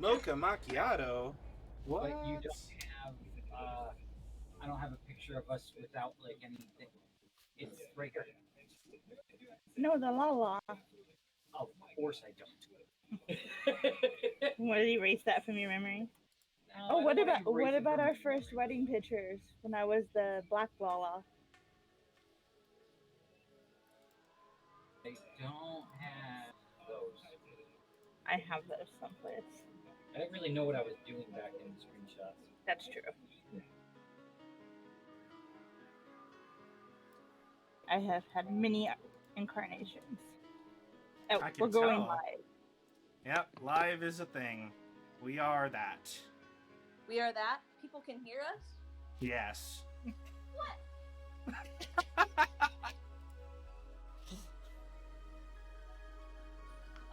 Mocha macchiato. What? But you don't have. I don't have a picture of us without like anything. It's right here. No, the la. Of course I don't. Want to erase that from your memory? No, Oh, I what don't wanna about erase what it about from our my first memory. wedding pictures when I was the black Lala? I don't have those. I have those someplace. I didn't really know what I was doing back in the screenshots. That's true. I have had many incarnations. Oh, I we're can going tell. live. Yep, live is a thing. We are that. We are that. People can hear us. Yes. What?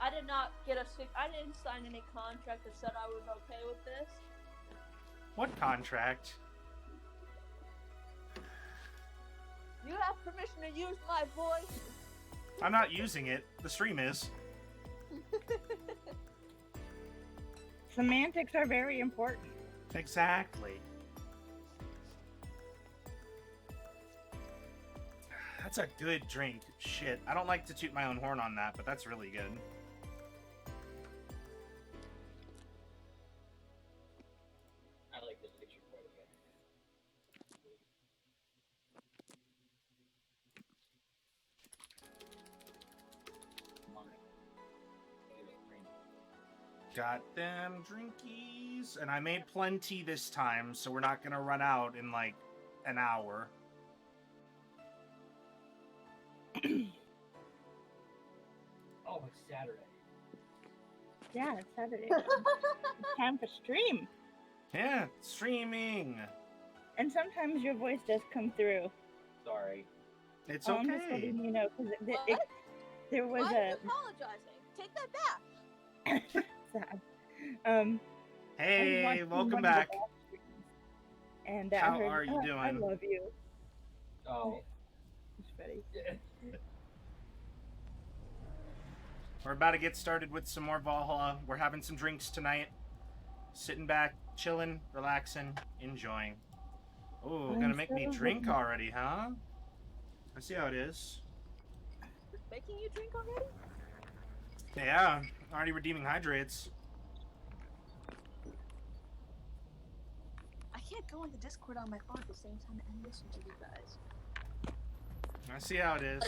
I did not get I didn't sign any contract that said I was okay with this. What contract? You have permission to use my voice. I'm not using it. The stream is. Semantics are very important. Exactly. That's a good drink. Shit. I don't like to toot my own horn on that, but that's really good. I like this picture quite a bit. Got them drinkies. And I made plenty this time, so we're not gonna run out in like an hour. Oh, it's Saturday. Yeah, it's Saturday. It's time for stream. Yeah, streaming. And sometimes your voice does come through. Sorry. It's I'm just okay. letting you know because What? there was Why are a you apologizing? Take that back. sad. I was Hey, watching welcome one of the back. live streams, and How I heard, are you I doing? love you. Oh. It's ready. We're about to get started with some more Valhalla. We're having some drinks tonight. Sitting back, chilling, relaxing, enjoying. Oh, I'm gonna make me so drink happy. already, huh? I see how it is. Making you drink already? Yeah, already redeeming hydrates. I can't go in the Discord on my phone at the same time and listen to you guys. I see how it is.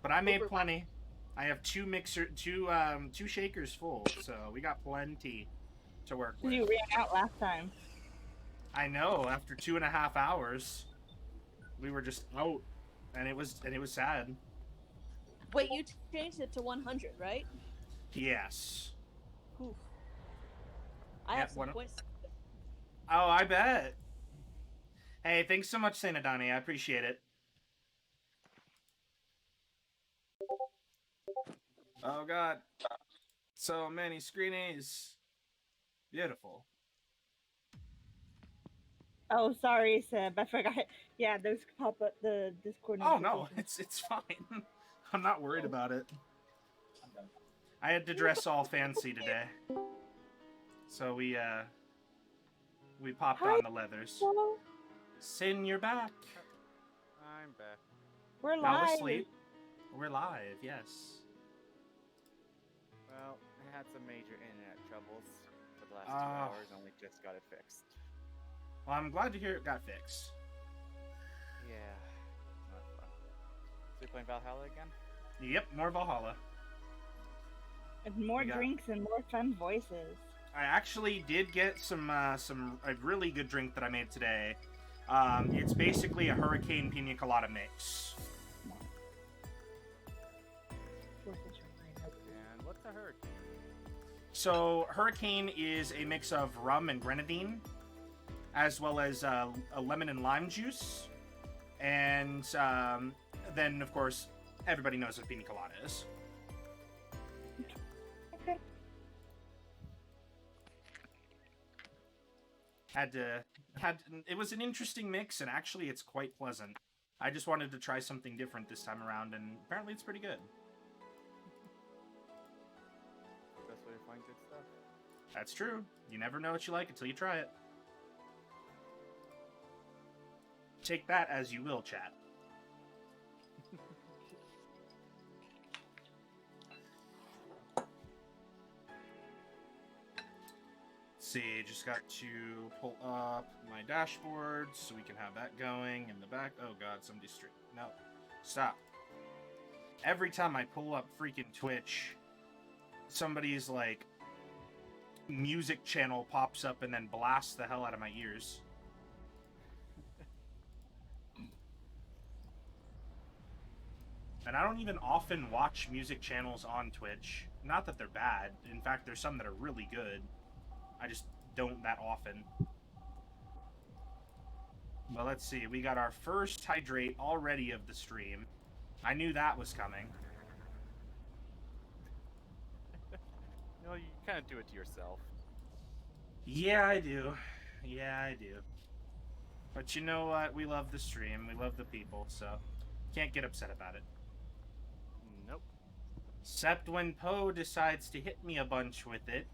But I made plenty. I have two shakers full, so we got plenty to work with. You ran out last time. I know. After 2.5 hours, we were just out, and it was sad. Wait, you changed it to 100, right? Yes. Oof. I Yeah, have some points. Oh, I bet. Hey, thanks so much, Saint Adani. I appreciate it. Oh God, so many screenies. Beautiful. Oh, sorry, Seb. I forgot. Yeah, those pop up the Discord. Oh no, notifications. it's fine. I'm not worried about it. I'm done. I had to dress all fancy today, so we popped Hi, on the leathers. Hello. Sin, you're back. I'm back. We're Not live. asleep. We're live. Yes. Well, I had some major internet troubles for the last 2 Ah. hours, and we just got it fixed. Well, I'm glad to hear it got fixed. Yeah, not fun. So we playing Valhalla again? Yep, more Valhalla. And more We got- drinks and more fun voices. I actually did get a really good drink that I made today. It's basically a hurricane pina colada mix. And what's a hurricane? So hurricane is a mix of rum and grenadine, as well as a lemon and lime juice, and then of course everybody knows what pina colada is. Okay. It was an interesting mix, and actually it's quite pleasant. I just wanted to try something different this time around, and apparently it's pretty good. Best way to find good stuff. That's true. You never know what you like until you try it. Take that as you will, chat. See, just got to pull up my dashboard so we can have that going in the back. Oh god, somebody's streaming. No. Stop. Every time I pull up freaking Twitch, somebody's like music channel pops up and then blasts the hell out of my ears. And I don't even often watch music channels on Twitch. Not that they're bad. In fact, there's some that are really good. I just don't that often. Well, let's see. We got our first hydrate already of the stream. I knew that was coming. No, you kind of do it to yourself. Yeah, I do. Yeah, I do. But you know what? We love the stream. We love the people, so can't get upset about it. Nope. Except when Poe decides to hit me a bunch with it.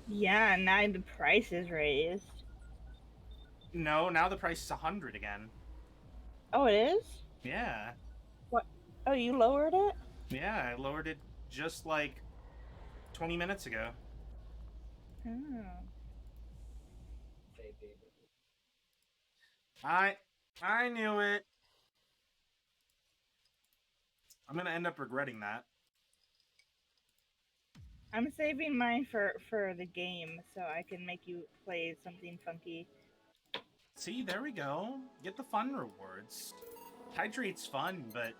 Yeah, now the price is raised. No, now the price is 100 again. Oh, it is? Yeah. Oh, you lowered it? Yeah, I lowered it just like 20 minutes ago. Oh. Say, baby. I knew it. I'm gonna end up regretting that. I'm saving mine for the game so I can make you play something funky. See, there we go. Get the fun rewards. Hydrate's fun, but,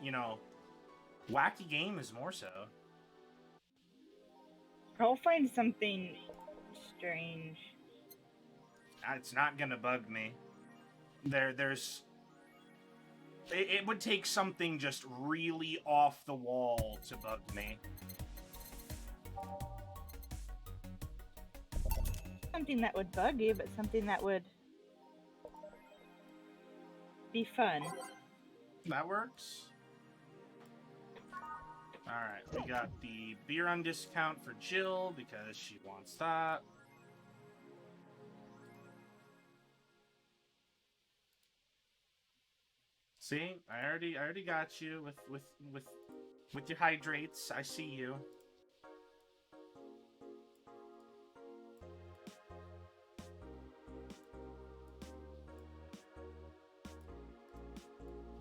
you know, wacky game is more so. I'll find something strange. It's not gonna bug me. There's... It would take something just really off the wall to bug me. Something that would bug you, but something that would be fun. That works. Alright, we got the beer on discount for Jill because she wants that. See, I already got you with your hydrates. I see you.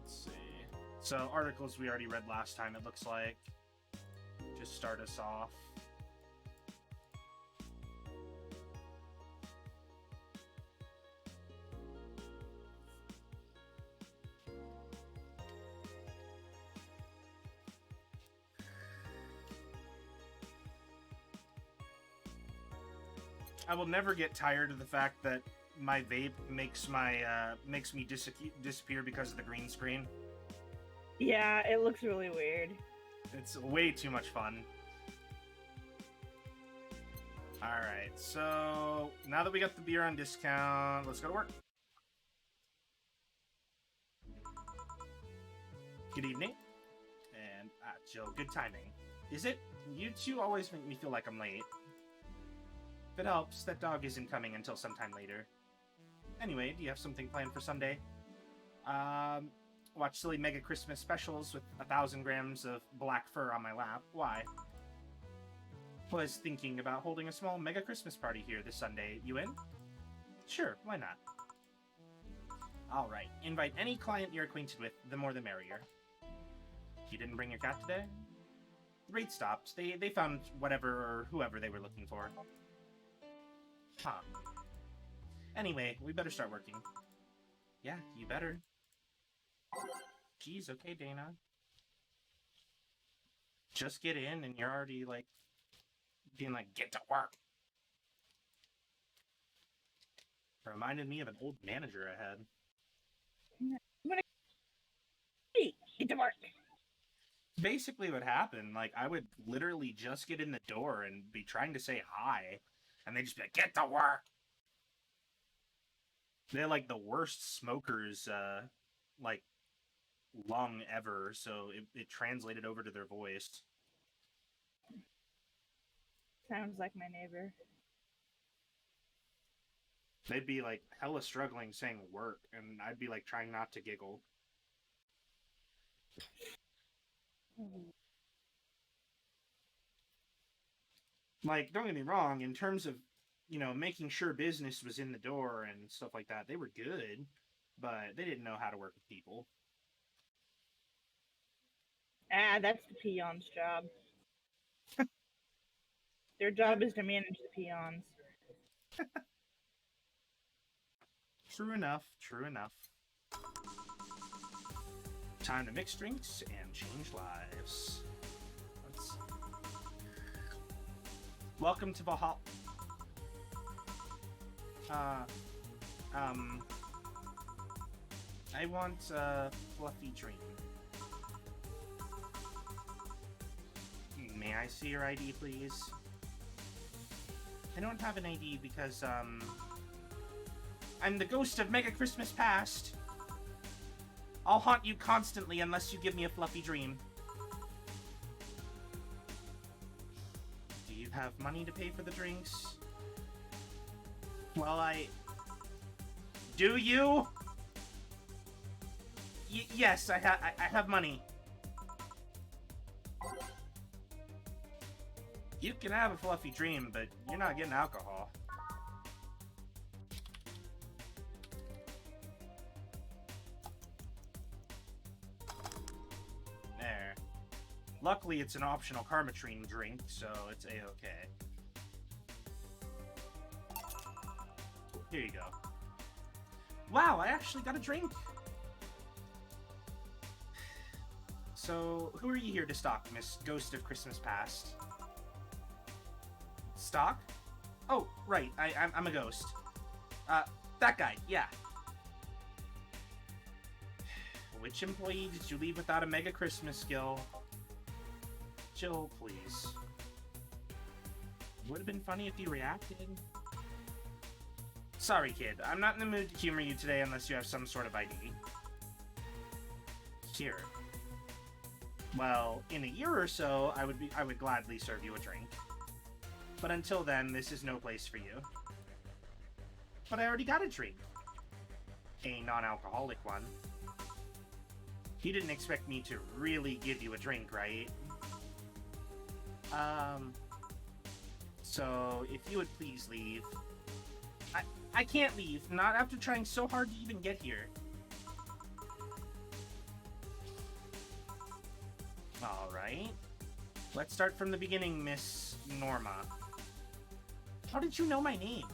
Let's see. So articles we already read last time. It looks like. Just start us off. I will never get tired of the fact that my vape makes me disappear because of the green screen. Yeah, it looks really weird. It's way too much fun. Alright, so now that we got the beer on discount, let's go to work. Good evening. And, Jill, good timing. Is it? You two always make me feel like I'm late. If it helps, that dog isn't coming until sometime later. Anyway, do you have something planned for Sunday? Watch silly Mega Christmas specials with 1,000 grams of black fur on my lap. Why? Was thinking about holding a small Mega Christmas party here this Sunday. You in? Sure, why not? Alright, invite any client you're acquainted with, the more the merrier. You didn't bring your cat today? The raid stopped. They found whatever or whoever they were looking for. Huh. Anyway, we better start working. Yeah, you better. Geez, okay, Dana. Just get in and you're already, like, being like, get to work. Reminded me of an old manager I had. Hey, get to work. Basically what happened, like, I would literally just get in the door and be trying to say hi, and they'd just be like, get to work! They're, like, the worst smokers, like, long ever, so it translated over to their voice. Sounds like my neighbor. They'd be like hella struggling saying work, and I'd be like trying not to giggle. Like, don't get me wrong, in terms of, you know, making sure business was in the door and stuff like that, they were good, but they didn't know how to work with people. Ah, that's the peon's job. Their job is to manage the peons. True enough, true enough. Time to mix drinks and change lives. Let's... Welcome to Valhalla. I want a fluffy dream. May I see your ID, please? I don't have an ID because, I'm the ghost of Mega Christmas Past. I'll haunt you constantly unless you give me a fluffy dream. Do you have money to pay for the drinks? Well, Do you? Yes, I have money. You can have a fluffy dream, but you're not getting alcohol. There. Luckily, it's an optional Karmatrine drink, so it's a-okay. Here you go. Wow, I actually got a drink! So, who are you here to stalk, Miss Ghost of Christmas Past? Stalk? Oh, right, I'm a ghost. That guy, yeah. Which employee did you leave without a Mega Christmas skill? Jill, please. Would have been funny if you reacted. Sorry, kid. I'm not in the mood to humor you today unless you have some sort of ID. Here. Well, in a year or so, I would gladly serve you a drink. But until then, this is no place for you. But I already got a drink. A non-alcoholic one. You didn't expect me to really give you a drink, right? So, if you would please leave. I can't leave, not after trying so hard to even get here. Alright. Let's start from the beginning, Miss Norma. How did you know my name?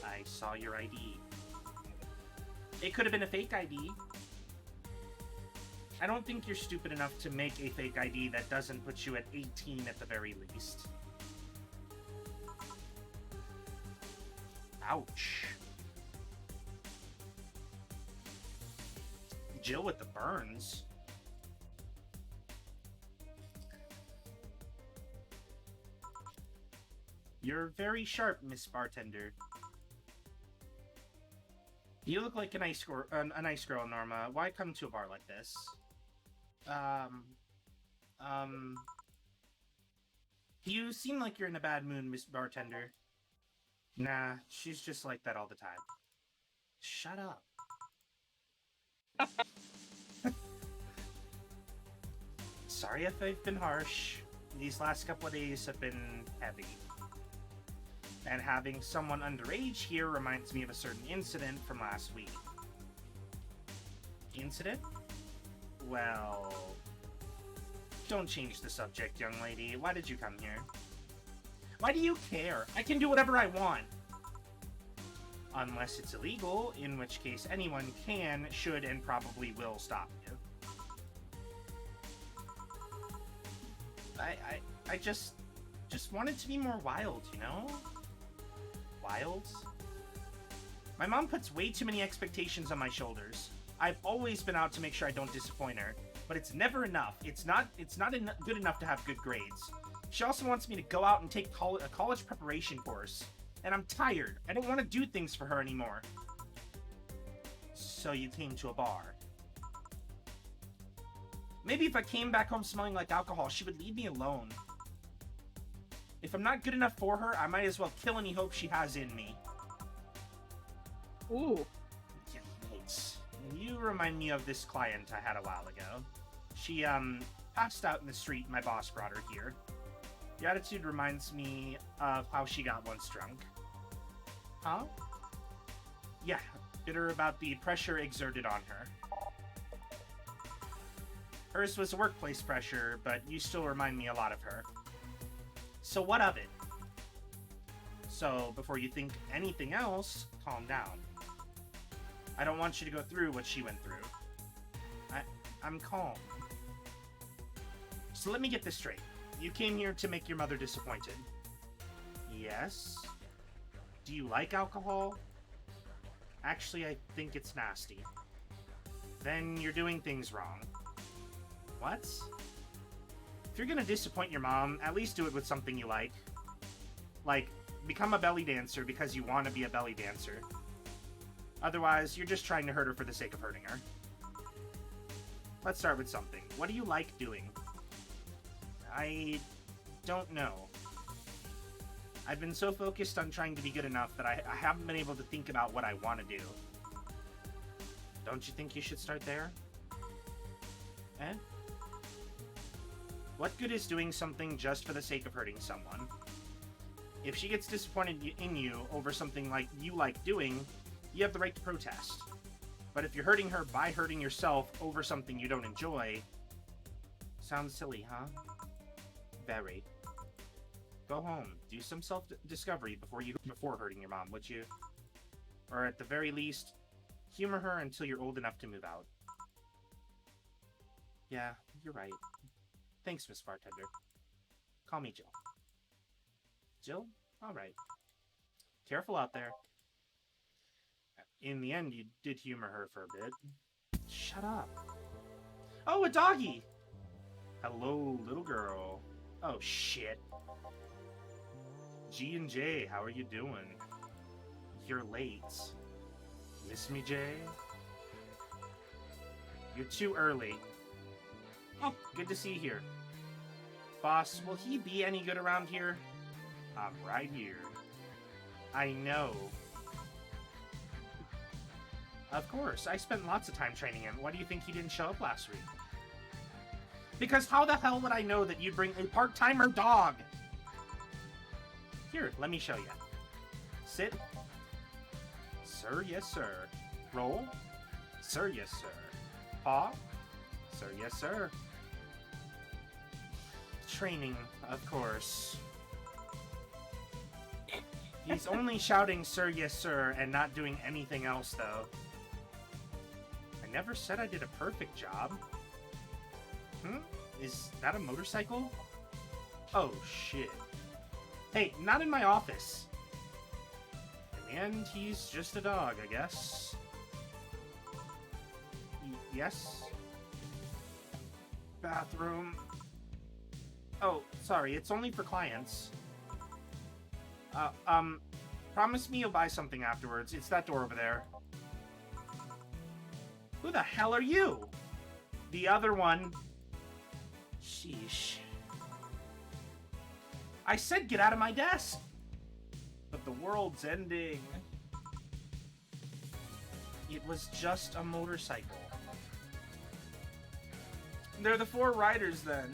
I saw your ID. It could have been a fake ID. I don't think you're stupid enough to make a fake ID that doesn't put you at 18 at the very least. Ouch. Jill with the burns. You're very sharp, Miss Bartender. You look like a nice girl, Norma. Why come to a bar like this? You seem like you're in a bad mood, Miss Bartender. Nah, she's just like that all the time. Shut up. Sorry if I've been harsh. These last couple of days have been heavy. And having someone underage here reminds me of a certain incident from last week. Incident? Well... Don't change the subject, young lady. Why did you come here? Why do you care? I can do whatever I want. Unless it's illegal, in which case anyone can, should, and probably will stop you. I just wanted to be more wild, you know? Wild? My mom puts way too many expectations on my shoulders. I've always been out to make sure I don't disappoint her, but it's never enough. It's not good enough to have good grades. She also wants me to go out and take a college preparation course. And I'm tired. I don't want to do things for her anymore. So you came to a bar. Maybe if I came back home smelling like alcohol, she would leave me alone. If I'm not good enough for her, I might as well kill any hope she has in me. Ooh. Yeah, thanks. You remind me of this client I had a while ago. She, passed out in the street and my boss brought her here. The attitude reminds me of how she got once drunk. Huh? Yeah, bitter about the pressure exerted on her. Hers was workplace pressure, but you still remind me a lot of her. So what of it? So, before you think anything else, calm down. I don't want you to go through what she went through. I'm calm. So let me get this straight. You came here to make your mother disappointed. Yes? Do you like alcohol? Actually, I think it's nasty. Then you're doing things wrong. What? If you're gonna disappoint your mom, at least do it with something you like. Like, become a belly dancer because you want to be a belly dancer. Otherwise, you're just trying to hurt her for the sake of hurting her. Let's start with something. What do you like doing? I don't know. I've been so focused on trying to be good enough that I haven't been able to think about what I want to do. Don't you think you should start there? Eh? What good is doing something just for the sake of hurting someone? If she gets disappointed in you over something like you like doing, you have the right to protest. But if you're hurting her by hurting yourself over something you don't enjoy, sounds silly, huh? Very. Go home. Do some self-discovery before hurting your mom, would you? Or at the very least, humor her until you're old enough to move out. Yeah, you're right. Thanks, Miss Bartender. Call me Jill. Jill? Alright. Careful out there. In the end, you did humor her for a bit. Shut up. Oh, a doggy! Hello, little girl. Oh, shit. G and J, how are you doing? You're late. Miss me, Jay? You're too early. Oh, good to see you here. Boss, will he be any good around here? I'm right here. I know. Of course, I spent lots of time training him. Why do you think he didn't show up last week? Because how the hell would I know that you'd bring a part-timer dog? Here, let me show you. Sit. Sir, yes, sir. Roll. Sir, yes, sir. Paw. Sir, yes, sir. Training, of course. He's only shouting, sir, yes, sir, and not doing anything else, though. I never said I did a perfect job. Is that a motorcycle? Oh, shit. Hey, not in my office. In the end, he's just a dog, I guess. Yes? Bathroom. Oh, sorry, it's only for clients. Promise me you'll buy something afterwards. It's that door over there. Who the hell are you? The other one. Sheesh. I said get out of my desk! But the world's ending. It was just a motorcycle. They're the 4 riders, then.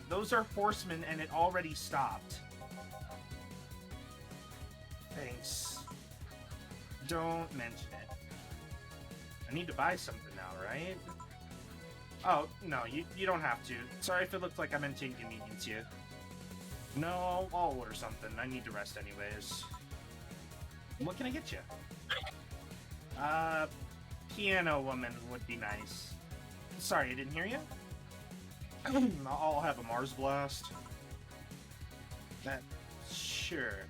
Those are horsemen, and it already stopped. Thanks. Don't mention it. I need to buy something now, right? Oh, no, you don't have to. Sorry if it looked like I meant to inconvenience you. No, I'll order something. I need to rest anyways. What can I get you? Piano woman would be nice. Sorry, I didn't hear you? I'll have a Mars Blast. That... sure.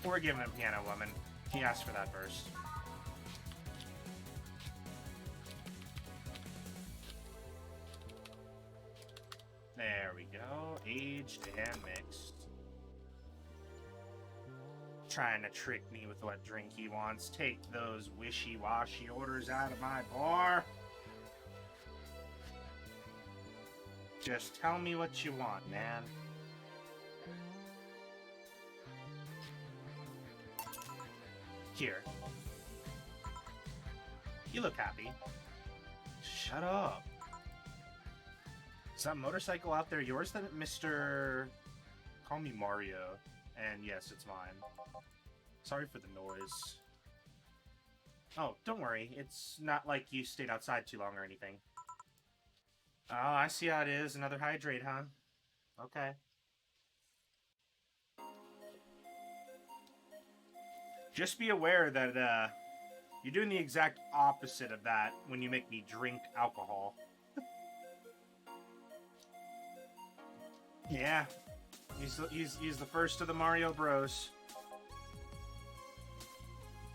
We're giving him Piano Woman. He asked for that first. There we go. Aged and mixed. Trying to trick me with what drink he wants. Take those wishy-washy orders out of my bar. Just tell me what you want, man. Here. You look happy. Shut up. Is that motorcycle out there yours, then, Mr. Call me Mario. And yes, it's mine. Sorry for the noise. Oh, don't worry. It's not like you stayed outside too long or anything. Oh, I see how it is. Another hydrate, huh? Okay. Just be aware that, you're doing the exact opposite of that when you make me drink alcohol. Yeah. He's the first of the Mario Bros.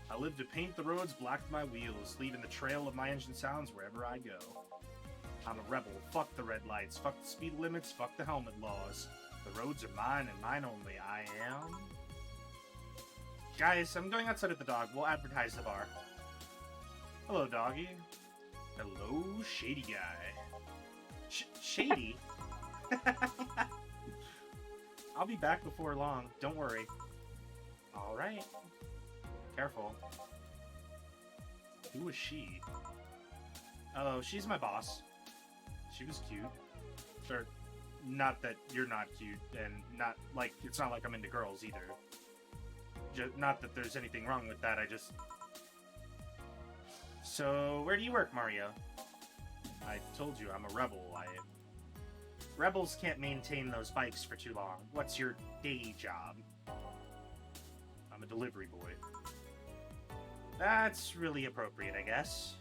I live to paint the roads black with my wheels, leaving the trail of my engine sounds wherever I go. I'm a rebel. Fuck the red lights. Fuck the speed limits. Fuck the helmet laws. The roads are mine and mine only. I am... Guys, I'm going outside with the dog. We'll advertise the bar. Hello, doggy. Hello, shady guy. Shady? I'll be back before long. Don't worry. Alright. Careful. Who was she? Oh, she's my boss. She was cute. Or, not that you're not cute, and not like, it's not like I'm into girls either. Not that there's anything wrong with that, I just... So, where do you work, Mario? I told you, I'm a rebel. Rebels can't maintain those bikes for too long. What's your day job? I'm a delivery boy. That's really appropriate, I guess.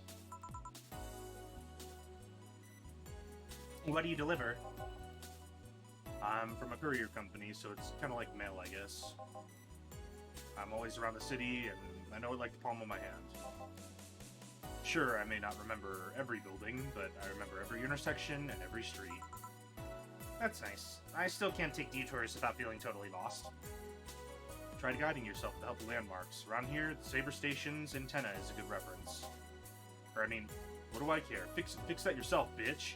What do you deliver? I'm from a courier company, so it's kind of like mail, I guess. I'm always around the city, and I know it like the palm of my hand. Sure, I may not remember every building, but I remember every intersection and every street. That's nice. I still can't take detours without feeling totally lost. Try guiding yourself with the help of landmarks. Around here, the Saber Station's antenna is a good reference. Or, I mean, what do I care? Fix that yourself, bitch!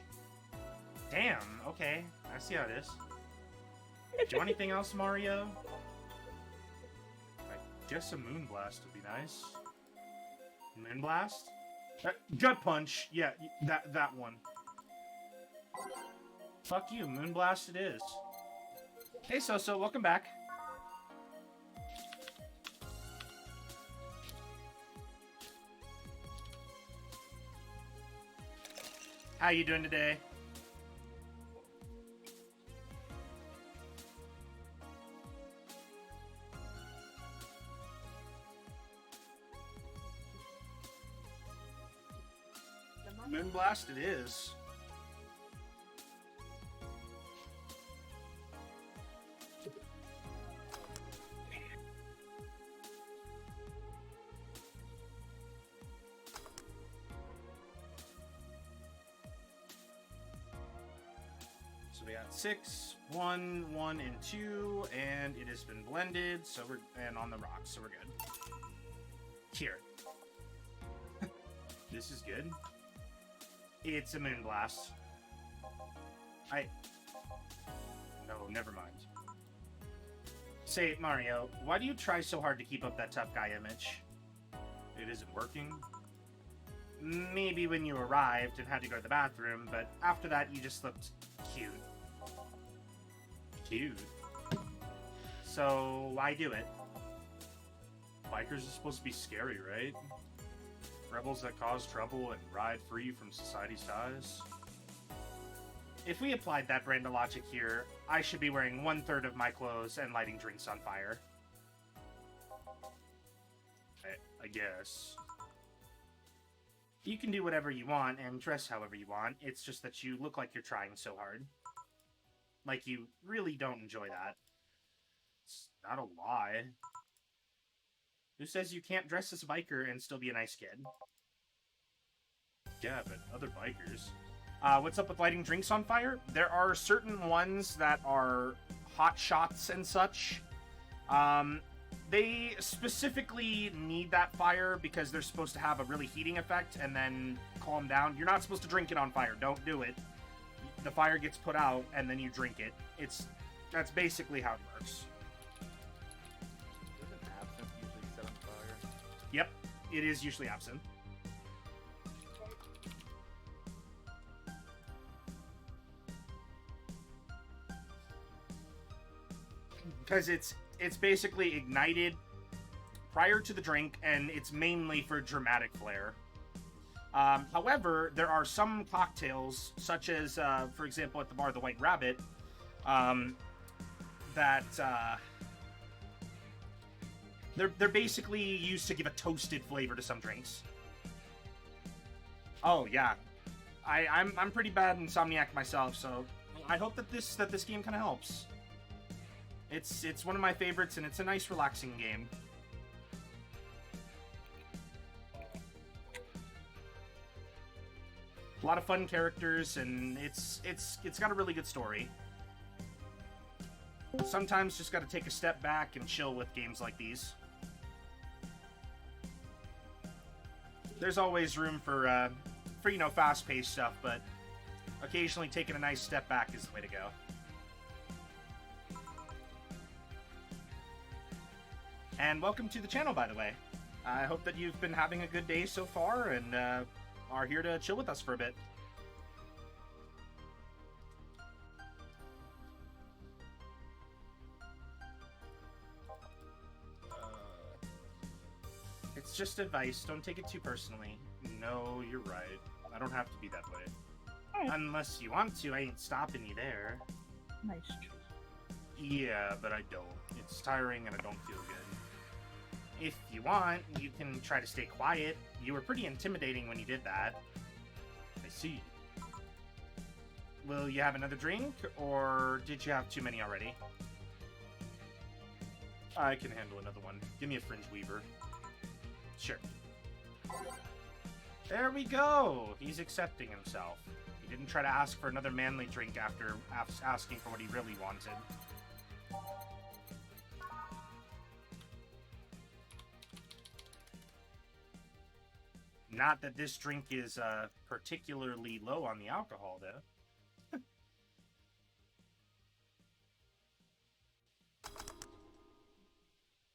Damn, okay. I see how it is. Do you want anything else, Mario? I guess a Moonblast would be nice. Moonblast? Gut Punch! Yeah, that one. Fuck you, Moonblast it is. Hey, So, welcome back. How you doing today? Moonblast it is. So we got 6, 1, 1, and 2, and it has been blended, so and on the rocks, so we're good. Here. This is good. It's a Moonblast. No, never mind. Say, Mario, why do you try so hard to keep up that tough guy image? It isn't working? Maybe when you arrived and had to go to the bathroom, but after that you just looked cute. Cute? So, why do it? Bikers are supposed to be scary, right? Rebels that cause trouble and ride free from society's ties. If we applied that brand of logic here, I should be wearing 1/3 of my clothes and lighting drinks on fire. I guess. You can do whatever you want and dress however you want, it's just that you look like you're trying so hard. Like you really don't enjoy that. It's not a lie. Who says you can't dress as a biker and still be a nice kid? Yeah, but other bikers. What's up with lighting drinks on fire? There are certain ones that are hot shots and such. They specifically need that fire because they're supposed to have a really heating effect and then calm down. You're not supposed to drink it on fire. Don't do it. the fire gets put out, and then you drink it. That's basically how it works. Isn't absinthe usually set on fire? Yep, it is usually absinthe. Because it's basically ignited prior to the drink, and it's mainly for dramatic flair. However, there are some cocktails, such as, for example, at the bar, the White Rabbit, that they're basically used to give a toasted flavor to some drinks. Oh yeah, I'm pretty bad insomniac myself, so I hope that this game kind of helps. It's one of my favorites, and it's a nice, relaxing game. A lot of fun characters, and it's got a really good story. Sometimes just got to take a step back and chill with games like these. There's always room for you know, fast-paced stuff, but occasionally taking a nice step back is the way to go. And welcome to the channel, by the way. I hope that you've been having a good day so far, and are here to chill with us for a bit. It's just advice. Don't take it too personally. No, you're right. I don't have to be that way. Alright. Unless you want to, I ain't stopping you there. Nice. Yeah, but I don't. It's tiring and I don't feel good. If you want, you can try to stay quiet. You were pretty intimidating when you did that. I see. Will you have another drink, or did you have too many already? I can handle another one. Give me a Fringe Weaver. Sure. There we go! He's accepting himself. He didn't try to ask for another manly drink after asking for what he really wanted. Not that this drink is particularly low on the alcohol, though.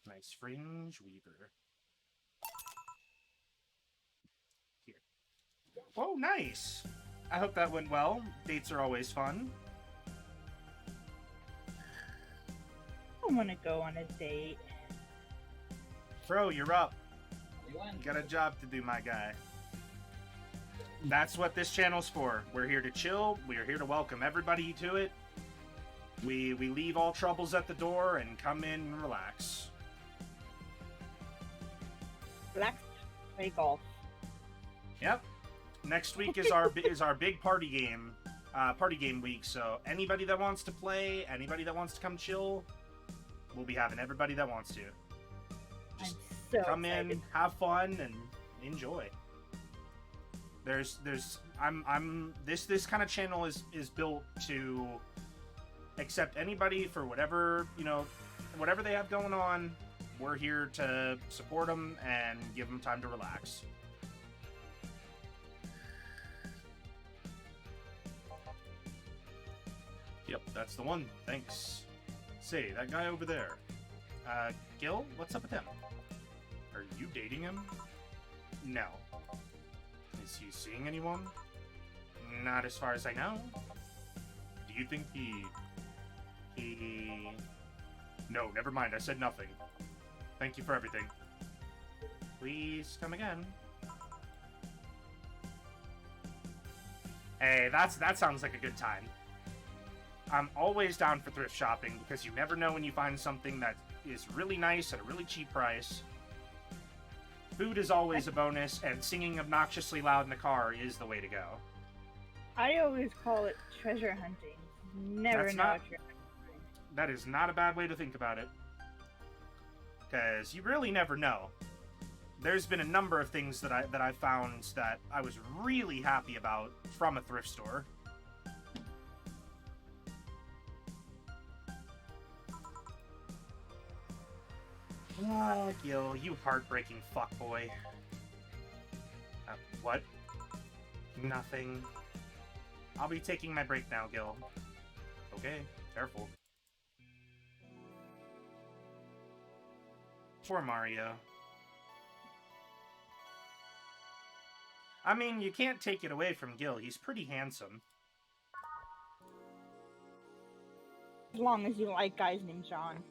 Nice Fringe Weaver. Here. Oh, nice! I hope that went well. Dates are always fun. I want to go on a date. Bro, you're up. You win. You got a job to do, my guy. That's what this channel's for. We're here to chill. We're here to welcome everybody to it. We leave all troubles at the door and come in and relax. Relax, play golf. Yep. Next week is our big party game week. So anybody that wants to play, anybody that wants to come chill, we'll be having everybody that wants to. Just I'm so come excited. in, have fun, and enjoy. This kind of channel is built to accept anybody for whatever, you know, whatever they have going on. We're here to support them and give them time to relax. Yep, that's the one. Thanks. Say, that guy over there. Gil, what's up with him? Are you dating him? No. Is he seeing anyone? Not as far as I know. Do you think he... No, never mind, I said nothing. Thank you for everything. Please come again. Hey, that sounds like a good time. I'm always down for thrift shopping because you never know when you find something that is really nice at a really cheap price. Food is always a bonus, and singing obnoxiously loud in the car is the way to go. I always call it treasure hunting. Never That's know not- if you're... That is not a bad way to think about it. Because you really never know. There's been a number of things that I found that I was really happy about from a thrift store. Ah, Gil, you heartbreaking fuckboy. What? Nothing. I'll be taking my break now, Gil. Okay, careful. Poor Mario. I mean, you can't take it away from Gil. He's pretty handsome. As long as you like guys named John.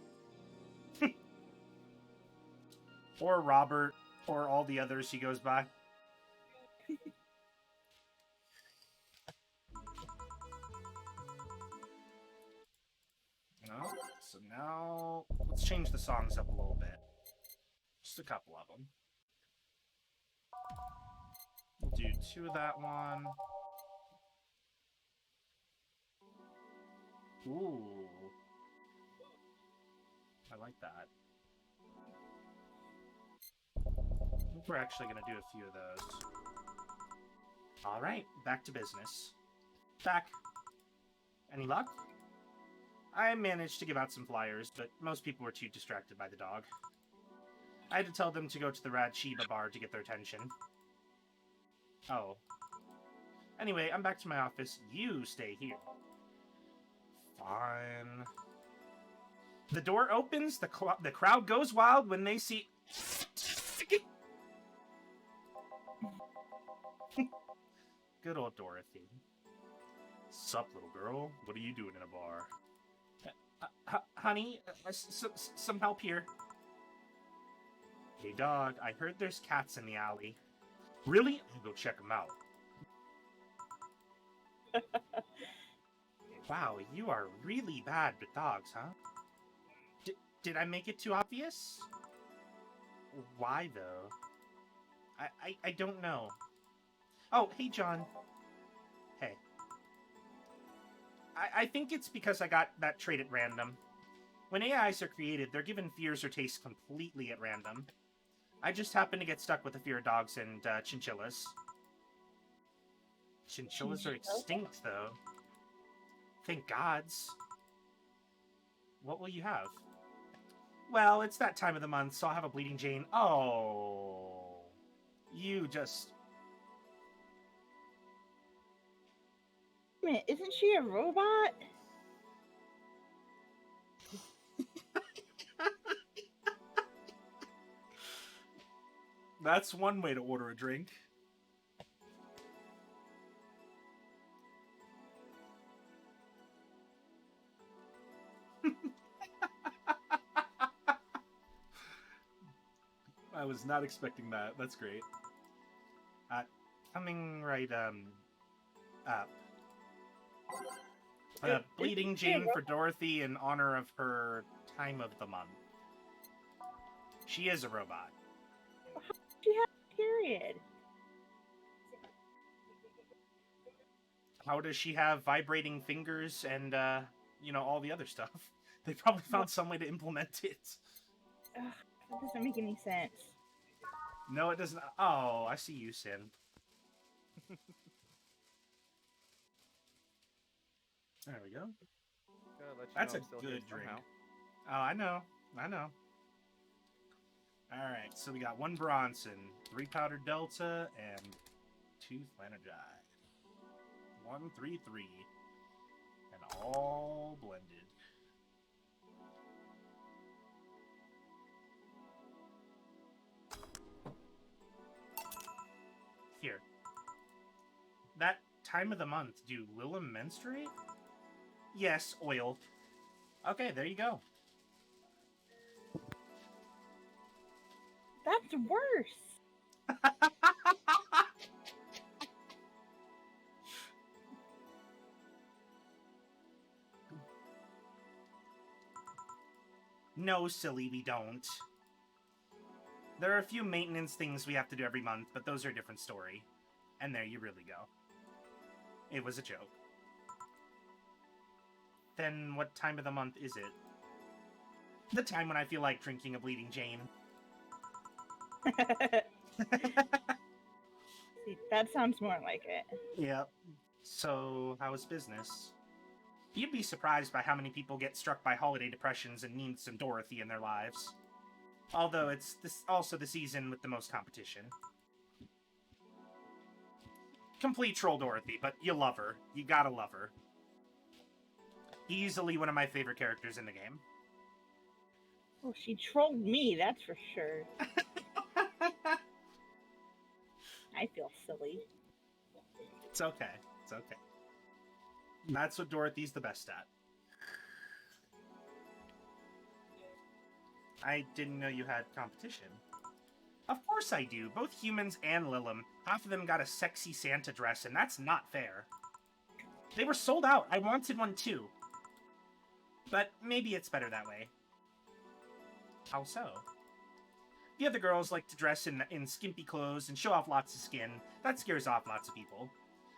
Or Robert, or all the others he goes by. No, so now let's change the songs up a little bit. Just a couple of them. We'll do 2 of that one. Ooh. I like that. I think we're actually going to do a few of those. Alright, back to business. Back. Any luck? I managed to give out some flyers, but most people were too distracted by the dog. I had to tell them to go to the Rad Shiba bar to get their attention. Oh. Anyway, I'm back to my office. You stay here. Fine. The door opens, the crowd goes wild when they see... Good old Dorothy. Sup, little girl? What are you doing in a bar? Honey, some help here. Hey, dog, I heard there's cats in the alley. Really? I'll go check them out. Wow, you are really bad with dogs, huh? Did I make it too obvious? Why, though? I don't know. Oh, hey, John. Hey. I think it's because I got that trait at random. When AIs are created, they're given fears or tastes completely at random. I just happen to get stuck with the fear of dogs and chinchillas. Chinchillas are extinct, though. Thank gods. What will you have? Well, it's that time of the month, so I'll have a Bleeding Jane. Oh. You just... Wait a minute, isn't she a robot? That's one way to order a drink. I was not expecting that. That's great. Coming right, up. Bleeding Jane for Dorothy in honor of her time of the month. She is a robot. She has a period. How does she have vibrating fingers and, you know, all the other stuff? They probably found some way to implement it. Ugh, that doesn't make any sense. No, it doesn't. Oh, I see you, Sin. There we go. That's a good drink. Oh, I know. I know. Alright, so we got 1 Bronson, 3 Powdered Delta, and 2 Flanergy. 1, 3, 3. And all blended. Here. That time of the month, do Lilum menstruate? Yes, oil. Okay, there you go. That's worse. No, silly, we don't. There are a few maintenance things we have to do every month, but those are a different story. And there you really go. It was a joke. Then what time of the month is it? The time when I feel like drinking a Bleeding Jane. See, that sounds more like it. Yep. So, how's business? You'd be surprised by how many people get struck by holiday depressions and need some Dorothy in their lives. Although it's also the season with the most competition. complete troll Dorothy, but you love her. You gotta love her. Easily one of my favorite characters in the game. Well, she trolled me, that's for sure. I feel silly. It's okay. It's okay. That's what Dorothy's the best at. I didn't know you had competition. Of course I do. Both humans and Lilim. Half of them got a sexy Santa dress, and that's not fair. They were sold out. I wanted one too. But maybe it's better that way. How so? The other girls like to dress in skimpy clothes and show off lots of skin. That scares off lots of people.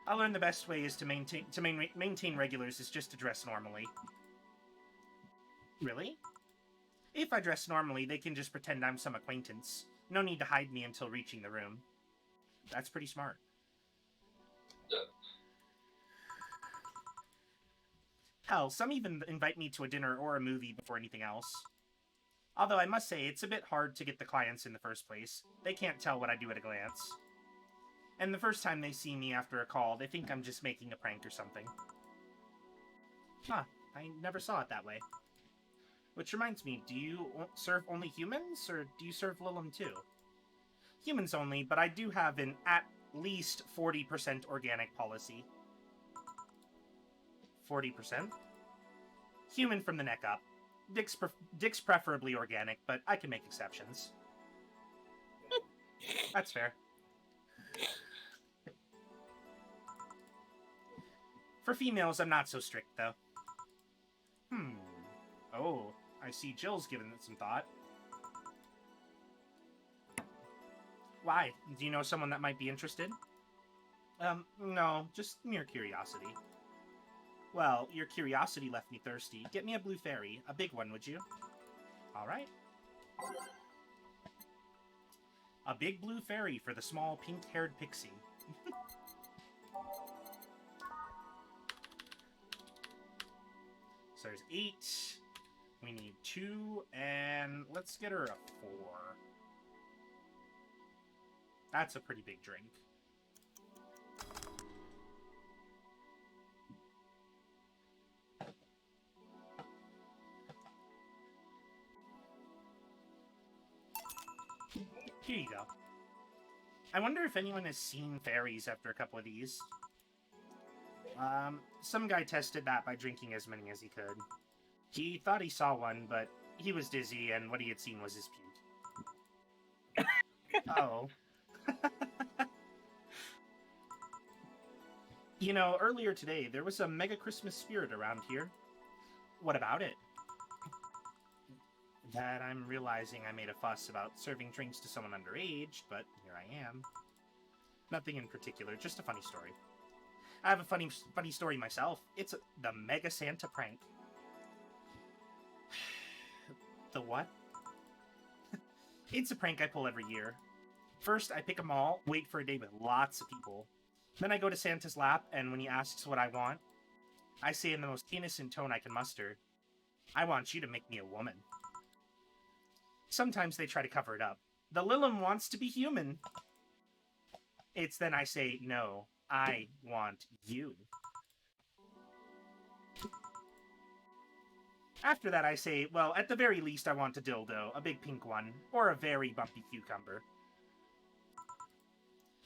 I learned the best way is to maintain regulars is just to dress normally. Really? If I dress normally, they can just pretend I'm some acquaintance. No need to hide me until reaching the room. That's pretty smart. Hell, some even invite me to a dinner or a movie before anything else. Although I must say, it's a bit hard to get the clients in the first place. They can't tell what I do at a glance. And the first time they see me after a call, they think I'm just making a prank or something. Huh, I never saw it that way. Which reminds me, do you serve only humans, or do you serve Lilim too? Humans only, but I do have an at least 40% organic policy. 40%? Human from the neck up. Dick's preferably organic, but I can make exceptions. That's fair. For females, I'm not so strict, though. Oh, I see Jill's given it some thought. Why? Do you know someone that might be interested? No, just mere curiosity. Well, your curiosity left me thirsty. Get me a blue fairy. A big one, would you? Alright. A big blue fairy for the small pink-haired pixie. So there's 8. We need 2, and let's get her a 4. That's a pretty big drink. Here you go. I wonder if anyone has seen fairies after a couple of these. Some guy tested that by drinking as many as he could. He thought he saw one, but he was dizzy, and what he had seen was his puke. Oh. You know, earlier today, there was a mega Christmas spirit around here. What about it? That I'm realizing I made a fuss about serving drinks to someone underage, but here I am. Nothing in particular, just a funny story. I have a funny story myself. It's the Mega Santa prank. The what? It's a prank I pull every year. First, I pick a mall, wait for a day with lots of people. Then I go to Santa's lap, and when he asks what I want, I say in the most innocent tone I can muster, I want you to make me a woman. Sometimes they try to cover it up. The Lilim wants to be human. It's then I say, no, I want you. After that I say, well, at the very least I want a dildo, a big pink one, or a very bumpy cucumber.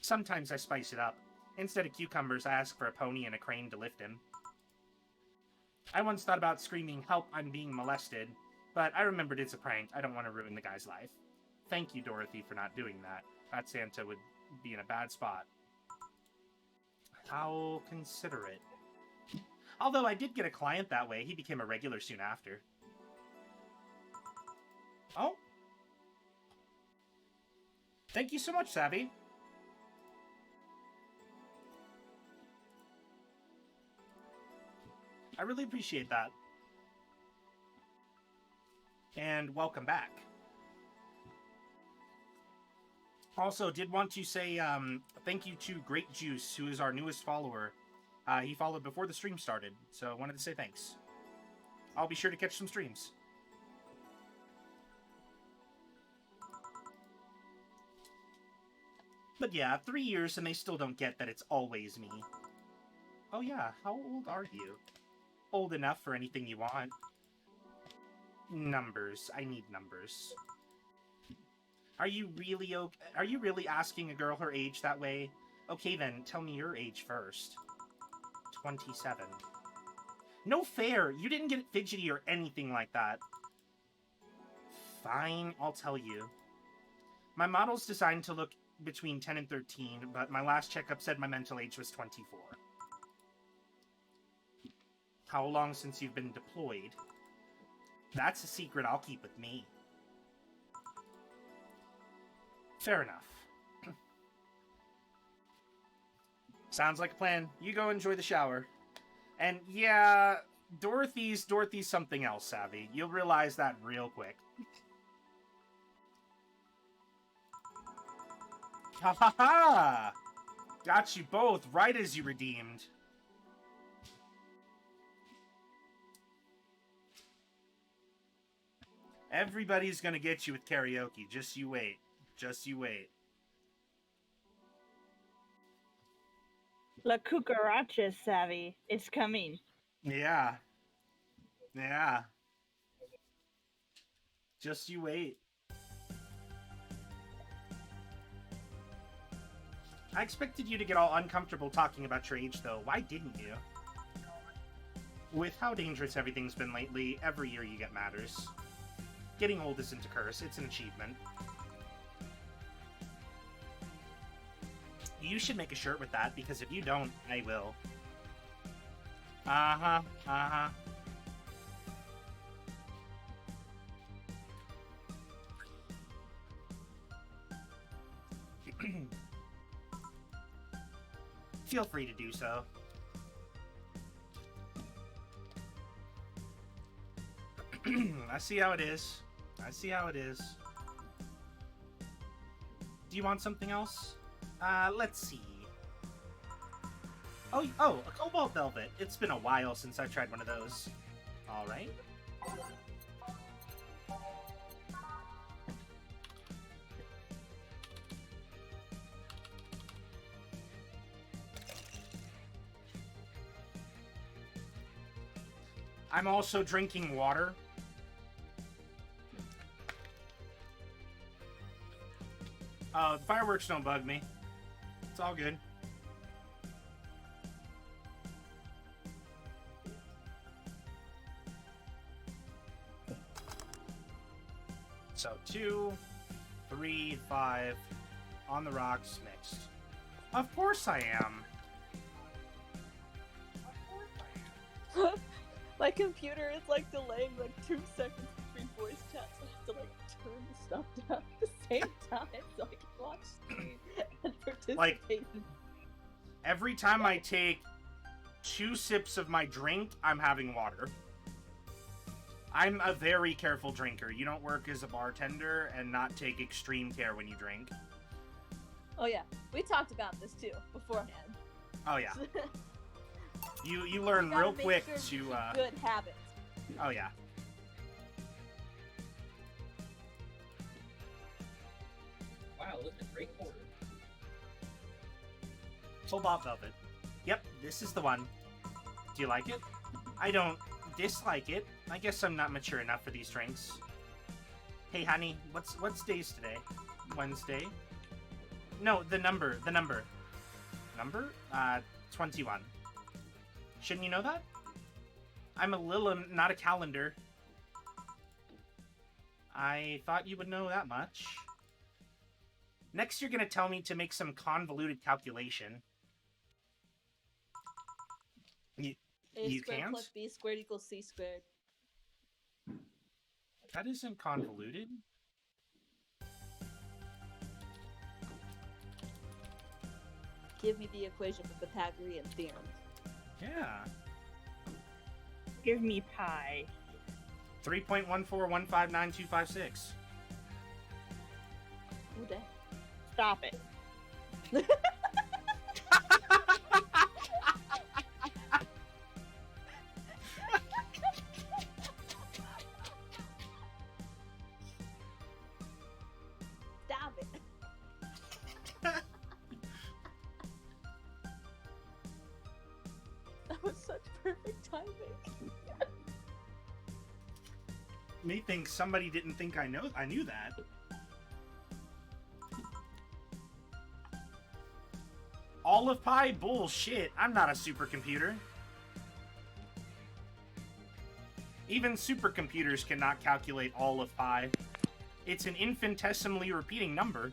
Sometimes I spice it up. Instead of cucumbers, I ask for a pony and a crane to lift him. I once thought about screaming, help, I'm being molested, but I remembered it's a prank. I don't want to ruin the guy's life. Thank you, Dorothy, for not doing that. That Santa would be in a bad spot. How considerate. Although I did get a client that way. He became a regular soon after. Oh. Thank you so much, Savvy. I really appreciate that. And welcome back. Also, did want to say thank you to Great Juice, who is our newest follower. He followed before the stream started, so I wanted to say thanks. I'll be sure to catch some streams. But yeah, 3 years and they still don't get that it's always me. Oh yeah, how old are you? Old enough for anything you want. Numbers. I need numbers. Are you really asking a girl her age that way? Okay then, tell me your age first. 27. No fair! You didn't get fidgety or anything like that. Fine, I'll tell you. My model's designed to look between 10 and 13, but my last checkup said my mental age was 24. How long since you've been deployed? That's a secret I'll keep with me. Fair enough. Sounds like a plan. You go enjoy the shower. And yeah, Dorothy's something else, Savvy. You'll realize that real quick. Ha ha ha! Got you both right as you redeemed. Everybody's gonna get you with karaoke. Just you wait. Just you wait. La cucaracha, Savvy. It's coming. Yeah. Yeah. Just you wait. I expected you to get all uncomfortable talking about your age, though. Why didn't you? With how dangerous everything's been lately, every year you get matters. Getting old isn't a curse, it's an achievement. You should make a shirt with that, because if you don't, I will. Uh-huh, uh-huh. Feel free to do so. I see how it is. I see how it is. Do you want something else? Let's see. Oh, a cobalt velvet. It's been a while since I tried one of those. All right. I'm also drinking water. Fireworks don't bug me. It's all good. So 2, 3, 5 on the rocks mixed. Of course I am. My computer is like delaying like 2 seconds between voice chats. So I have to like turn the stuff down at the same time so I can watch stream and participate. Like, every time I take 2 sips of my drink, I'm having water. I'm a very careful drinker. You don't work as a bartender and not take extreme care when you drink. Oh yeah, we talked about this too beforehand. Oh yeah. You learn You gotta real make quick sure to you keep good habits. Oh yeah. Wow, look at great quarter. Cobalt velvet. Yep, this is the one. Do you like it? I don't dislike it. I guess I'm not mature enough for these drinks. Hey honey, what's days today? Wednesday? No, the number. Number? 21. Shouldn't you know that? I'm a Lilum, not a calendar. I thought you would know that much. Next, you're gonna tell me to make some convoluted calculation. You A squared can't? plus B squared equals C squared. That isn't convoluted. Give me the equation of the Pythagorean theorem. Yeah. Give me pie. 3.1415926. Oh dang. Stop it. Stop it. Methinks somebody didn't think I knew that. All of pi? Bullshit. I'm not a supercomputer. Even supercomputers cannot calculate all of pi. It's an infinitesimally repeating number.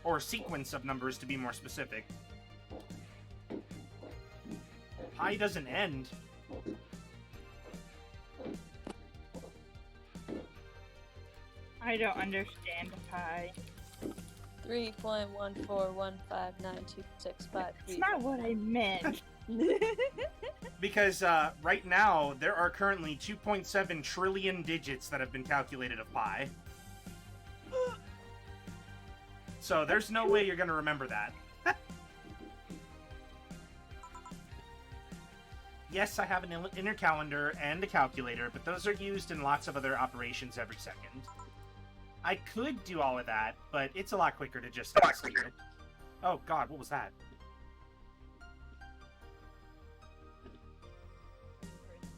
Or sequence of numbers, to be more specific. Pi doesn't end. I don't understand pi. 3.141592653. It's not what I meant. Because right now, there are currently 2.7 trillion digits that have been calculated of pi. So there's no way you're going to remember that. Yes, I have an inner calendar and a calculator, but those are used in lots of other operations every second. I could do all of that, but it's a lot quicker to just ask you. Oh god, what was that?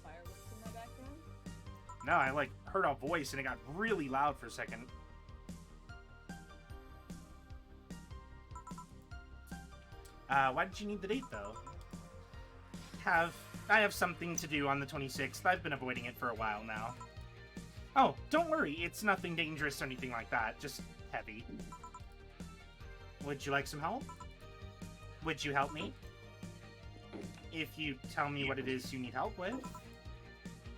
Fireworks in my background? No, I heard a voice and it got really loud for a second. Why did you need the date though? I have something to do on the 26th. I've been avoiding it for a while now. Oh, don't worry, it's nothing dangerous or anything like that, just heavy. Would you like some help? Would you help me? If you tell me what it is you need help with.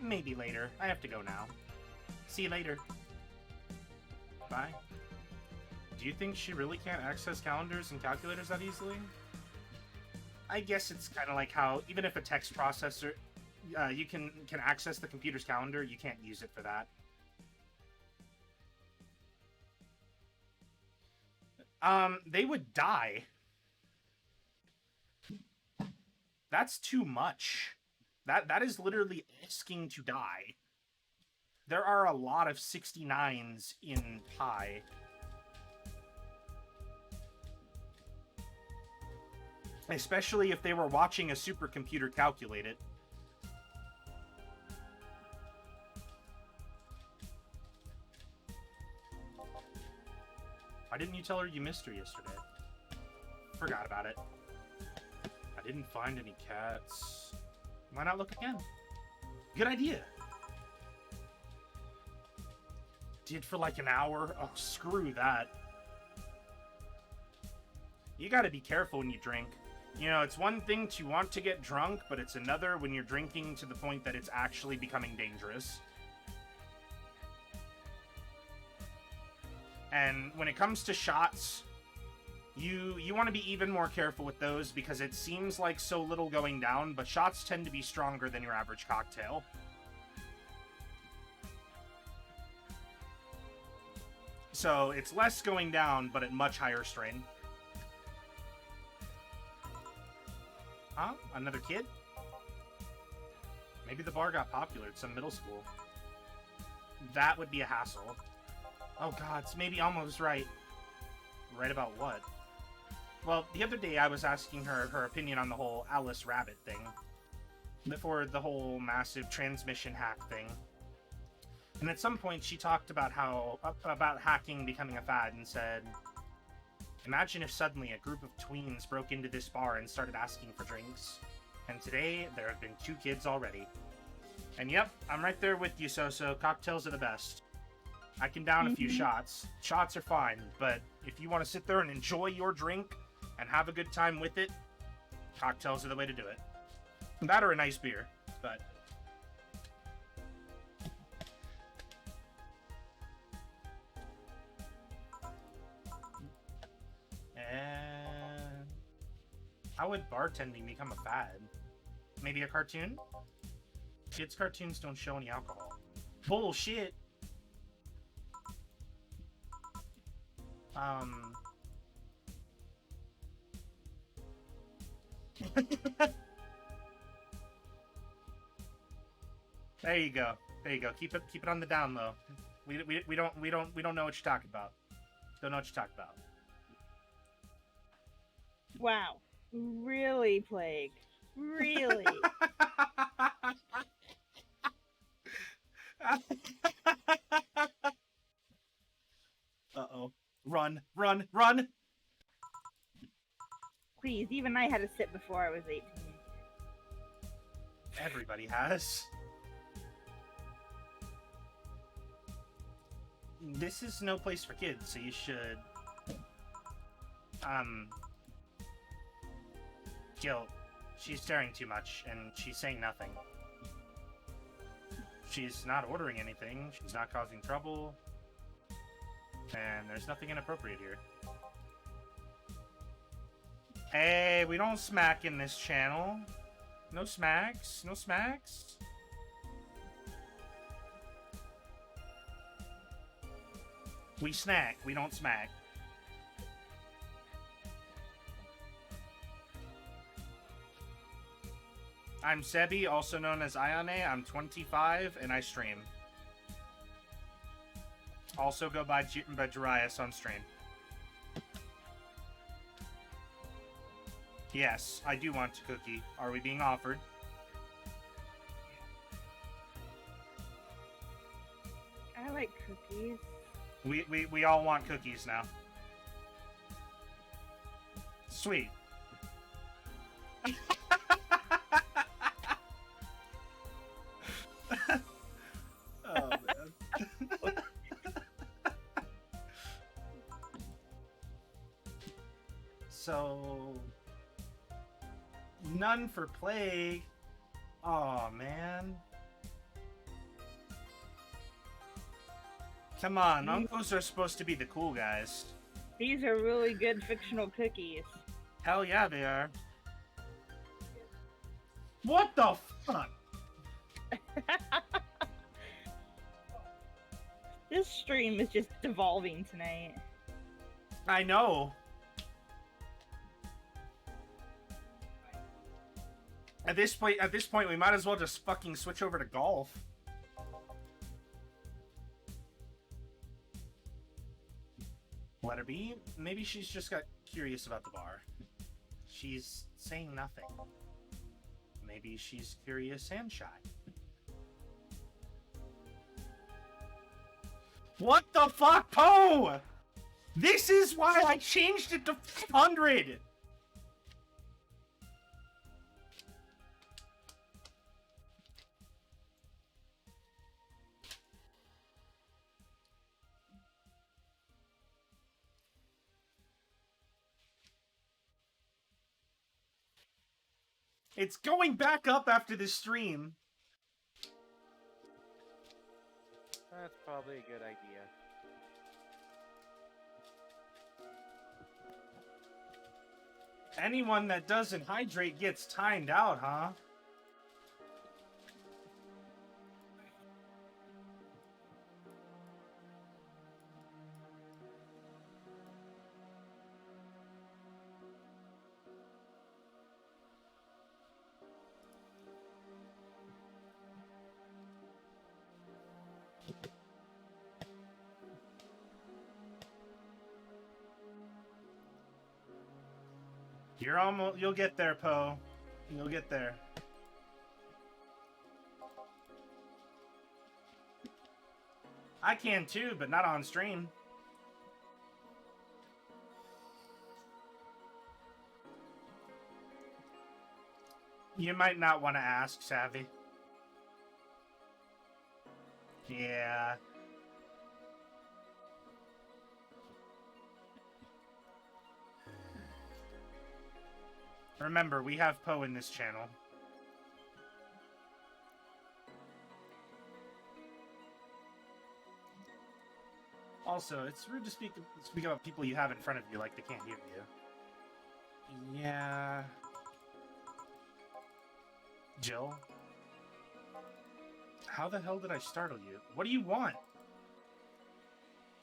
Maybe later. I have to go now. See you later. Bye. Do you think she really can't access calendars and calculators that easily? I guess it's kind of like how, even if a text processor, you can access the computer's calendar, you can't use it for that. They would die. That's too much. That is literally asking to die. There are a lot of 69s in pi. Especially if they were watching a supercomputer calculate it. Why didn't you tell her you missed her yesterday? Forgot about it. I didn't find any cats. Why not look again? Good idea. Did for like an hour? Oh, screw that. You gotta be careful when you drink. You know, it's one thing to want to get drunk, but it's another when you're drinking to the point that it's actually becoming dangerous. And when it comes to shots, you want to be even more careful with those because it seems like so little going down, but shots tend to be stronger than your average cocktail. So it's less going down, but at much higher strain. Huh? Another kid? Maybe the bar got popular at some middle school. That would be a hassle. Oh god, it's maybe almost right. Right about what? Well, the other day I was asking her her opinion on the whole Alice Rabbit thing. Before the whole massive transmission hack thing. And at some point she talked about about hacking becoming a fad and said, imagine if suddenly a group of tweens broke into this bar and started asking for drinks. And today, there have been 2 kids already. And yep, I'm right there with you, So-So. Cocktails are the best. I can down a few shots. Shots are fine, but if you want to sit there and enjoy your drink and have a good time with it, cocktails are the way to do it. That or a nice beer, but... And... how would bartending become a fad? Maybe a cartoon? Kids' cartoons don't show any alcohol. Bullshit! There you go. There you go. Keep it on the down low. We don't know what you're talking about. Don't know what you're talking about. Wow. Really, Plague? Really? Uh-oh. Run, run, run! Please, even I had to sit before I was 18. Everybody has. This is no place for kids, so you should... Gil, she's staring too much, and she's saying nothing. She's not ordering anything, she's not causing trouble, and there's nothing inappropriate here. Hey, we don't smack in this channel. No smacks, no smacks. We snack, we don't smack. I'm Sebi, also known as Ione. I'm 25, and I stream. Also go by Jarius on stream. Yes, I do want a cookie. Are we being offered? I like cookies. We all want cookies now. Sweet. Oh, man. So... None for Plague. Oh man. Come on, uncles are supposed to be the cool guys. These are really good fictional cookies. Hell yeah, they are. What the fuck? This stream is just devolving tonight. I know. At this point, we might as well just fucking switch over to golf. Letter B? Maybe she's just got curious about the bar. She's saying nothing. Maybe she's curious and shy. What the fuck, Poe? This is why I changed it to 100! It's going back up after this stream. That's probably a good idea. Anyone that doesn't hydrate gets timed out, huh? You're almost. You'll get there, Poe. You'll get there. I can too, but not on stream. You might not want to ask, Savvy. Yeah. Remember, we have Poe in this channel. Also, it's rude to speak about people you have in front of you like they can't hear you. Yeah. Jill? How the hell did I startle you? What do you want?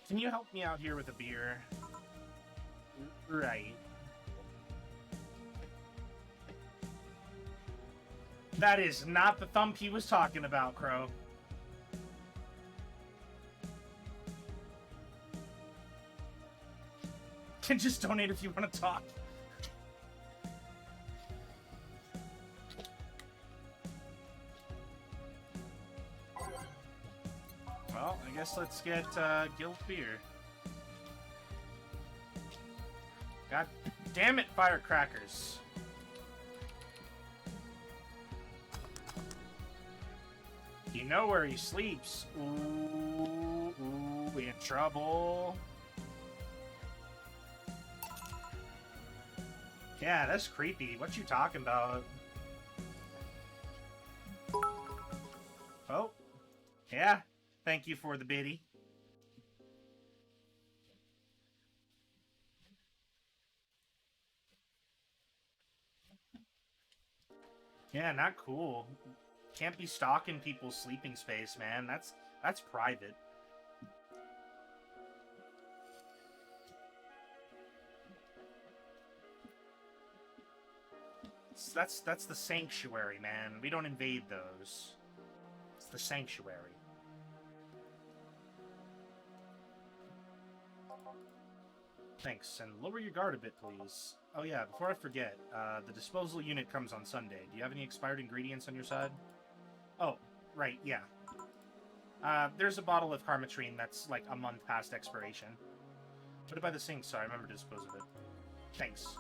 Can you help me out here with a beer? Right. That is not the thump he was talking about, Crow. Can just donate if you want to talk. Well, I guess let's get guild beer. God damn it, firecrackers. You know where he sleeps. Ooh, in trouble. Yeah, that's creepy. What you talking about? Oh, yeah. Thank you for the biddy. Yeah, not cool. Can't be stalking people's sleeping space, man. That's private. That's the sanctuary, man. We don't invade those. It's the sanctuary. Thanks, and lower your guard a bit, please. Oh yeah, before I forget, the disposal unit comes on Sunday. Do you have any expired ingredients on your side? Oh, right, yeah. There's a bottle of Carmetrine that's like a month past expiration. Put it by the sink so I remember to dispose of it. Thanks.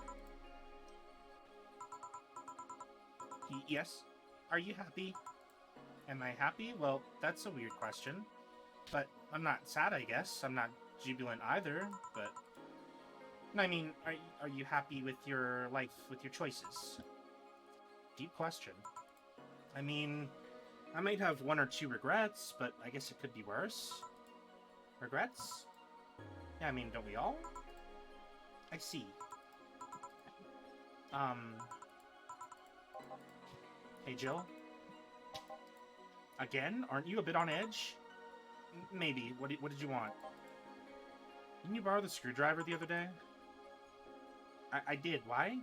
Yes? Are you happy? Am I happy? Well, that's a weird question. But I'm not sad, I guess. I'm not jubilant either, but... I mean, are you happy with your life, with your choices? Deep question. I mean, I might have 1 or 2 regrets, but I guess it could be worse. Regrets? Yeah, I mean, don't we all? I see. Hey, Jill? Again? Aren't you a bit on edge? Maybe. What did you want? Didn't you borrow the screwdriver the other day? I did. Why?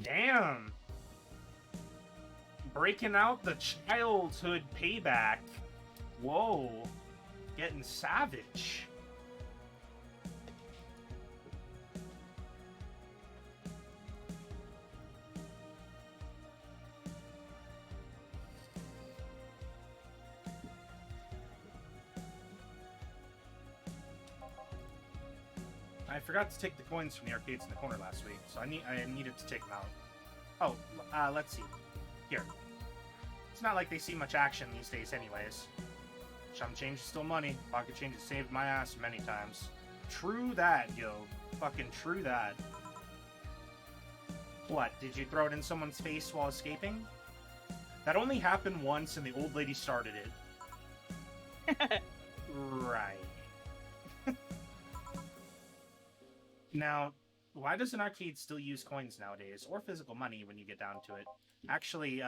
Damn! Breaking out the childhood payback. Whoa. Getting savage. I forgot to take the coins from the arcades in the corner last week, so I needed to take them out. Oh, let's see. Here. It's not like they see much action these days anyways. Chum change is still money. Pocket change has saved my ass many times. True that, yo. Fucking true that. What, did you throw it in someone's face while escaping? That only happened once and the old lady started it. Right. Now, why does an arcade still use coins nowadays, or physical money when you get down to it? Actually,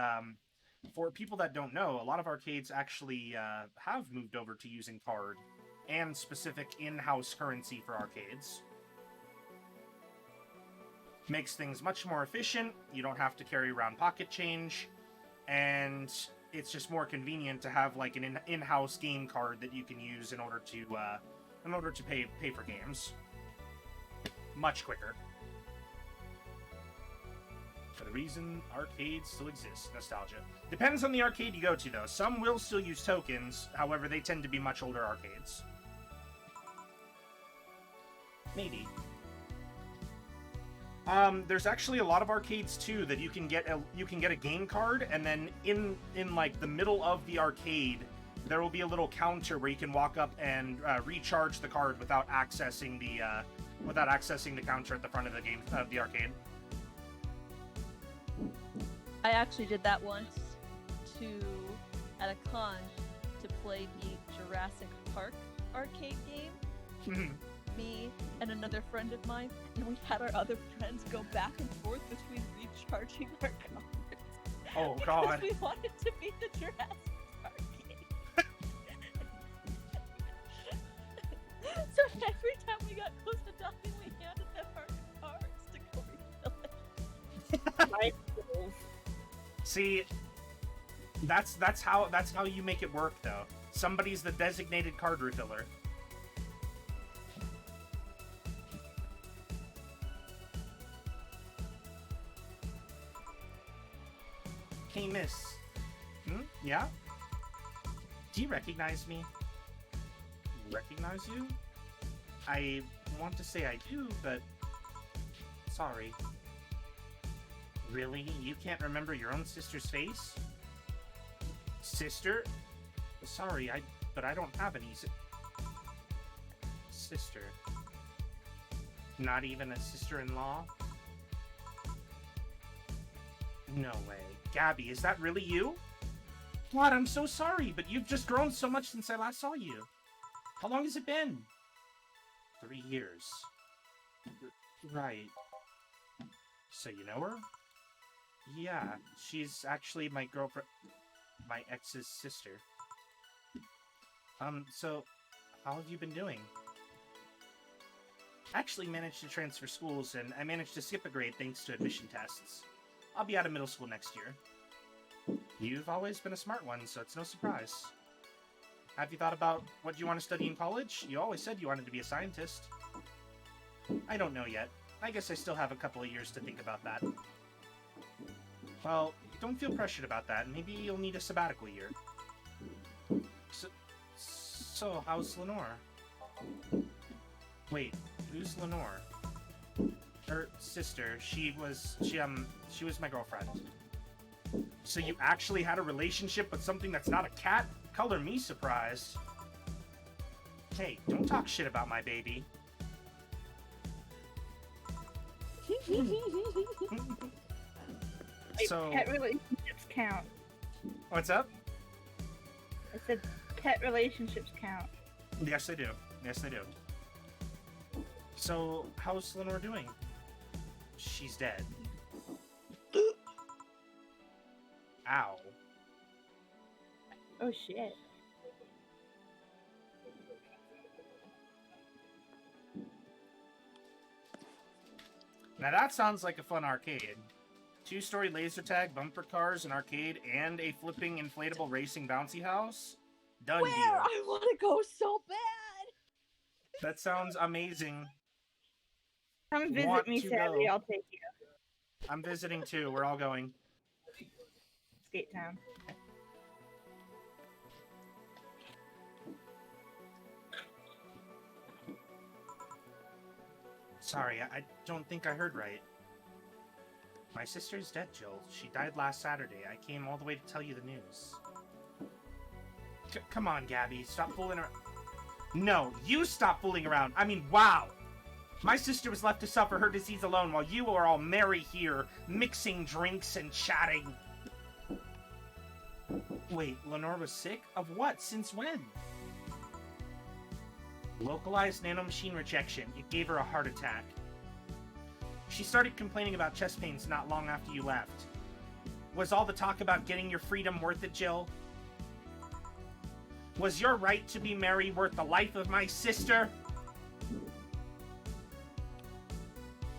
for people that don't know, a lot of arcades actually have moved over to using card and specific in-house currency for arcades. Makes things much more efficient, you don't have to carry around pocket change, and it's just more convenient to have like an in-house game card that you can use in order to pay for games. Much quicker. For the reason arcades still exist. Nostalgia. Depends on the arcade you go to, though. Some will still use tokens, however, they tend to be much older arcades. Maybe. There's actually a lot of arcades, too, that you can get a game card, and then in like, the middle of the arcade, there will be a little counter where you can walk up and recharge the card without accessing the counter at the front of the arcade. I actually did that once at a con to play the Jurassic Park arcade game. Me and another friend of mine, and we had our other friends go back and forth between recharging our cards. Oh god. Because we wanted to beat the Jurassic Park game. So every time we got close to dying, we handed them our cards to go refill it. See, that's how you make it work, though. Somebody's the designated card refiller. Hey, miss. Yeah? Do you recognize me? Recognize you? I want to say I do, but... Sorry. Really? You can't remember your own sister's face? Sister? Sorry, but I don't have any sister. Not even a sister-in-law? No way. Gabby, is that really you? God, I'm so sorry, but you've just grown so much since I last saw you. How long has it been? 3 years. Right. So you know her? Yeah, she's actually my girlfriend... my ex's sister. So, how have you been doing? Actually managed to transfer schools, and I managed to skip a grade thanks to admission tests. I'll be out of middle school next year. You've always been a smart one, so it's no surprise. Have you thought about what you want to study in college? You always said you wanted to be a scientist. I don't know yet. I guess I still have a couple of years to think about that. Well, don't feel pressured about that. Maybe you'll need a sabbatical year. So how's Lenore? Wait, who's Lenore? Her sister. She was my girlfriend. So you actually had a relationship with something that's not a cat? Color me surprised. Hey, don't talk shit about my baby. So, pet relationships count. what's up? I said pet relationships count. Yes, they do. Yes, they do. So, how's Lenore doing? She's dead. Ow. Oh shit. Now that sounds like a fun arcade. 2-story laser tag, bumper cars, an arcade, and a flipping inflatable racing bouncy house? Done Where? deal. I want to go so bad. That sounds amazing. Come visit Want me to Saturday, go. I'll take you. I'm visiting too. We're all going. Skate Town. Sorry, I don't think I heard right. My sister's dead, Jill. She died last Saturday. I came all the way to tell you the news. Come on, Gabby. Stop fooling around. No, you stop fooling around. I mean, wow. My sister was left to suffer her disease alone while you are all merry here, mixing drinks and chatting. Wait, Lenore was sick? Of what? Since when? Localized nanomachine rejection. It gave her a heart attack. She started complaining about chest pains not long after you left. Was all the talk about getting your freedom worth it, Jill? Was your right to be merry worth the life of my sister?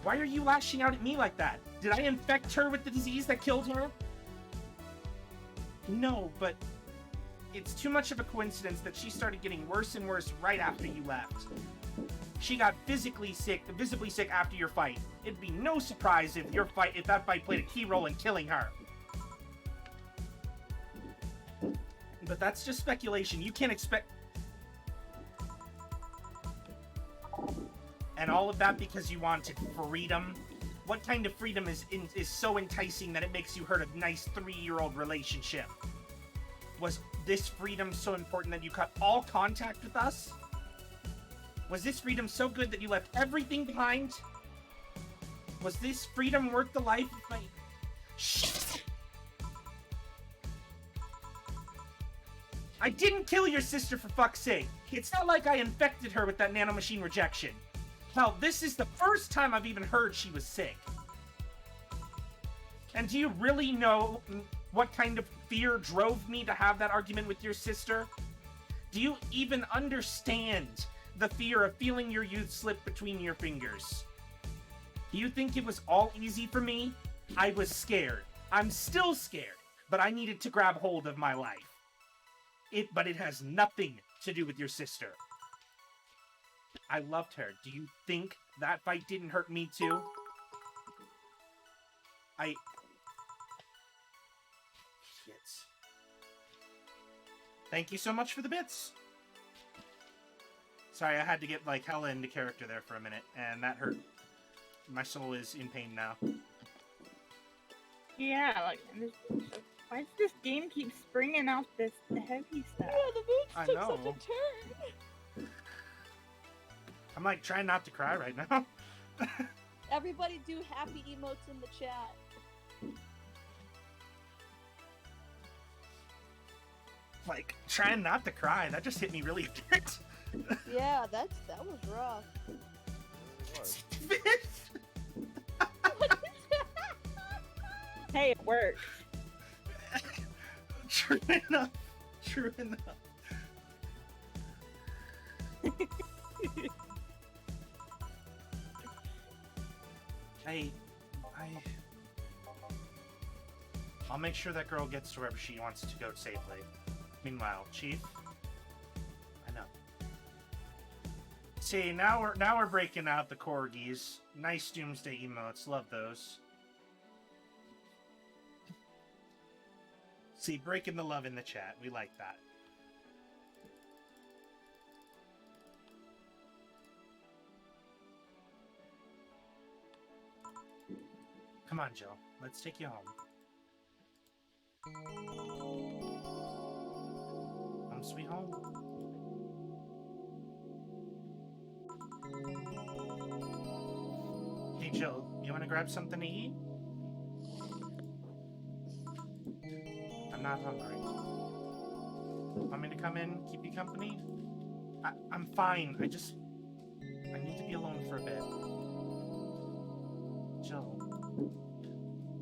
Why are you lashing out at me like that? Did I infect her with the disease that killed her? No, but it's too much of a coincidence that she started getting worse and worse right after you left. She got visibly sick after your fight. It'd be no surprise if that fight played a key role in killing her. But that's just speculation. You can't expect... And all of that because you wanted freedom? What kind of freedom is so enticing that it makes you hurt a nice 3-year-old relationship? Was this freedom so important that you cut all contact with us? Was this freedom so good that you left everything behind? Was this freedom worth the life of my... Shit! I didn't kill your sister, for fuck's sake! It's not like I infected her with that nanomachine rejection. Hell, this is the first time I've even heard she was sick. And do you really know what kind of fear drove me to have that argument with your sister? Do you even understand the fear of feeling your youth slip between your fingers? Do you think it was all easy for me? I was scared. I'm still scared, but I needed to grab hold of my life. But it has nothing to do with your sister. I loved her. Do you think that fight didn't hurt me too? Shit. Thank you so much for the bits. Sorry, I had to get like hella into character there for a minute, and that hurt. My soul is in pain now. Yeah, like, why does this game keep springing out this heavy stuff? Yeah, the mood I took know. such a turn. I'm like trying not to cry right now. Everybody do happy emotes in the chat. Like trying not to cry. That just hit me really hard. Yeah, that was rough. It was. Hey, it worked. True enough. True enough. I'll make sure that girl gets to wherever she wants to go safely. Meanwhile, Chief, I know. See, now we're breaking out the corgis. Nice doomsday emotes, love those. See, breaking the love in the chat, we like that. Come on, Jill. Let's take you home. Home sweet home. Hey, Jill, you want to grab something to eat? I'm not hungry. Want me to come in, keep you company? I'm fine. I need to be alone for a bit. Jill.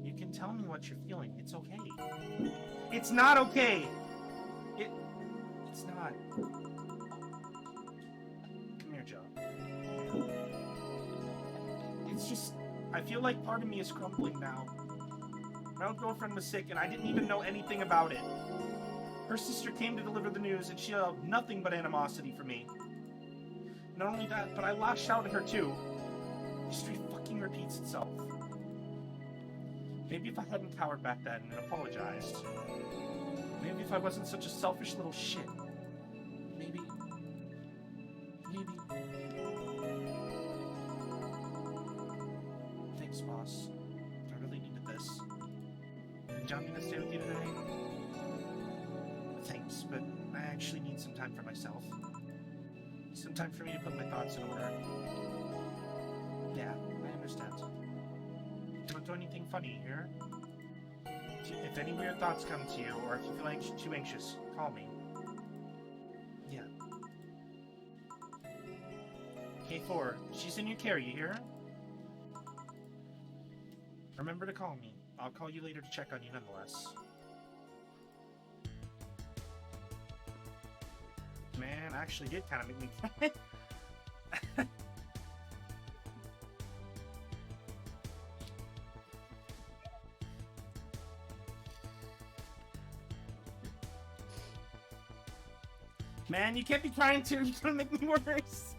You can tell me what you're feeling. It's okay. It's not okay! It's not. Come here, Joe. It's just... I feel like part of me is crumbling now. My old girlfriend was sick, and I didn't even know anything about it. Her sister came to deliver the news, and she held nothing but animosity for me. Not only that, but I lashed out at her too. History fucking repeats itself. Maybe if I hadn't cowered back then and apologized. Maybe if I wasn't such a selfish little shit. Maybe. Thanks, boss. I really needed this. John gonna stay with you today? Thanks, but I actually need some time for myself. Some time for me to put my thoughts in order. Yeah, I understand. Don't do anything funny here. If any weird thoughts come to you, or if you feel too anxious, call me. Yeah. K4, she's in your care, you hear? Remember to call me. I'll call you later to check on you nonetheless. Man, actually did kind of make me cry. Man, you can't be crying too. You're gonna make me worse.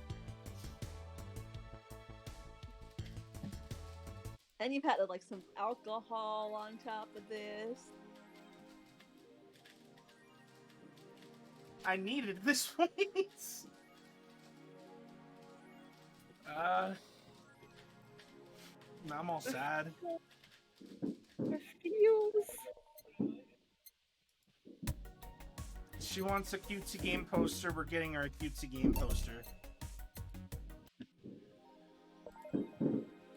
And you've had like some alcohol on top of this. I needed this weight. Now I'm all sad. The feels. She wants a cutesy game poster. We're getting her a cutesy game poster.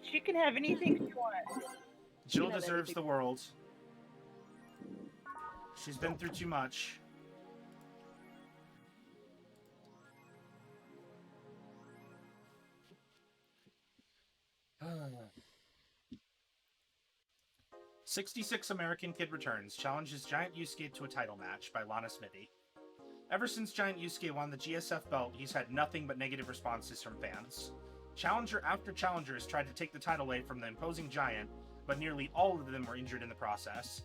She can have anything she wants. Jill have deserves anything. the world. She's been through too much. "66 American Kid Returns challenges Giant Yusuke to a title match" by Lana Smithy. Ever since Giant Yusuke won the GSF belt, he's had nothing but negative responses from fans. Challenger after challenger has tried to take the title away from the imposing Giant, but nearly all of them were injured in the process.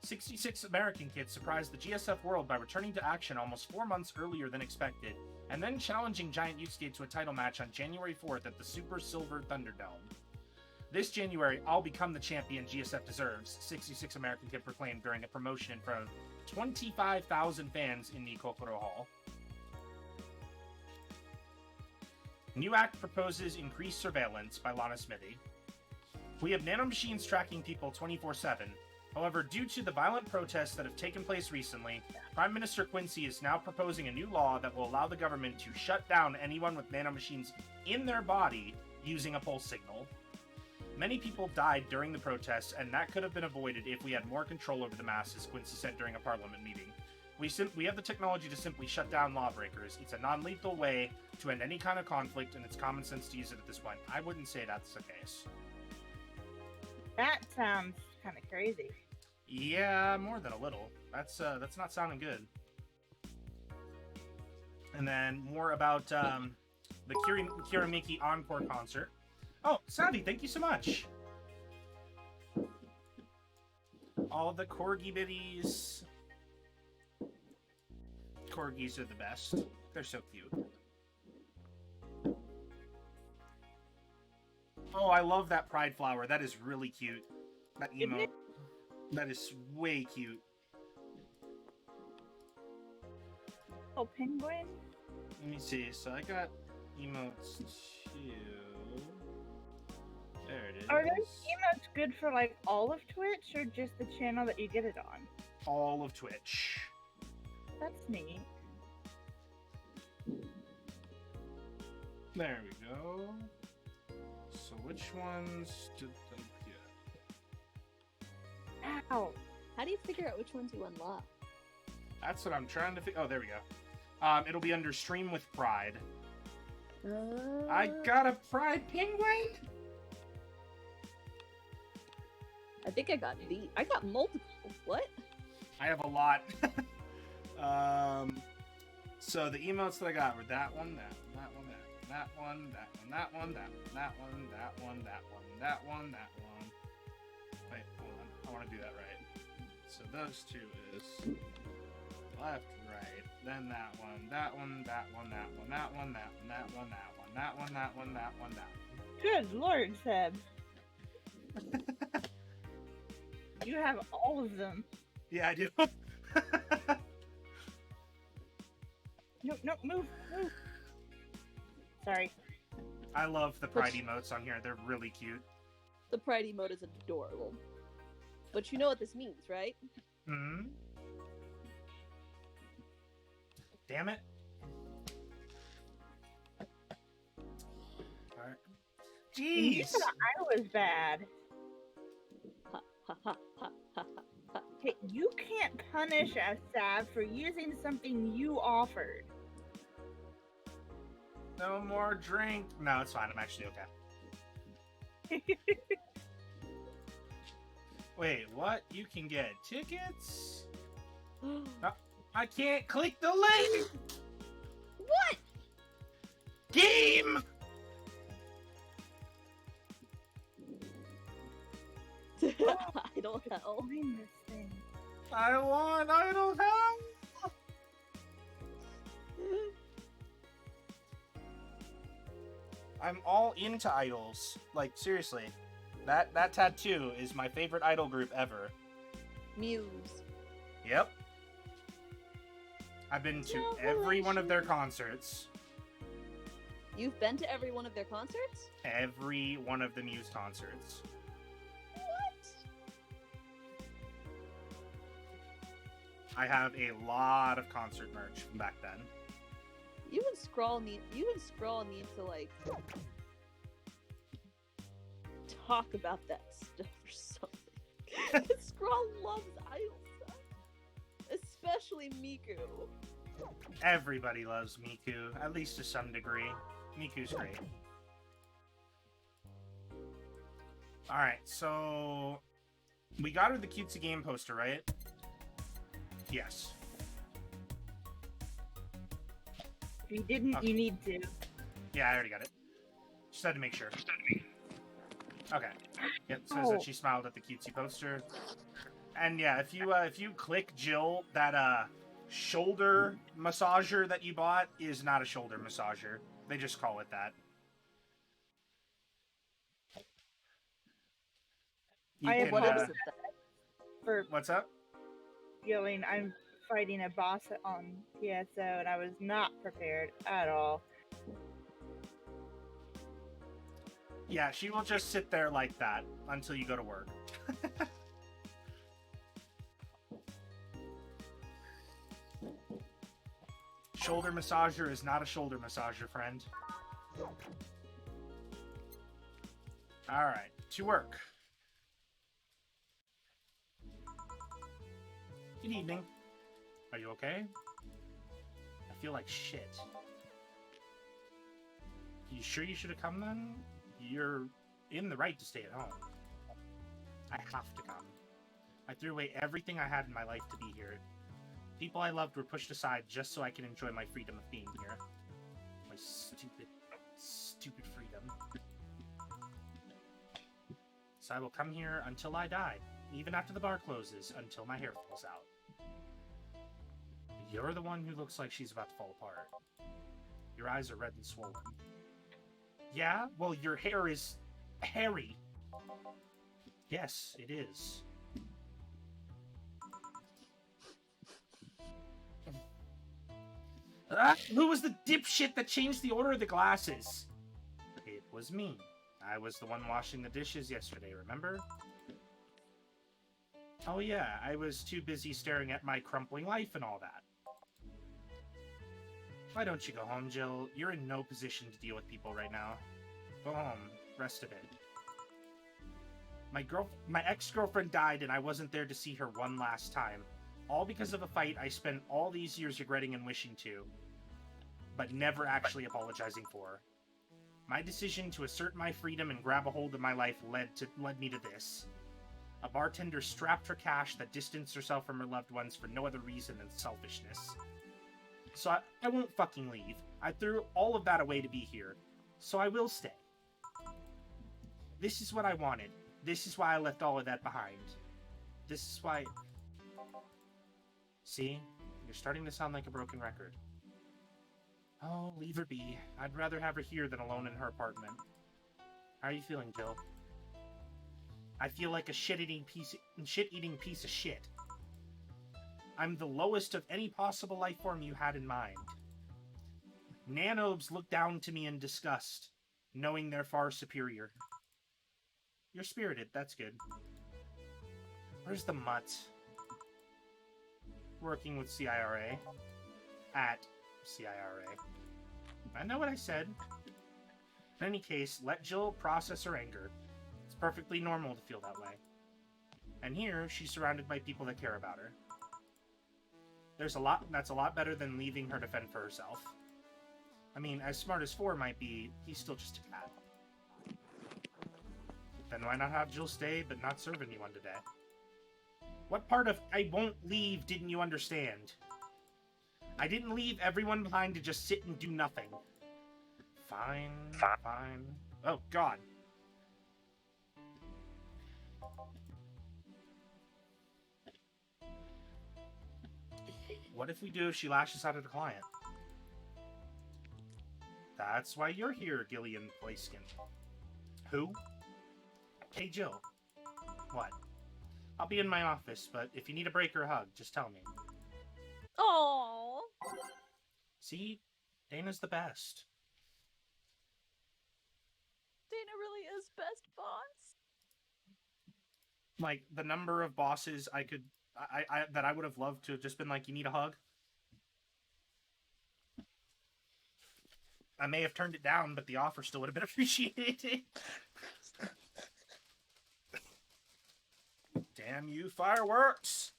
66 American Kid surprised the GSF world by returning to action almost 4 months earlier than expected, and then challenging Giant Yusuke to a title match on January 4th at the Super Silver Thunderdome. This January, I'll become the champion GSF deserves, 66 American kid proclaimed during a promotion in front of 25,000 fans in the Kokoro Hall. New act proposes increased surveillance by Lana Smithy. We have nanomachines tracking people 24/7. However, due to the violent protests that have taken place recently, Prime Minister Quincy is now proposing a new law that will allow the government to shut down anyone with nanomachines in their body using a pulse signal. Many people died during the protests, and that could have been avoided if we had more control over the masses, Quincy said during a parliament meeting. We have the technology to simply shut down lawbreakers. It's a non-lethal way to end any kind of conflict, and it's common sense to use it at this point. I wouldn't say that's the case. That sounds kind of crazy. Yeah, more than a little. That's not sounding good. And then more about the Kiramiki Encore concert. Oh, Savvy, thank you so much. All the corgi biddies. Corgis are the best. They're so cute. Oh, I love that pride flower. That is really cute. That emote. That is way cute. Oh, penguin? Let me see. So I got emotes too. There it is. Are those emotes good for like all of Twitch or just the channel that you get it on? All of Twitch. That's neat. There we go. So which ones did I get? Ow. How do you figure out which ones you unlock? That's what I'm trying to figure. Oh, there we go. It'll be under Stream with Pride. I got a Pride Penguin? I think I got I got multiple. What? I have a lot. So the emotes that I got were that one, that one, that one, that one, that one, that one, that one, that one, that one, that one, that one. Wait, hold on. I want to do that right. So those two is left, right, then that one, that one, that one, that one, that one, that one, that one, that one, that one, that one, that one, that one. Good Lord, Seb. You have all of them. Yeah, I do. No, move. Sorry. I love the Pride emotes on here. They're really cute. The pride emote is adorable. But you know what this means, right? Hmm. Damn it. Alright. You Jeez! said I was bad. Ha ha ha ha ha ha. Hey, you can't punish us, Sav, for using something you offered. No more drink. No, it's fine. I'm actually okay. Wait, what? You can get tickets? I can't click the link! What? Game! Idle hell. Find this thing. I want Idle Hell! I'm all into idols. Like, seriously. That tattoo is my favorite idol group ever. Muse. Yep. I've been to every one of their concerts. You've been to every one of their concerts? Every one of the Muse concerts. What? I have a lot of concert merch from back then. You and Scrawl need to like talk about that stuff or something. Scrawl loves idol stuff. Especially Miku. Everybody loves Miku, at least to some degree. Miku's great. Alright, so we got her the cutesy game poster, right? Yes. If you didn't, Okay. you need to. Yeah, I already got it. Just had to make sure. Okay. Yep, says that she smiled at the cutesy poster. And yeah, if you click Jill, that shoulder massager that you bought is not a shoulder massager. They just call it that. You I can, What apologize upset that? for what's up? yelling. I'm fighting a boss on PSO, and I was not prepared at all. Yeah, she will just sit there like that until you go to work. Shoulder massager is not a shoulder massager, friend. Alright, to work. Good evening. Are you okay? I feel like shit. You sure you should have come then? You're in the right to stay at home. I have to come. I threw away everything I had in my life to be here. People I loved were pushed aside just so I can enjoy my freedom of being here. My stupid, stupid freedom. So I will come here until I die, even after the bar closes, until my hair falls out. You're the one who looks like she's about to fall apart. Your eyes are red and swollen. Yeah? Well, your hair is hairy. Yes, it is. Who was the dipshit that changed the order of the glasses? It was me. I was the one washing the dishes yesterday, remember? Oh yeah, I was too busy staring at my crumpling life and all that. Why don't you go home, Jill? You're in no position to deal with people right now. Go home. Rest of it. My ex-girlfriend died and I wasn't there to see her one last time. All because of a fight I spent all these years regretting and wishing to, but never actually apologizing for. My decision to assert my freedom and grab a hold of my life led me to this. A bartender strapped for cash that distanced herself from her loved ones for no other reason than selfishness. So I won't fucking leave. I threw all of that away to be here. So I will stay. This is what I wanted. This is why I left all of that behind. This is why... See? You're starting to sound like a broken record. Oh, leave her be. I'd rather have her here than alone in her apartment. How are you feeling, Jill? I feel like a shit-eating piece of shit. I'm the lowest of any possible life form you had in mind. Nanobes look down to me in disgust, knowing they're far superior. You're spirited, that's good. Where's the mutt? Working with CIRA. At CIRA. I know what I said. In any case, let Jill process her anger. It's perfectly normal to feel that way. And here, she's surrounded by people that care about her. That's a lot better than leaving her to fend for herself. I mean, as smart as 4 might be, he's still just a cat. Then why not have Jill stay, but not serve anyone today? What part of I won't leave didn't you understand? I didn't leave everyone behind to just sit and do nothing. Fine, fine. Oh, God. What if we do if she lashes out at a client? That's why you're here, Gillian Playskin. Who? Hey, Jill. What? I'll be in my office, but if you need a break or a hug, just tell me. Aww. See? Dana's the best. Dana really is best boss. Like, the number of bosses that I would have loved to have just been like, you need a hug? I may have turned it down, but the offer still would have been appreciated. Damn you, fireworks!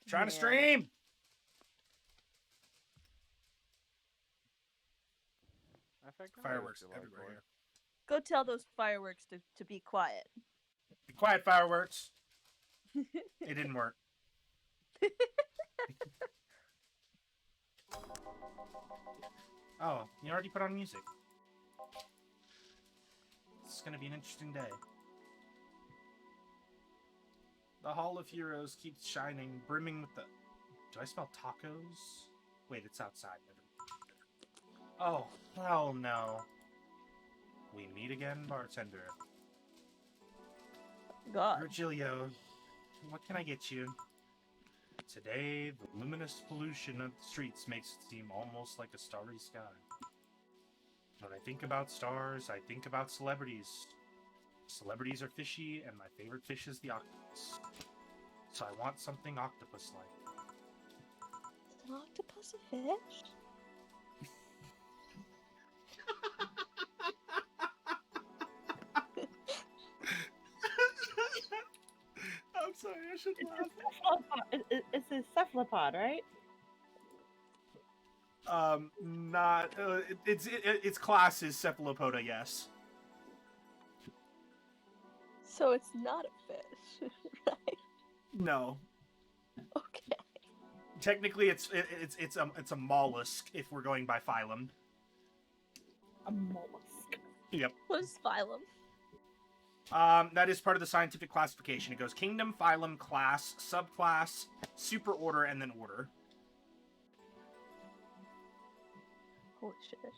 Trying to stream! Fireworks everywhere here. Go tell those fireworks to be quiet. Be quiet, fireworks! It didn't work. Oh, you already put on music. It's gonna be an interesting day. The Hall of Heroes keeps shining, brimming with the... Do I smell tacos? Wait, it's outside. Oh, hell no. We meet again, bartender. God. Virgilio, what can I get you? Today, the luminous pollution of the streets makes it seem almost like a starry sky. When I think about stars, I think about celebrities. Celebrities are fishy, and my favorite fish is the octopus. So I want something octopus-like. Is an octopus a fish? I'm sorry, I should laugh. It's a cephalopod, right? Not. Its class is cephalopoda, yes. So it's not a fish, right? No. Okay. Technically, it's a mollusk if we're going by phylum. A mollusk. Yep. What is phylum? That is part of the scientific classification. It goes kingdom, phylum, class, subclass, superorder, and then order. Holy shit.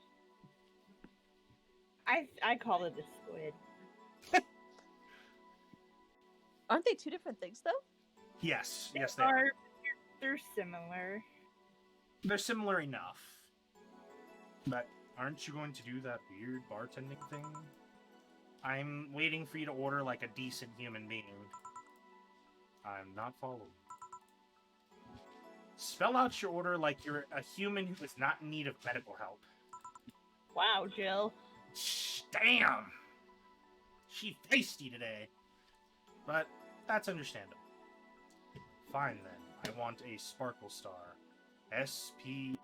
I call it a squid. Aren't they two different things, though? Yes, yes, they are. They're similar. They're similar enough. But aren't you going to do that weird bartending thing? I'm waiting for you to order like a decent human being. I'm not following. Spell out your order like you're a human who is not in need of medical help. Wow, Jill. Damn! She feisty today. But that's understandable. Fine then. I want a Sparkle Star. S-P-R-R-K-L-E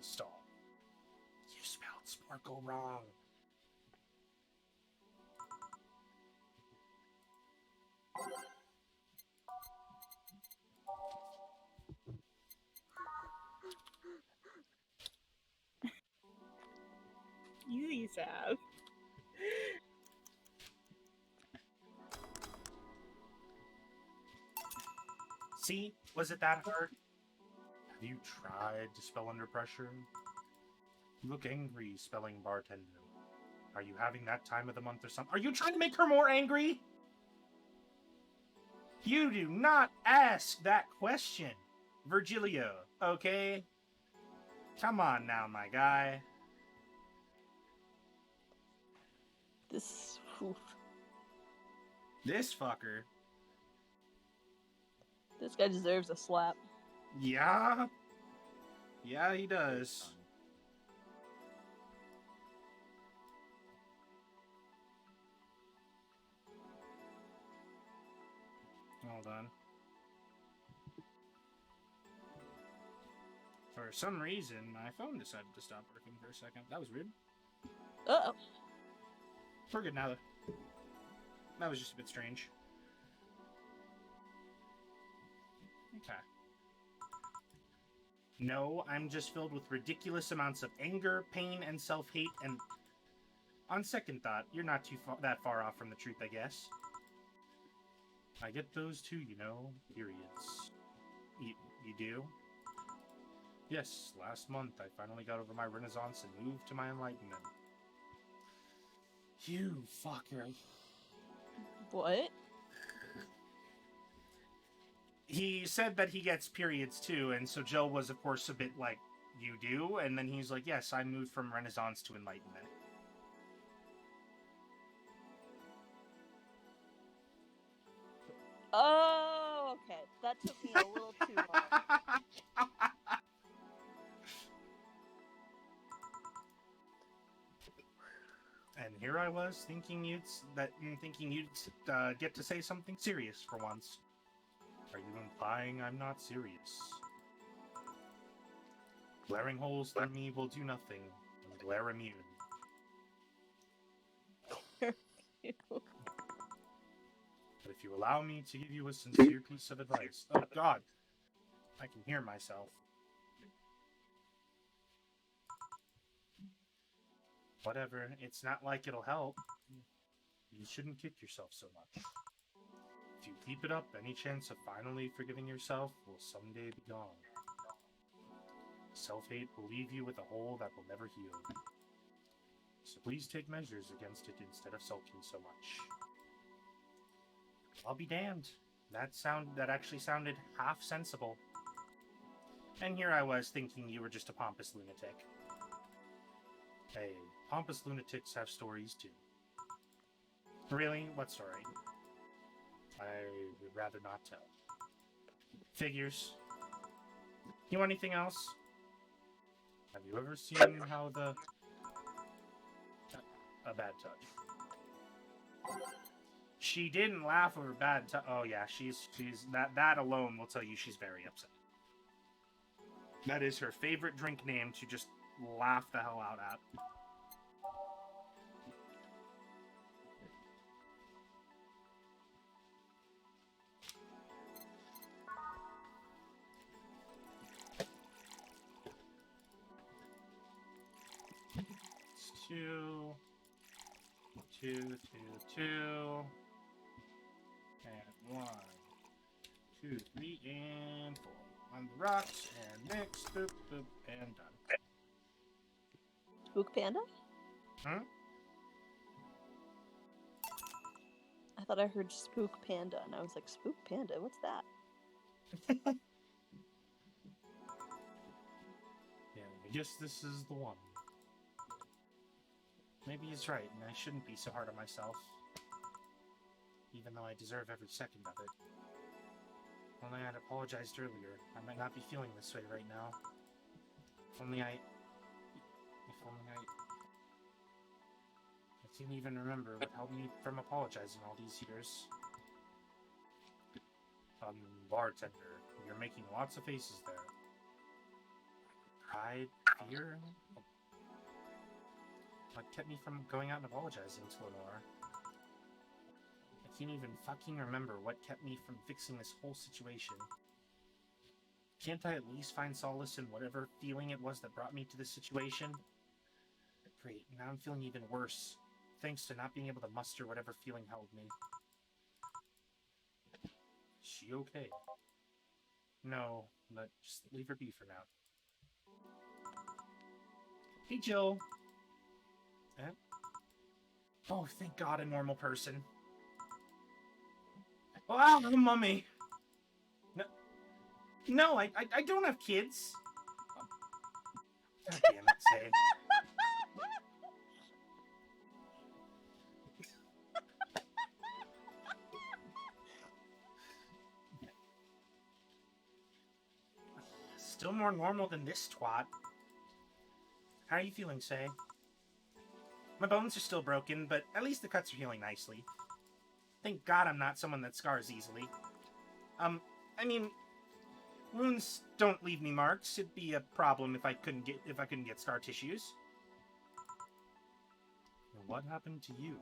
star. You spelled sparkle wrong. Easy Sav. See? Was it that hard? Have you tried to spell under pressure? You look angry spelling bartender. Are you having that time of the month or something? Are you trying to make her more angry? You do not ask that question, Virgilio, okay? Come on now, my guy. This. Oof. This fucker. This guy deserves a slap. Yeah? Yeah, he does. Hold on. For some reason, my phone decided to stop working for a second. That was weird. Uh-oh. We're good now, though. That was just a bit strange. Okay. No, I'm just filled with ridiculous amounts of anger, pain, and self-hate, and on second thought, you're not that far off from the truth, I guess. I get those too, you know, periods. You do? Yes, last month I finally got over my Renaissance and moved to my Enlightenment. You fucker. What? He said that he gets periods too, and so Jill was, of course, a bit like, you do? And then he's like, yes, I moved from Renaissance to Enlightenment. Oh, okay. That took me a little too long. And here I was thinking you'd get to say something serious for once. Are you implying I'm not serious? Glaring holes through me will do nothing. I'm glare immune. But if you allow me to give you a sincere piece of advice... Oh, God. I can hear myself. Whatever. It's not like it'll help. You shouldn't kick yourself so much. If you keep it up, any chance of finally forgiving yourself will someday be gone. Self-hate will leave you with a hole that will never heal. So please take measures against it instead of sulking so much. I'll be damned. That actually sounded half sensible. And here I was thinking you were just a pompous lunatic. Hey, pompous lunatics have stories too. Really? What story? I would rather not tell. Figures. You want anything else? Have you ever seen how the... A bad touch. She didn't laugh over bad touch. Oh yeah, she's that alone will tell you she's very upset. That is her favorite drink name to just laugh the hell out at. It's 2, 2, 2, 2, and 1, 2, 3, and 4. On the rocks, and mix, boop, boop, and done. Spook Panda? Hmm? I thought I heard Spook Panda, and I was like, Spook Panda? What's that? Yeah, I guess this is the one. Maybe he's right, and I shouldn't be so hard on myself. Even though I deserve every second of it. Only I'd apologized earlier. I might not be feeling this way right now. If only I can't even remember what held me from apologizing all these years. Bartender, you're making lots of faces there. Pride? Fear? What kept me from going out and apologizing to Lenore? I can't even fucking remember what kept me from fixing this whole situation. Can't I at least find solace in whatever feeling it was that brought me to this situation? Great, now I'm feeling even worse, thanks to not being able to muster whatever feeling held me. Is she okay? No, but just leave her be for now. Hey, Jill. Eh? Oh, thank God, a normal person. Wow, mummy. No, I don't have kids. God damn it, Say. Still more normal than this twat. How are you feeling, Say? My bones are still broken, but at least the cuts are healing nicely. Thank God I'm not someone that scars easily. I mean, wounds don't leave me marks. It'd be a problem if I couldn't get scar tissues. What happened to you?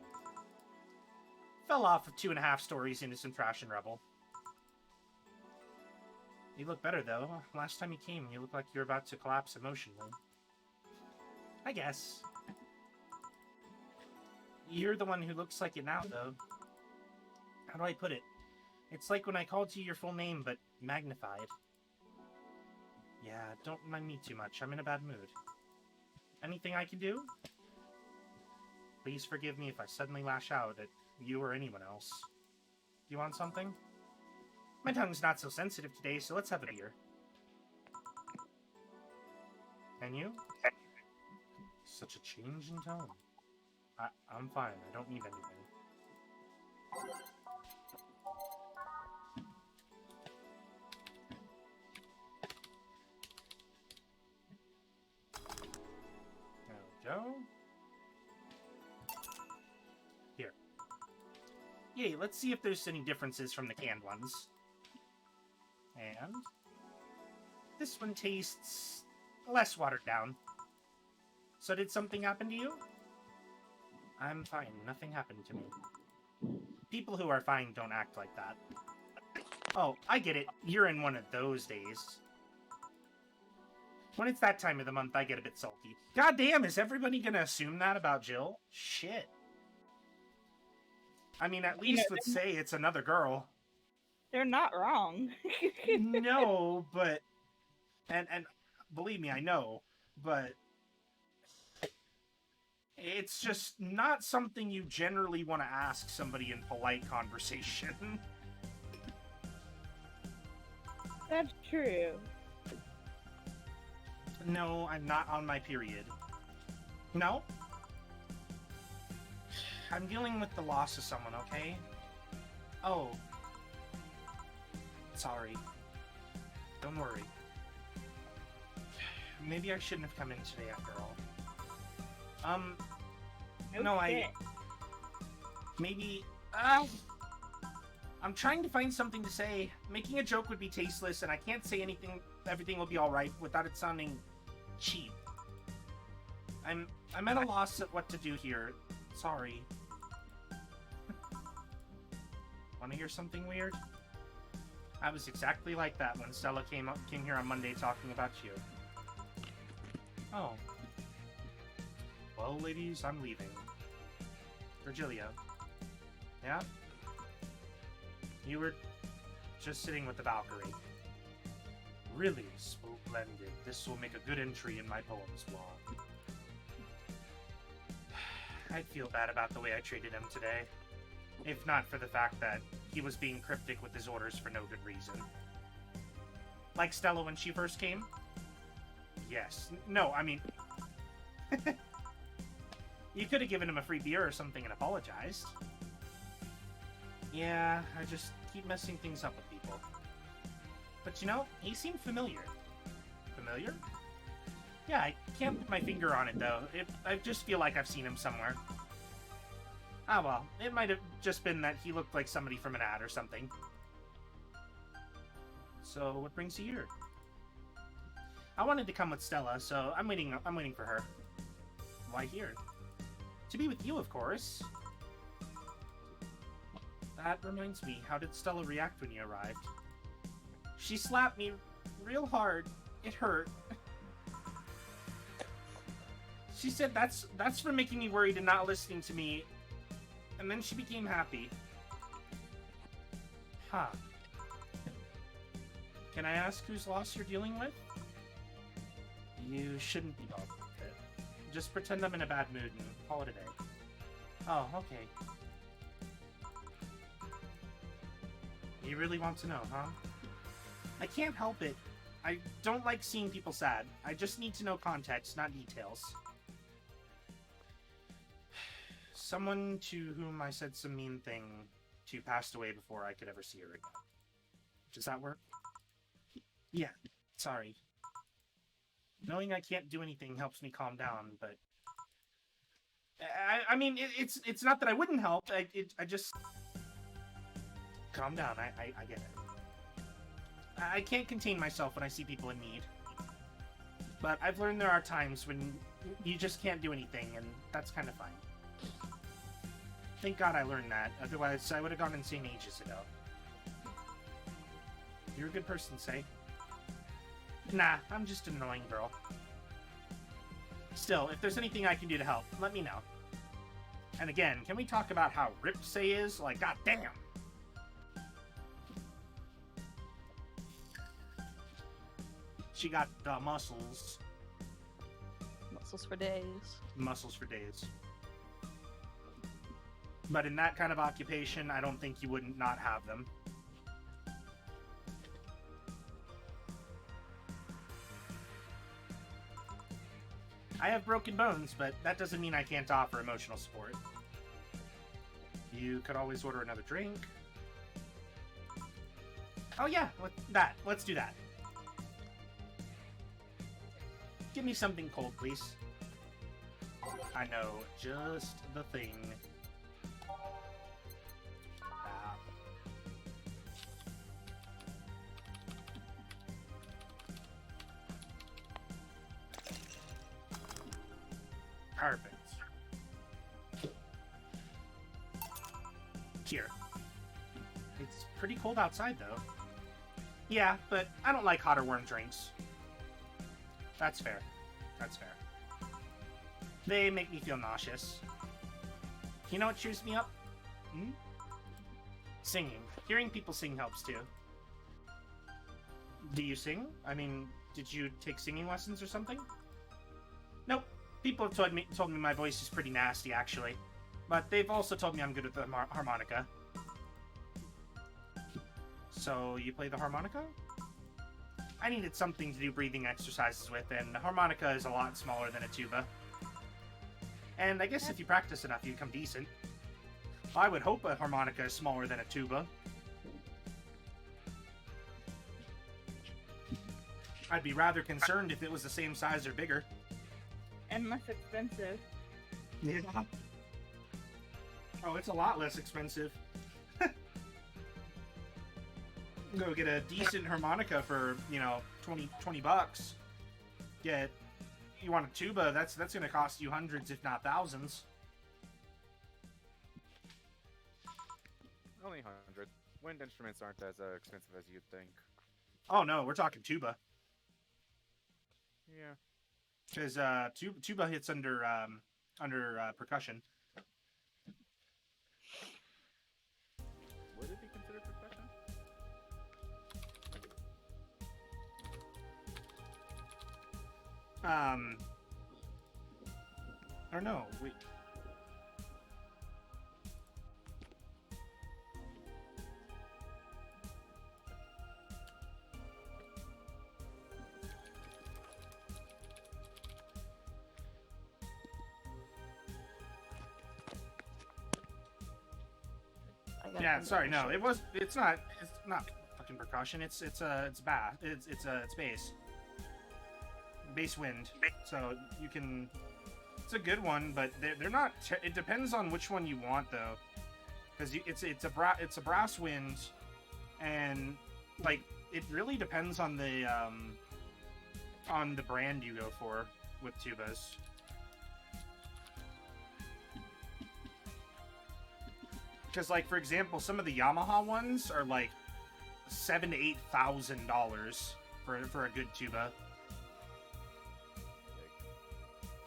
Fell off of 2.5 stories into some trash and rubble. You look better, though. Last time you came, you looked like you were about to collapse emotionally. I guess. You're the one who looks like it now, though. How do I put it? It's like when I called you your full name, but magnified. Yeah, don't mind me too much. I'm in a bad mood. Anything I can do? Please forgive me if I suddenly lash out at you or anyone else. Do you want something? My tongue's not so sensitive today, so let's have a beer. And you? Such a change in tone. I'm fine. I don't need anything. There we go. Here. Yay, let's see if there's any differences from the canned ones. And this one tastes less watered down. So did something happen to you? I'm fine. Nothing happened to me. People who are fine don't act like that. Oh, I get it. You're in one of those days. When it's that time of the month, I get a bit sulky. God damn, is everybody gonna assume that about Jill? Shit. I mean, at least let's say it's another girl. They're not wrong. No, but... And believe me, I know, but... It's just not something you generally want to ask somebody in polite conversation. That's true. No, I'm not on my period. No? I'm dealing with the loss of someone, okay? Oh. Sorry. Don't worry. Maybe I shouldn't have come in today after all. No, shit. Maybe... I'm trying to find something to say. Making a joke would be tasteless, and I can't say everything will be alright without it sounding cheap. I'm at a loss at what to do here. Sorry. Want to hear something weird? I was exactly like that when Stella came here on Monday talking about you. Oh. Well, ladies, I'm leaving. Virgilia. Yeah? You were just sitting with the Valkyrie. Really splendid. This will make a good entry in my poems blog. I'd feel bad about the way I treated him today. If not for the fact that he was being cryptic with his orders for no good reason. Like Stella when she first came? Yes. No, I mean... You could have given him a free beer or something and apologized. Yeah, I just keep messing things up with people. But you know, he seemed familiar. Familiar? Yeah, I can't put my finger on it though. I just feel like I've seen him somewhere. Ah well, it might have just been that he looked like somebody from an ad or something. So, what brings you here? I wanted to come with Stella, so I'm waiting for her. Why here? To be with you, of course. That reminds me, how did Stella react when you arrived? She slapped me real hard. It hurt. She said that's for making me worried and not listening to me. And then she became happy. Huh. Can I ask whose loss you're dealing with? You shouldn't be bothered with it. Just pretend I'm in a bad mood and call it a day. Oh, okay. You really want to know, huh? I can't help it. I don't like seeing people sad. I just need to know context, not details. Someone to whom I said some mean thing to passed away before I could ever see her again. Does that work? Yeah, sorry. Knowing I can't do anything helps me calm down, but... I mean, it's not that I wouldn't help, I just... Calm down, I get it. I can't contain myself when I see people in need. But I've learned there are times when you just can't do anything, and that's kind of fine. Thank God I learned that, otherwise I would have gone insane ages ago. You're a good person, say? Nah, I'm just an annoying girl. Still, if there's anything I can do to help, let me know. And again, can we talk about how ripped Say is? Like, goddamn! She got muscles. Muscles for days. Muscles for days. But in that kind of occupation, I don't think you wouldn't not have them. I have broken bones, but that doesn't mean I can't offer emotional support. You could always order another drink. Oh yeah, let's do that. Give me something cold, please. I know, just the thing. Perfect. Here. It's pretty cold outside, though. Yeah, but I don't like hot or warm drinks. That's fair. That's fair. They make me feel nauseous. You know what cheers me up? Hmm? Singing. Hearing people sing helps, too. Do you sing? I mean, did you take singing lessons or something? Nope. People have told me my voice is pretty nasty, actually. But they've also told me I'm good with the harmonica. So, you play the harmonica? I needed something to do breathing exercises with, and the harmonica is a lot smaller than a tuba. And I guess if you practice enough, you become decent. I would hope a harmonica is smaller than a tuba. I'd be rather concerned if it was the same size or bigger. And less expensive. Yeah. Oh, it's a lot less expensive. Go get a decent harmonica for, you know, 20 bucks. You want a tuba, that's going to cost you hundreds, if not thousands. Only 100. Wind instruments aren't as expensive as you'd think. Oh no, we're talking tuba. Yeah. Because tuba hits under percussion. Would it be considered percussion? Or no, wait. Yeah, sorry, no, it's not fucking percussion. It's bass. Bass wind. So you can. It's a good one, but they're not. It depends on which one you want, though, because it's a brass wind, and like it really depends on the brand you go for with tubas. Because, like, for example, some of the Yamaha ones are like $7,000 to $8,000 for a good tuba.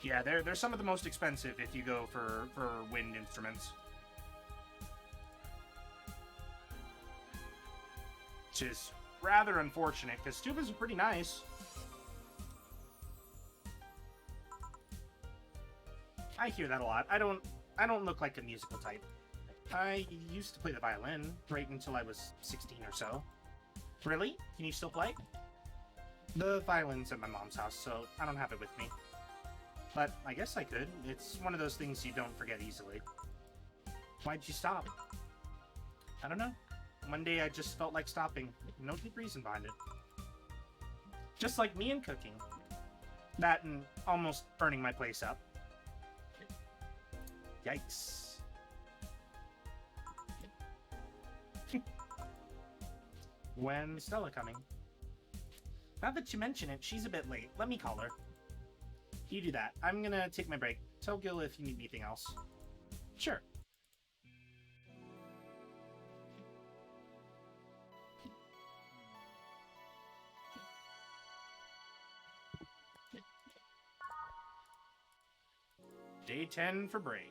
Yeah, they're some of the most expensive if you go for wind instruments. Which is rather unfortunate, because tubas are pretty nice. I hear that a lot. I don't look like a musical type. I used to play the violin right until I was 16 or so. Really? Can you still play? The violin's at my mom's house, so I don't have it with me. But I guess I could. It's one of those things you don't forget easily. Why'd you stop? I don't know. One day I just felt like stopping. No deep reason behind it. Just like me and cooking. That and almost burning my place up. Yikes. When's Stella coming? Now that you mention it, she's a bit late. Let me call her. You do that. I'm gonna take my break. Tell Gil if you need anything else. Sure. Day 10 for break.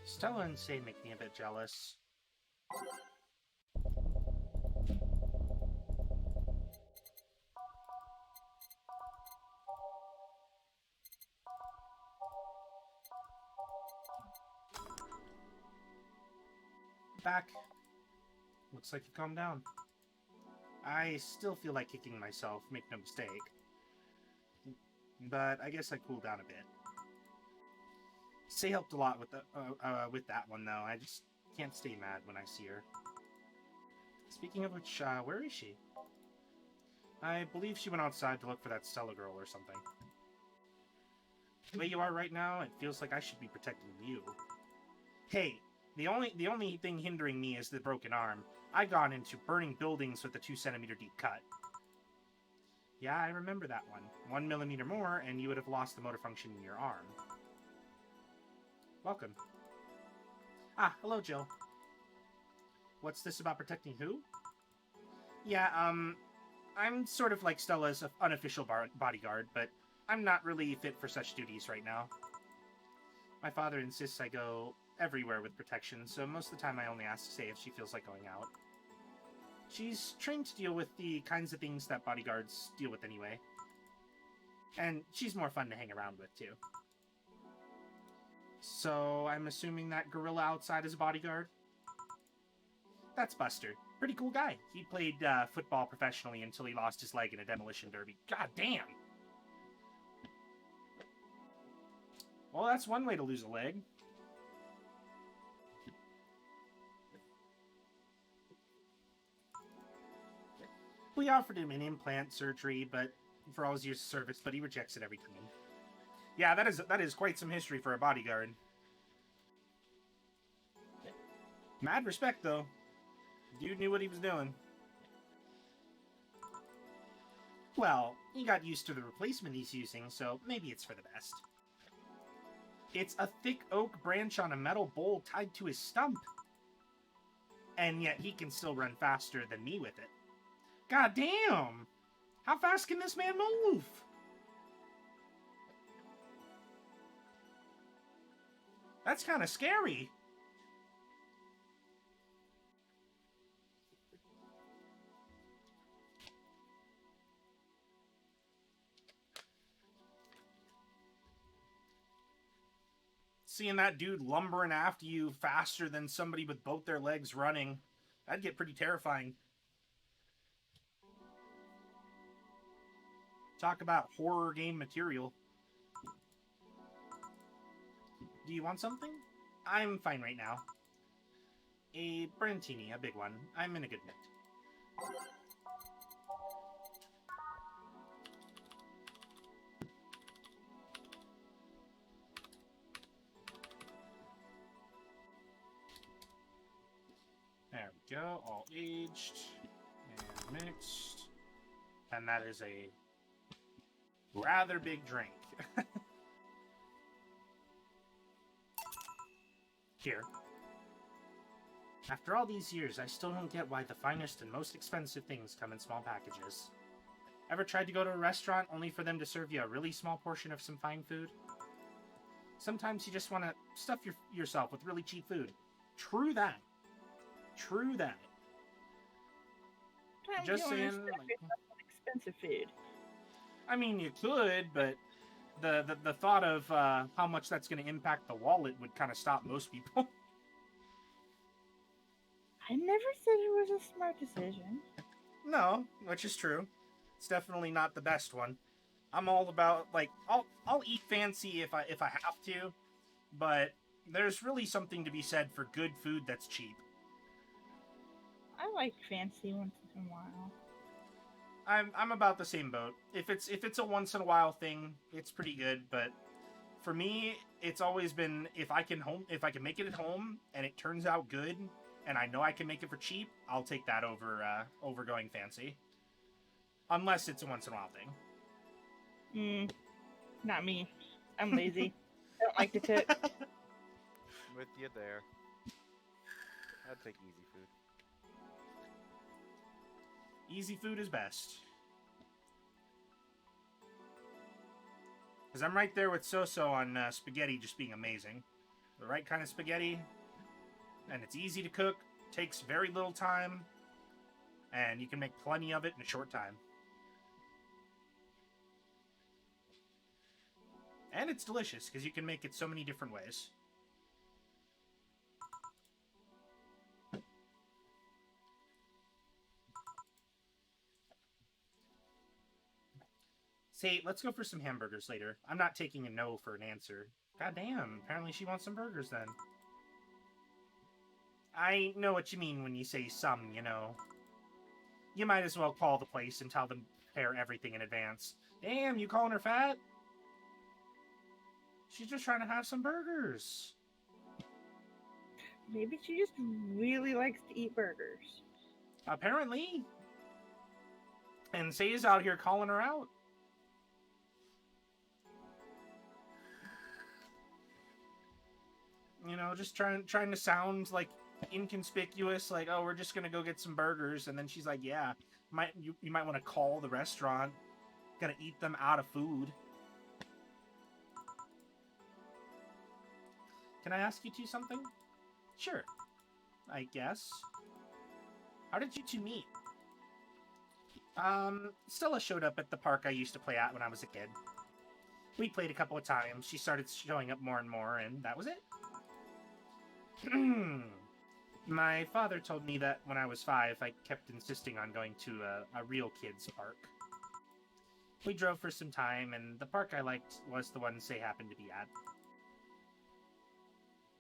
Stella and Say make me a bit jealous. Back. Looks like you calmed down. I still feel like kicking myself, make no mistake. But I guess I cooled down a bit. Say helped a lot with that one, though. I just can't stay mad when I see her. Speaking of which, where is she? I believe she went outside to look for that Stella girl or something. The way you are right now, it feels like I should be protecting you. Hey, the only thing hindering me is the broken arm. I got into burning buildings with a 2-centimeter deep cut. Yeah, I remember that one. 1 millimeter more, and you would have lost the motor function in your arm. Welcome. Ah, hello, Jill. What's this about protecting who? Yeah, I'm sort of like Stella's unofficial bodyguard, but I'm not really fit for such duties right now. My father insists I go everywhere with protection, so most of the time I only ask to say if she feels like going out. She's trained to deal with the kinds of things that bodyguards deal with anyway. And she's more fun to hang around with, too. So, I'm assuming that gorilla outside is a bodyguard? That's Buster. Pretty cool guy. He played football professionally until he lost his leg in a demolition derby. God damn! Well, that's one way to lose a leg. We offered him an implant surgery, but for all his years of service, but he rejects it every time. Yeah, that is quite some history for a bodyguard. Mad respect, though. Dude knew what he was doing. Well, he got used to the replacement he's using, so maybe it's for the best. It's a thick oak branch on a metal bowl tied to his stump. And yet he can still run faster than me with it. God damn! How fast can this man move? That's kind of scary. Seeing that dude lumbering after you faster than somebody with both their legs running, that'd get pretty terrifying. Talk about horror game material. Do you want something? I'm fine right now. A Brantini, a big one. I'm in a good mood. There we go, all aged and mixed. And that is a rather big drink. Here. After all these years, I still don't get why the finest and most expensive things come in small packages. Ever tried to go to a restaurant only for them to serve you a really small portion of some fine food? Sometimes you just want to stuff yourself with really cheap food. True that. True that. Sometimes Just you wanna saying, stuff like, yourself with expensive food. I mean, you could, but the thought of how much that's going to impact the wallet would kind of stop most people. I never said it was a smart decision. No, which is true. It's definitely not the best one. I'm all about, like, I'll eat fancy if I have to, but there's really something to be said for good food that's cheap. I like fancy once in a while. I'm about the same boat. If it's a once in a while thing, it's pretty good, but for me, it's always been if I can make it at home and it turns out good and I know I can make it for cheap, I'll take that over going fancy. Unless it's a once in a while thing. Not me. I'm lazy. I don't like to cook. With you there. I'd take easy food. Easy food is best. Because I'm right there with So-So on spaghetti just being amazing. The right kind of spaghetti, and it's easy to cook, takes very little time, and you can make plenty of it in a short time. And it's delicious, because you can make it so many different ways. Say, let's go for some hamburgers later. I'm not taking a no for an answer. God damn, apparently she wants some burgers then. I know what you mean when you say some, you know. You might as well call the place and tell them to prepare everything in advance. Damn, you calling her fat? She's just trying to have some burgers. Maybe she just really likes to eat burgers. Apparently. And Say's out here calling her out. You know, just trying to sound like inconspicuous, like, oh, we're just gonna go get some burgers, and then she's like, yeah, you might want to call the restaurant, gotta eat them out of food. Can I ask you two something? Sure. I guess. How did you two meet? Stella showed up at the park I used to play at when I was a kid. We played a couple of times. She started showing up more and more, and that was it. My father told me that when I was 5, I kept insisting on going to a real kids park. We drove for some time, and the park I liked was the one they happened to be at.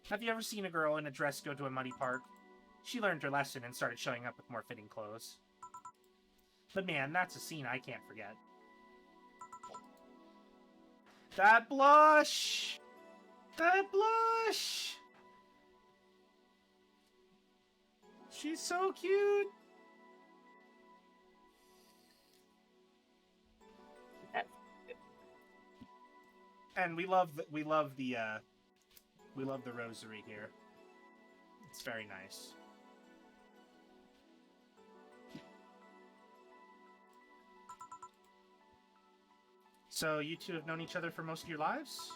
Have you ever seen a girl in a dress go to a muddy park? She learned her lesson and started showing up with more fitting clothes. But man, that's a scene I can't forget. That blush! That blush! She's so cute! That's And we love the rosary here. It's very nice. So you two have known each other for most of your lives?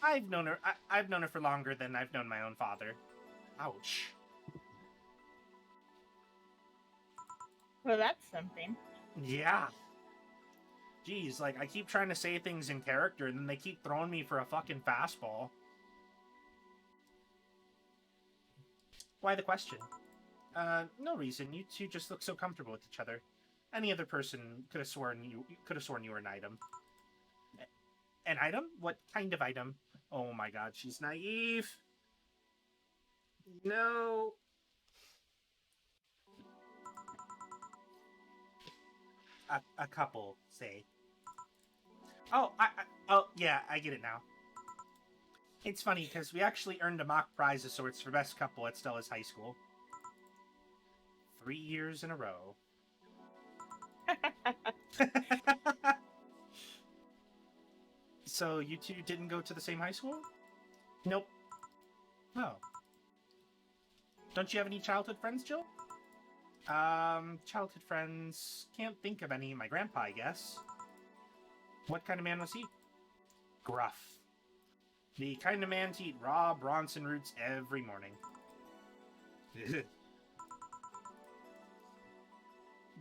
I've known her for longer than I've known my own father. Ouch. well, that's something. Yeah. Jeez, like, I keep trying to say things in character, and then they keep throwing me for a fucking fastball. Why the question? No reason. You two just look so comfortable with each other. Any other person could have sworn you were an item. An item? What kind of item? Oh my god, she's naive. No. A couple, say. Oh, oh, yeah, I get it now. It's funny, because we actually earned a mock prize of sorts for best couple at Stella's high school. 3 years in a row. So, you two didn't go to the same high school? Nope. Oh. Don't you have any childhood friends, Jill? Childhood friends... Can't think of any. My grandpa, I guess. What kind of man was he? Gruff. The kind of man to eat raw Bronson roots every morning.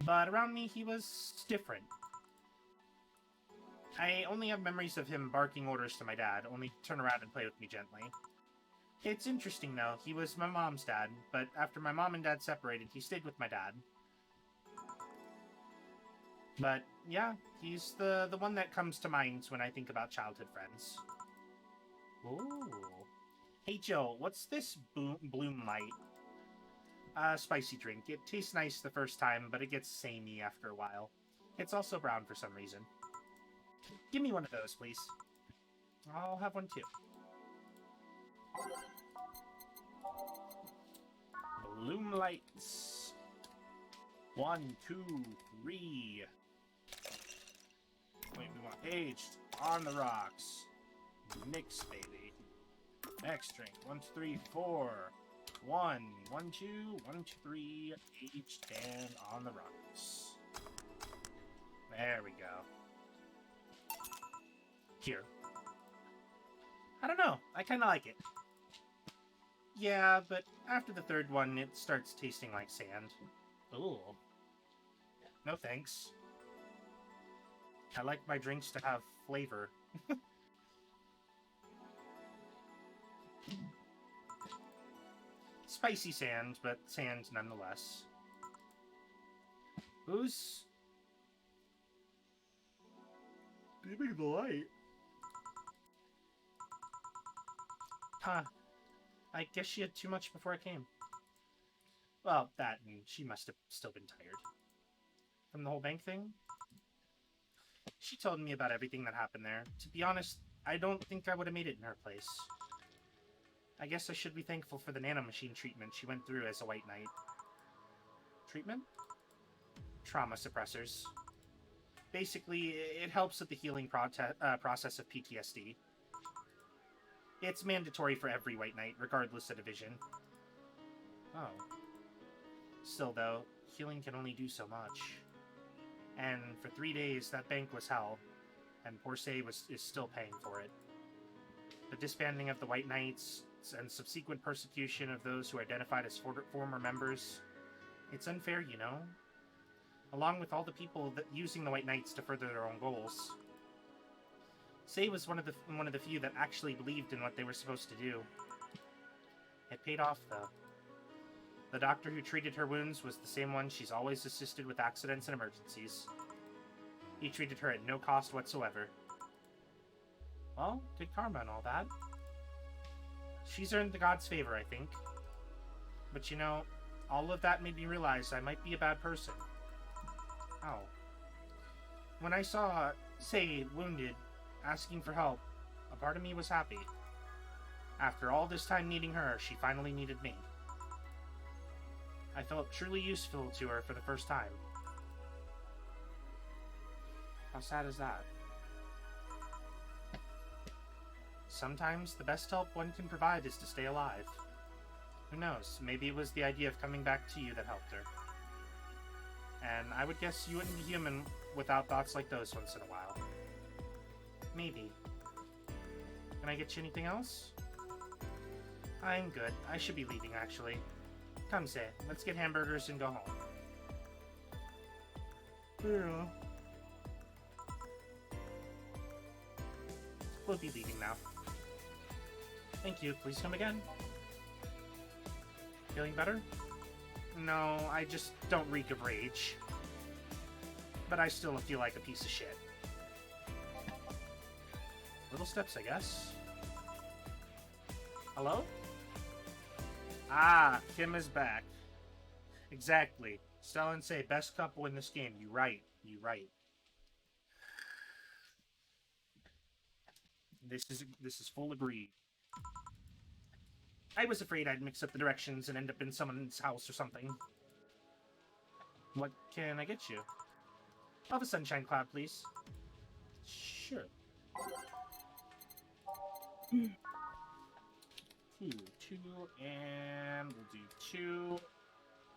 But around me, he was different. I only have memories of him barking orders to my dad, only to turn around and play with me gently. It's interesting, though. He was my mom's dad, but after my mom and dad separated, he stayed with my dad. But, yeah, he's the one that comes to mind when I think about childhood friends. Ooh. Hey, Jill, what's this Bloom Light? Spicy drink. It tastes nice the first time, but it gets samey after a while. It's also brown for some reason. Give me one of those, please. I'll have one too. Bloom Lights. 1, 2, 3. Wait, we want aged on the rocks. Mix, baby. Next drink. 1, 2, 3, 4. 1, 1, 2, 1, 2, 3. Aged and on the rocks. There we go. Here. I don't know. I kind of like it. Yeah, but after the third one, it starts tasting like sand. Ooh. No thanks. I like my drinks to have flavor. Spicy sand, but sand nonetheless. Who's... dimming the light? Huh. I guess she had too much before I came. Well, that, and she must have still been tired. From the whole bank thing? She told me about everything that happened there. To be honest, I don't think I would have made it in her place. I guess I should be thankful for the nanomachine treatment she went through as a White Knight. Treatment? Trauma suppressors. Basically, it helps with the healing process of PTSD. It's mandatory for every White Knight, regardless of division. Oh. Still, though, healing can only do so much. And for 3 days, that bank was hell, and poor Say is still paying for it. the disbanding of the White Knights, and subsequent persecution of those who identified as former members. It's unfair, you know? Along with all the people using the White Knights to further their own goals. Sei was one of the few that actually believed in what they were supposed to do. It paid off, though. The doctor who treated her wounds was the same one she's always assisted with accidents and emergencies. He treated her at no cost whatsoever. Well, good karma and all that. She's earned the god's favor, I think. But you know, all of that made me realize I might be a bad person. How? When I saw Sei wounded, asking for help, a part of me was happy. After all this time needing her, she finally needed me. I felt truly useful to her for the first time. How sad is that? Sometimes the best help one can provide is to stay alive. Who knows, maybe it was the idea of coming back to you that helped her. And I would guess you wouldn't be human without thoughts like those once in a while. Maybe. Can I get you anything else? I'm good. I should be leaving, actually. Come, Sei. Let's get hamburgers and go home. Yeah. We'll be leaving now. Thank you. Please come again. Feeling better? No, I just don't reek of rage. But I still feel like a piece of shit. Little steps, I guess. Hello? Ah, Kim is back. Exactly. Stella and Sei, best couple in this game. You right. You right. This is full agreed. I was afraid I'd mix up the directions and end up in someone's house or something. What can I get you? I'll have a sunshine cloud, please. Sure. Two, and we'll do 2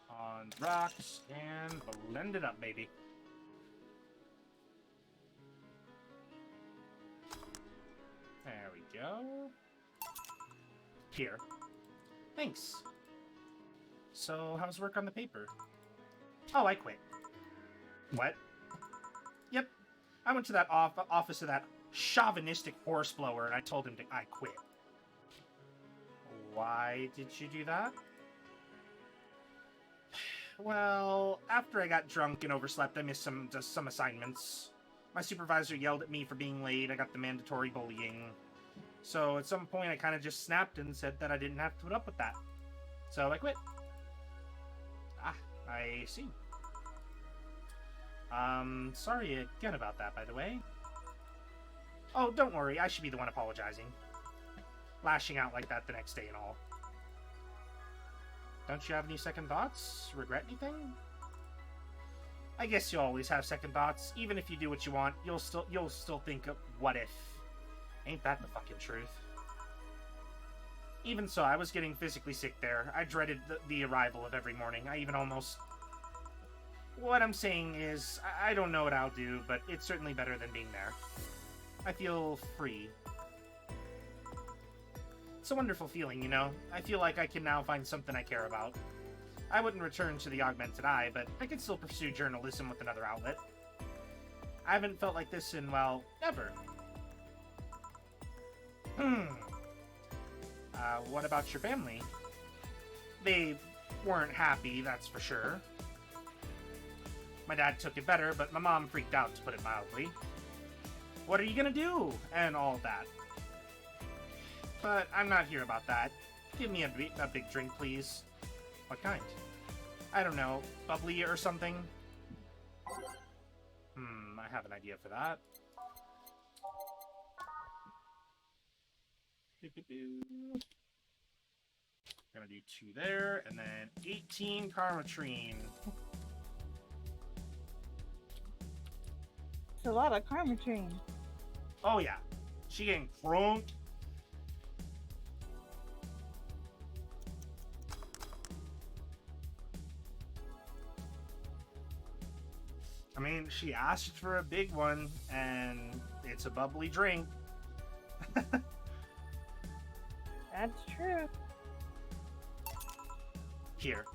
on rocks, and blend it up, baby. There we go. Here. Thanks. So, how's work on the paper? Oh, I quit. What? Yep. I went to that office of that chauvinistic horseblower and I told him I quit. Why did you do that? Well, after I got drunk and overslept, I missed some assignments. My supervisor yelled at me for being late. I got the mandatory bullying. So at some point, I kind of just snapped and said that I didn't have to put up with that. So I quit. Ah, I see. Sorry again about that, by the way. Oh, don't worry. I should be the one apologizing. Lashing out like that the next day and all. Don't you have any second thoughts? Regret anything? I guess you always have second thoughts. Even if you do what you want, you'll still think of what if. Ain't that the fucking truth? Even so, I was getting physically sick there. I dreaded the arrival of every morning. I even almost... What I'm saying is, I don't know what I'll do, but it's certainly better than being there. I feel free. It's a wonderful feeling, you know? I feel like I can now find something I care about. I wouldn't return to the Augmented Eye, but I could still pursue journalism with another outlet. I haven't felt like this in, well, ever. What about your family? They weren't happy, that's for sure. My dad took it better, but my mom freaked out, to put it mildly. What are you gonna do? And all that. But I'm not here about that. Give me a big drink, please. What kind? I don't know. Bubbly or something? I have an idea for that. Gonna do 2 there, and then 18 Karmatrine. It's a lot of Karmatrine. Oh yeah, she getting crunk. I mean, she asked for a big one, and it's a bubbly drink. That's true. Here.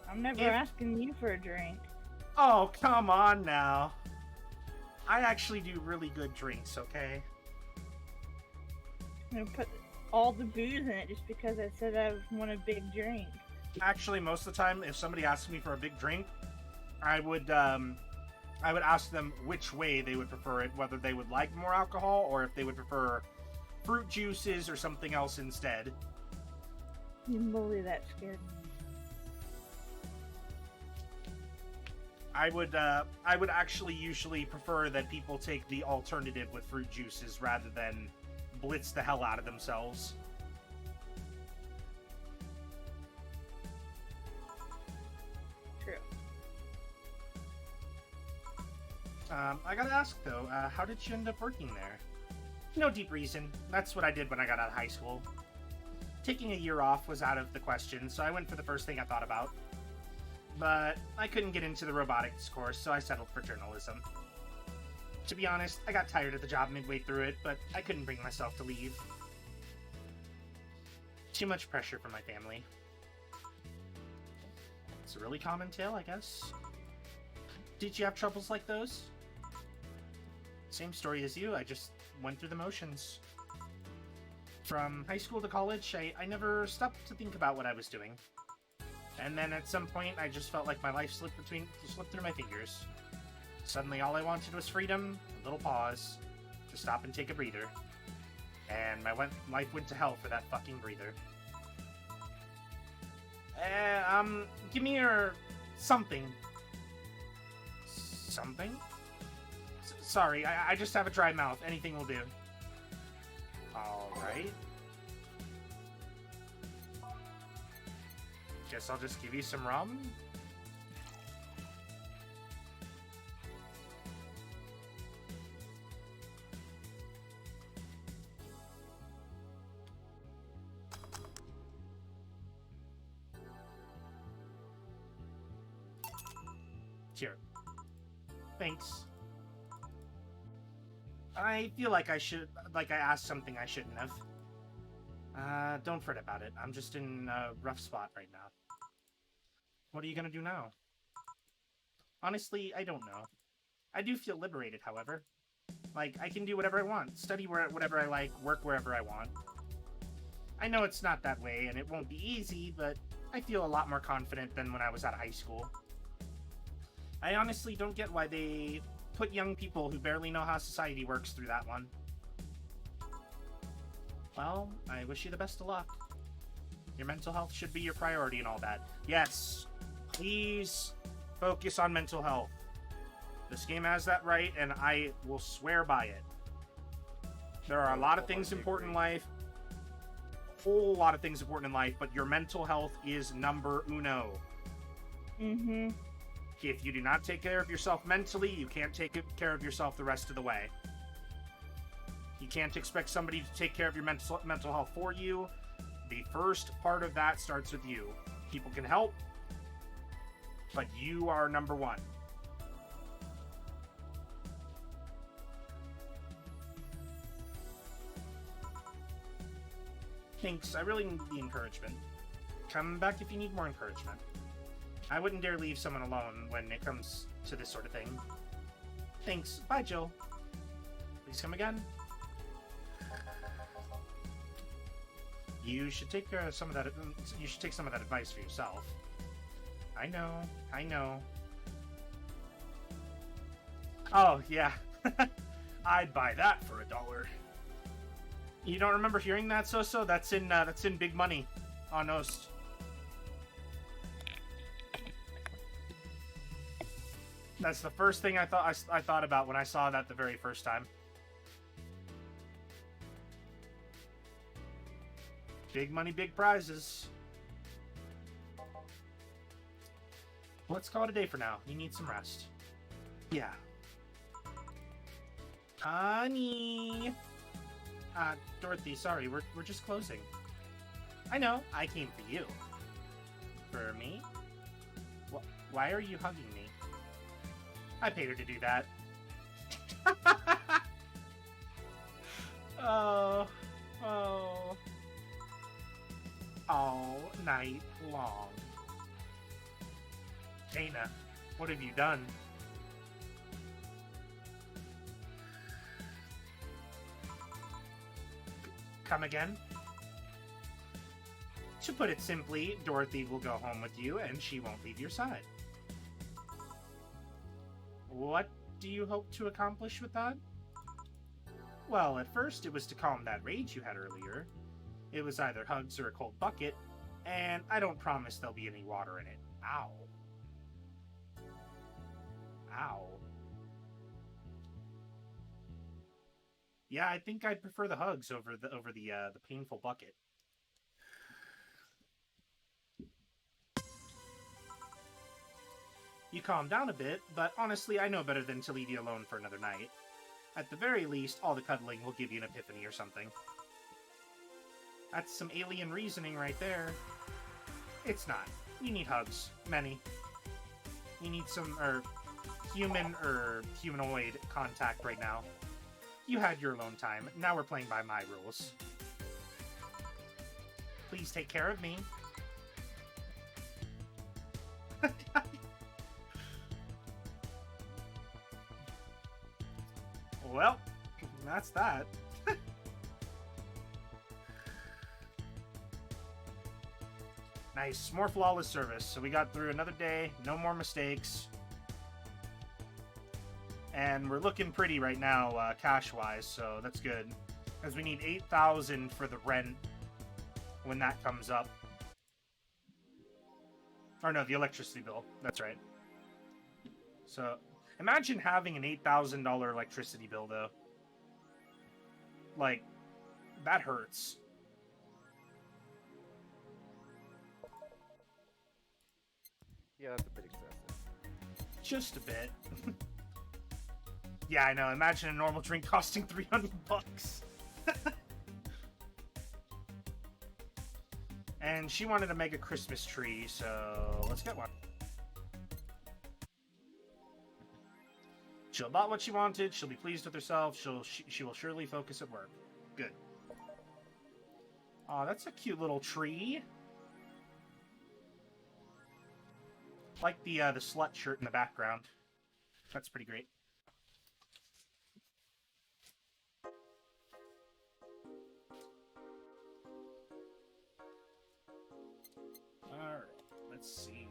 I'm never If- asking you for a drink. Oh, come on now. I actually do really good drinks, okay? I'm gonna put all the booze in it just because I said I want a big drink. Actually, most of the time, if somebody asks me for a big drink, I would ask them which way they would prefer it, whether they would like more alcohol or if they would prefer fruit juices or something else instead. You bully that scared me. I would actually usually prefer that people take the alternative with fruit juices rather than blitz the hell out of themselves. True. I gotta ask though, how did you end up working there? No deep reason. That's what I did when I got out of high school. Taking a year off was out of the question, so I went for the first thing I thought about. But I couldn't get into the robotics course, so I settled for journalism. To be honest, I got tired of the job midway through it, but I couldn't bring myself to leave. Too much pressure from my family. It's a really common tale, I guess. Did you have troubles like those? Same story as you, I just went through the motions. From high school to college, I never stopped to think about what I was doing. And then at some point, I just felt like my life slipped through my fingers. Suddenly, all I wanted was freedom, a little pause, to stop and take a breather. And my life went to hell for that fucking breather. Give me your something. Something? Sorry, I just have a dry mouth. Anything will do. Alright. Guess I'll just give you some rum. Here. Thanks. I feel like I asked something I shouldn't have. Don't fret about it. I'm just in a rough spot right now. What are you gonna do now? Honestly, I don't know. I do feel liberated, however. Like, I can do whatever I want, study whatever I like, work wherever I want. I know it's not that way, and it won't be easy, but I feel a lot more confident than when I was out of high school. I honestly don't get why they put young people who barely know how society works through that one. Well, I wish you the best of luck. Your mental health should be your priority and all that. Yes, please focus on mental health. This game has that right, and I will swear by it. There are a lot of things important in life, a whole lot of things important in life, but your mental health is number uno. Mm-hmm. If you do not take care of yourself mentally, you can't take care of yourself the rest of the way. You can't expect somebody to take care of your mental health for you. The first part of that starts with you. People can help, but you are number one. Thanks, I really need the encouragement. Come back if you need more encouragement. I wouldn't dare leave someone alone when it comes to this sort of thing. Thanks. Bye, Jill. Please come again. You should take some of that. You should take some of that advice for yourself. I know. I know. Oh yeah, I'd buy that for $1. You don't remember hearing that, So? That's in Big Money, on Ost. That's the first thing I thought about when I saw that the very first time. Big money, big prizes. Let's call it a day for now. You need some rest. Yeah. Honey. Dorothy, sorry, we're just closing. I know, I came for you. For me? Why are you hugging me? I paid her to do that. Oh. all night long. Dana, what have you done? Come again? To put it simply, Dorothy will go home with you and she won't leave your side. What do you hope to accomplish with that? Well, at first it was to calm that rage you had earlier. It was either hugs or a cold bucket, and I don't promise there'll be any water in it. Ow. Ow. Yeah, I think I'd prefer the hugs over the painful bucket. You calm down a bit, but honestly, I know better than to leave you alone for another night. At the very least, all the cuddling will give you an epiphany or something. That's some alien reasoning right there. It's not. You need hugs. Many. You need some, human or humanoid contact right now. You had your alone time. Now we're playing by my rules. Please take care of me. Well, that's that. Nice. More flawless service. So we got through another day. No more mistakes. And we're looking pretty right now, cash-wise, so that's good. Because we need 8,000 for the rent when that comes up. Or no, the electricity bill. That's right. So, imagine having an $8,000 electricity bill, though. Like, that hurts. Yeah, that's a bit excessive. Just a bit. Yeah, I know. Imagine a normal drink costing $300. And she wanted to make a Christmas tree, so let's get one. She'll bought what she wanted. She'll be pleased with herself. She will surely focus at work. Good. Aw, that's a cute little tree. Like the slut shirt in the background. That's pretty great. Alright, let's see.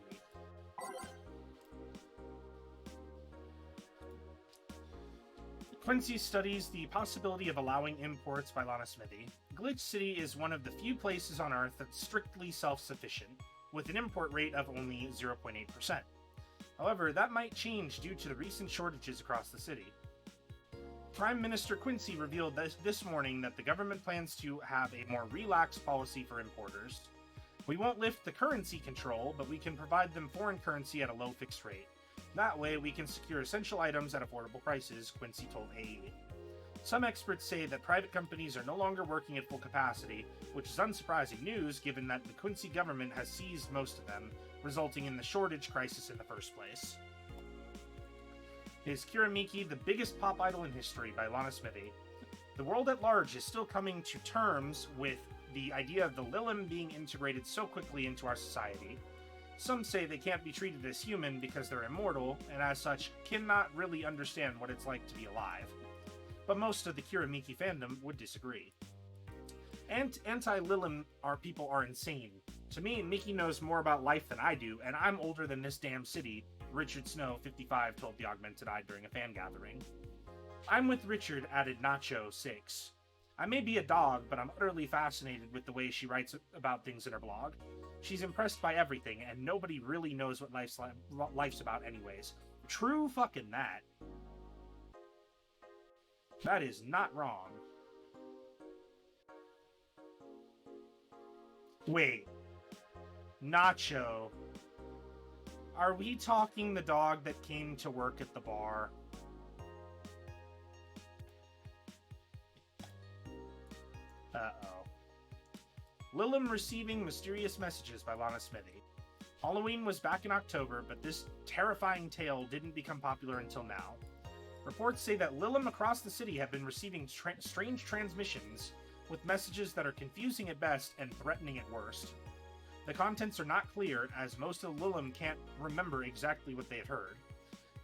Quincy studies the possibility of allowing imports by Lana Smithy. Glitch City is one of the few places on Earth that's strictly self-sufficient, with an import rate of only 0.8%. However, that might change due to the recent shortages across the city. Prime Minister Quincy revealed this morning that the government plans to have a more relaxed policy for importers. We won't lift the currency control, but we can provide them foreign currency at a low fixed rate. That way, we can secure essential items at affordable prices, Quincy told AE. Some experts say that private companies are no longer working at full capacity, which is unsurprising news given that the Quincy government has seized most of them, resulting in the shortage crisis in the first place. Is Kiramiki the biggest pop idol in history by Lana Smithy? The world at large is still coming to terms with the idea of the Lilim being integrated so quickly into our society. Some say they can't be treated as human because they're immortal, and as such, cannot really understand what it's like to be alive. But most of the Kiramiki fandom would disagree. Anti-Lilim people are insane. To me, Mickey knows more about life than I do, and I'm older than this damn city, Richard Snow, 55, told the Augmented Eye during a fan gathering. I'm with Richard, added Nacho, 6. I may be a dog, but I'm utterly fascinated with the way she writes about things in her blog. She's impressed by everything, and nobody really knows what life's about anyways. True fucking that. That is not wrong. Wait. Nacho. Are we talking the dog that came to work at the bar? Uh-oh. Lilim receiving mysterious messages by Lana Smithy. Halloween was back in October, but this terrifying tale didn't become popular until now. Reports say that Lilim across the city have been receiving strange transmissions, with messages that are confusing at best and threatening at worst. The contents are not clear, as most of the Lilim can't remember exactly what they have heard.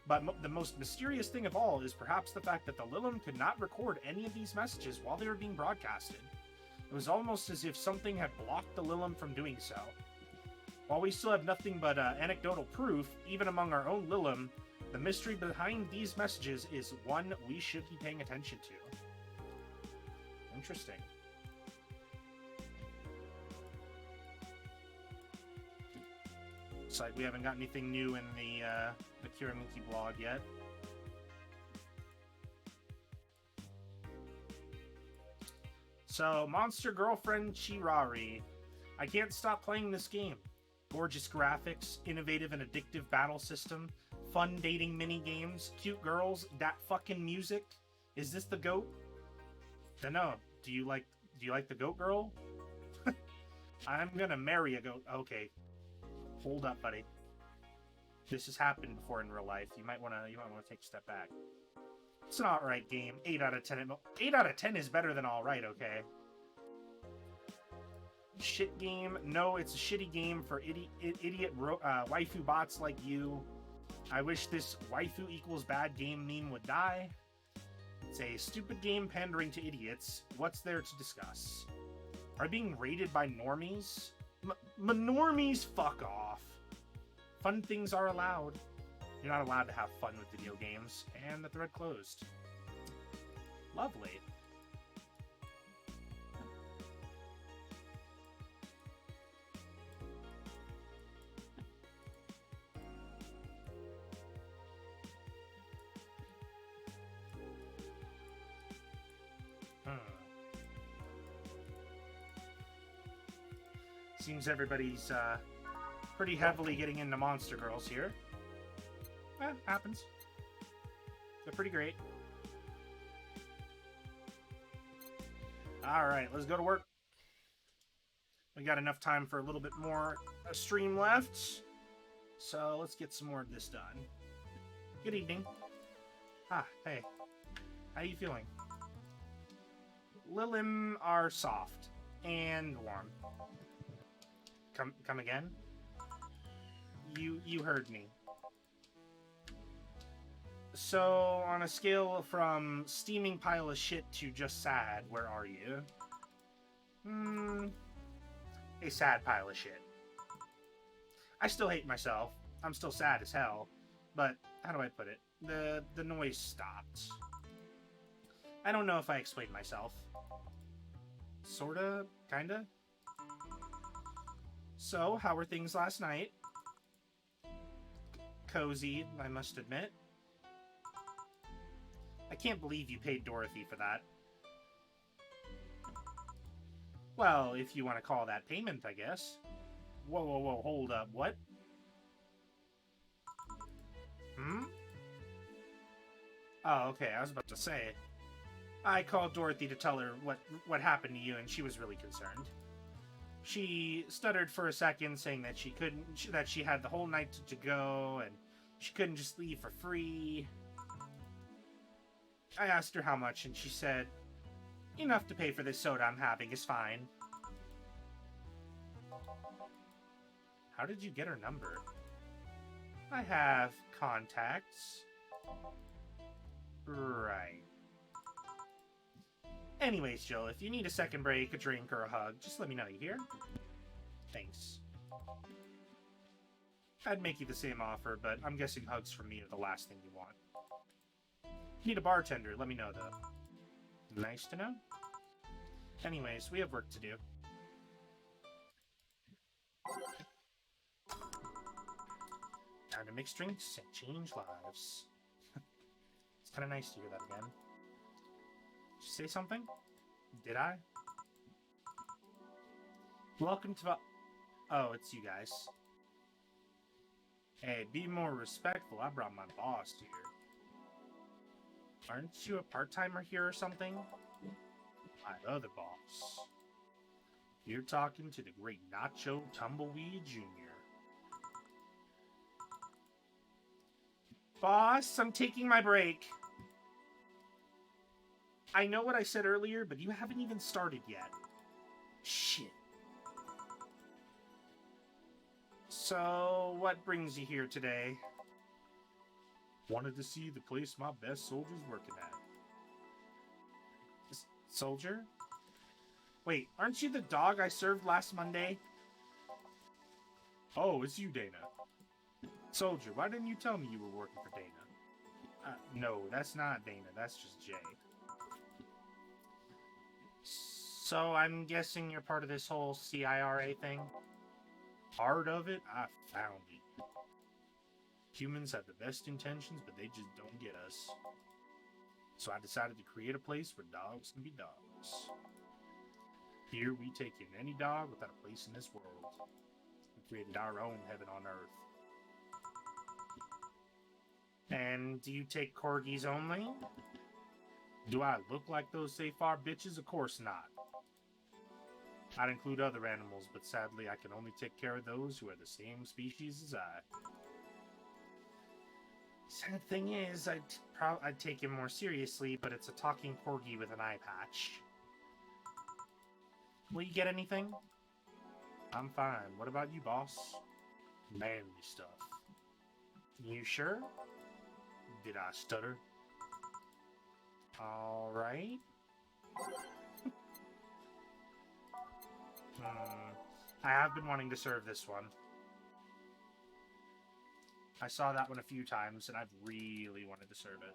But the most mysterious thing of all is perhaps the fact that the Lilim could not record any of these messages while they were being broadcasted. It was almost as if something had blocked the Lilim from doing so. While we still have nothing but anecdotal proof, even among our own Lilim, the mystery behind these messages is one we should be paying attention to. Interesting. Looks like we haven't got anything new in the Kiraminki blog yet. So, Monster Girlfriend Chirari. I can't stop playing this game. Gorgeous graphics, innovative and addictive battle system, fun dating mini-games, cute girls, that fucking music. Is this the goat? Dunno. Do you like the goat girl? I'm gonna marry a goat. Okay. Hold up, buddy. This has happened before in real life. You might wanna take a step back. It's an alright game. 8 out of 10. 8 out of 10 is better than alright, okay? Shit game? No, it's a shitty game for idiot waifu bots like you. I wish this waifu equals bad game meme would die. It's a stupid game pandering to idiots. What's there to discuss? Are being raided by normies? Normies, fuck off. Fun things are allowed. You're not allowed to have fun with video games. And the thread closed. Lovely. Seems everybody's pretty heavily getting into Monster Girls here. Happens. They're pretty great. Alright, let's go to work. We got enough time for a little bit more stream left. So let's get some more of this done. Good evening. Hey. How you feeling? Lilim are soft and warm. Come again? You heard me. So, on a scale from steaming pile of shit to just sad, where are you? A sad pile of shit. I still hate myself. I'm still sad as hell. But, how do I put it? The noise stopped. I don't know if I explained myself. Sorta? Kinda? So, how were things last night? Cozy, I must admit. I can't believe you paid Dorothy for that. Well, if you want to call that payment, I guess. Whoa, hold up, what? Oh, okay, I was about to say. I called Dorothy to tell her what happened to you, and she was really concerned. She stuttered for a second, saying that that she had the whole night to go, and she couldn't just leave for free. I asked her how much, and she said, enough to pay for this soda I'm having is fine. How did you get her number? I have contacts. Right. Anyways, Jill, if you need a second break, a drink, or a hug, just let me know, you hear? Thanks. I'd make you the same offer, but I'm guessing hugs from me are the last thing you want. If you need a bartender, let me know, though. Nice to know. Anyways, we have work to do. Time to mix drinks and change lives. It's kind of nice to hear that again. Did you say something? Did I? Welcome to... Oh, it's you guys. Hey, be more respectful. I brought my boss here. Aren't you a part-timer here or something? My other boss. You're talking to the great Nacho Tumbleweed Jr. Boss, I'm taking my break. I know what I said earlier, but you haven't even started yet. Shit. So, what brings you here today? Wanted to see the place my best soldier's working at. Soldier? Wait, aren't you the dog I served last Monday? Oh, it's you, Dana. Soldier, why didn't you tell me you were working for Dana? No, that's not Dana, that's just Jay. So I'm guessing you're part of this whole CIRA thing? Part of it? I found it. Humans have the best intentions, but they just don't get us. So I decided to create a place where dogs can be dogs. Here we take in any dog without a place in this world. We created our own heaven on earth. And do you take corgis only? Do I look like those Safar bitches? Of course not. I'd include other animals, but sadly I can only take care of those who are the same species as I. Sad thing is, I'd take him more seriously, but it's a talking corgi with an eye patch. Will you get anything? I'm fine. What about you, boss? Manly stuff. You sure? Did I stutter? Alright. I have been wanting to serve this one. I saw that one a few times, and I've really wanted to serve it.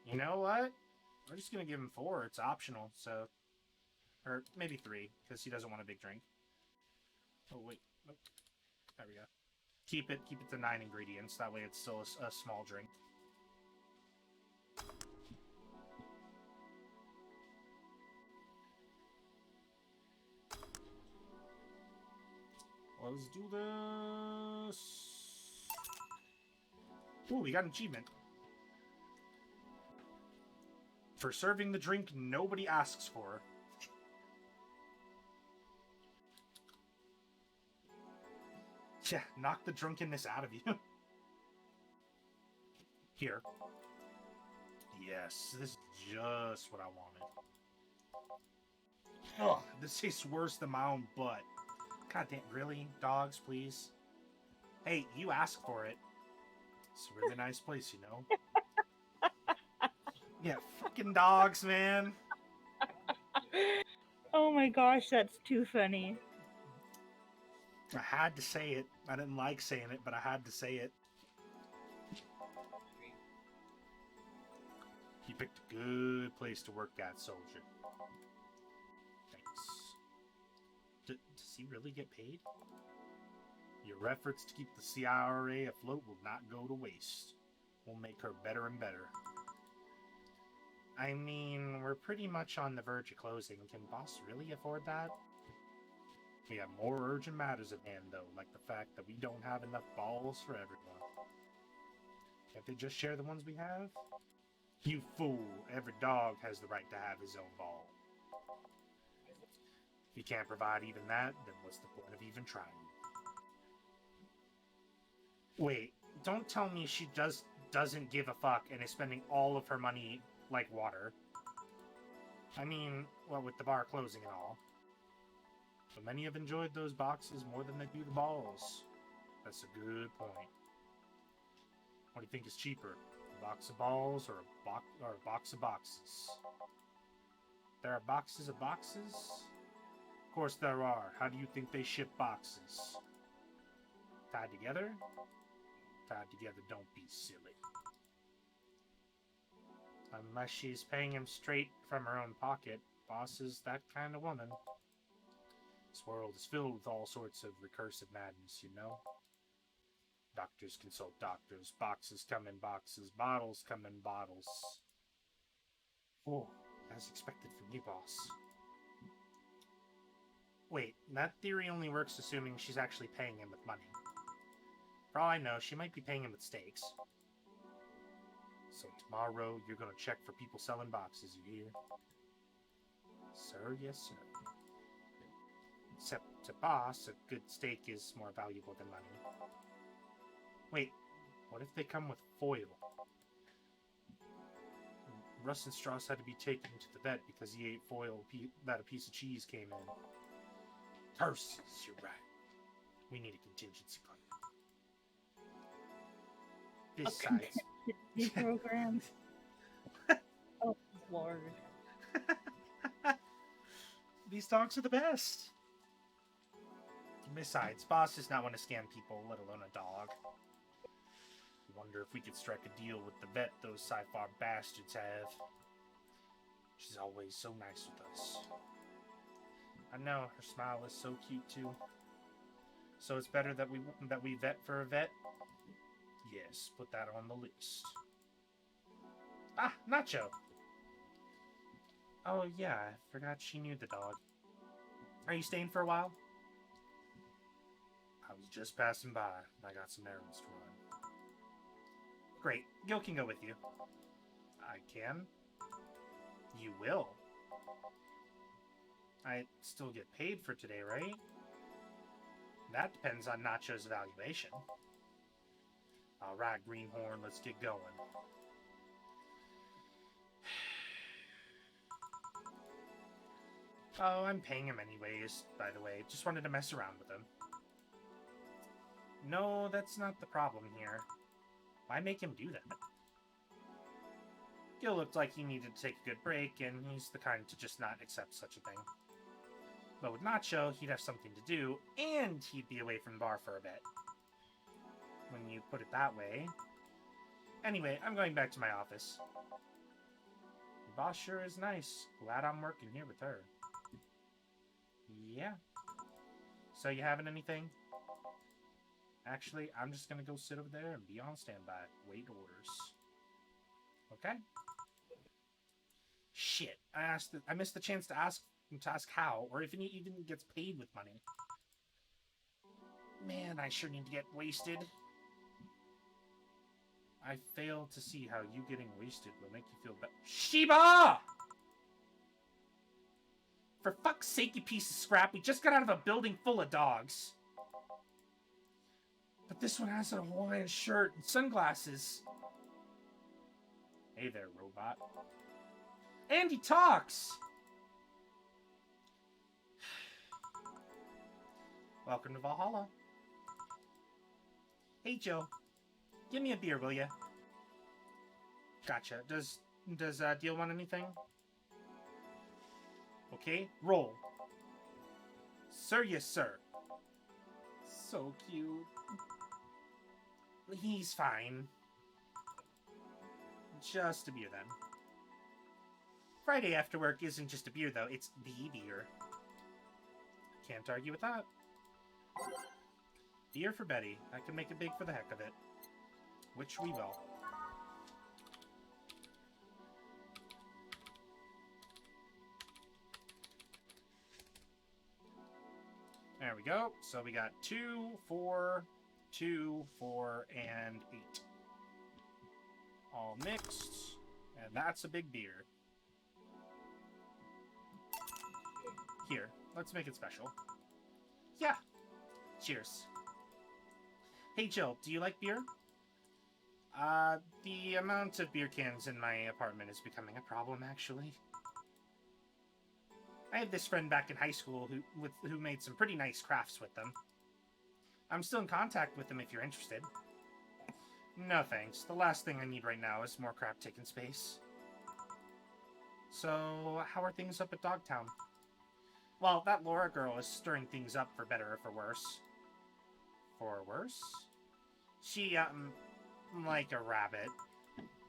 You know what? We're just gonna give him 4. It's optional, so... Or maybe 3, because he doesn't want a big drink. Oh, wait. Nope. There we go. Keep it to 9 ingredients. That way it's still a small drink. Let's do this. Ooh, we got an achievement. For serving the drink nobody asks for. Yeah, knock the drunkenness out of you. Here. Yes, this is just what I wanted. Ugh, this tastes worse than my own butt. God damn, really? Dogs, please? Hey, you asked for it. It's a really nice place, you know? Yeah, fucking dogs, man. Oh my gosh, that's too funny. I had to say it. I didn't like saying it, but I had to say it. You picked a good place to work at, soldier. Thanks. Does he really get paid? Your efforts to keep the CIRA afloat will not go to waste. We'll make her better and better. I mean, we're pretty much on the verge of closing. Can boss really afford that? We have more urgent matters at hand, though, like the fact that we don't have enough balls for everyone. Can't they just share the ones we have? You fool! Every dog has the right to have his own ball. If you can't provide even that, then what's the point of even trying? Wait, don't tell me she doesn't give a fuck and is spending all of her money like water. I mean, well, with the bar closing and all. But many have enjoyed those boxes more than they do the balls. That's a good point. What do you think is cheaper? A box of balls or a box of boxes? There are boxes of boxes? Of course there are. How do you think they ship boxes? Tied together? Tied together, don't be silly. Unless she's paying him straight from her own pocket, boss is that kind of woman. This world is filled with all sorts of recursive madness, you know? Doctors consult doctors, boxes come in boxes, bottles come in bottles. Oh, as expected from you, boss. Wait, that theory only works assuming she's actually paying him with money. For all I know, she might be paying him with steaks. So tomorrow, you're gonna check for people selling boxes, you hear? Sir, yes, sir. Except to boss, a good steak is more valuable than money. Wait, What if they come with foil? Russ and Strauss had to be taken to the vet because he ate foil that a piece of cheese came in. Tarsus, you're right. We need a contingency plan. Besides, Contingency program. Oh Lord. these dogs are the best. Besides, boss does not want to scam people, let alone a dog. Wonder if we could strike a deal with the vet those sci-fi bastards have. She's always so nice with us. I know, her smile is so cute too. So it's better that we vet for a vet? Yes, put that on the list. Ah, Nacho! Oh yeah, I forgot she knew the dog. Are you staying for a while? I was just passing by. I got some errands to run. Great. Gil can go with you. I can? You will? I still get paid for today, right? That depends on Nacho's evaluation. Alright, Greenhorn, let's get going. Oh, I'm paying him anyways, by the way. Just wanted to mess around with him. No, that's not the problem here. Why make him do that? Gil looked like he needed to take a good break, and he's the kind to just not accept such a thing. But with Nacho, he'd have something to do, and he'd be away from the bar for a bit. When you put it that way. Anyway, I'm going back to my office. The boss sure is nice. Glad I'm working here with her. Yeah. So you having anything? Actually, I'm just gonna go sit over there and be on standby. Wait orders. Okay? Shit. I missed the chance to ask how, or if he even gets paid with money. Man, I sure need to get wasted. I fail to see how you getting wasted will make you feel better. Sheba! For fuck's sake, you piece of scrap, we just got out of a building full of dogs. But this one has a Hawaiian shirt and sunglasses. Hey there, robot. And he talks! Welcome to Valhalla. Hey, Joe. Give me a beer, will ya? Gotcha. Does Deal want anything? Okay, roll. Sir, yes, sir. So cute. He's fine. Just a beer, then. Friday after work isn't just a beer, though. It's the beer. Can't argue with that. Beer for Betty. I can make it big for the heck of it. Which we will. There we go. So we got 2, 4, 2, 4, and 8. All mixed. And that's a big beer. Here, let's make it special. Yeah. Cheers. Hey Jill, do you like beer? The amount of beer cans in my apartment is becoming a problem, actually. I had this friend back in high school who made some pretty nice crafts with them. I'm still in contact with them if you're interested. No thanks. The last thing I need right now is more crap taking space. So, how are things up at Dogtown? Well, that Laura girl is stirring things up for better or for worse. For worse? She, like a rabbit.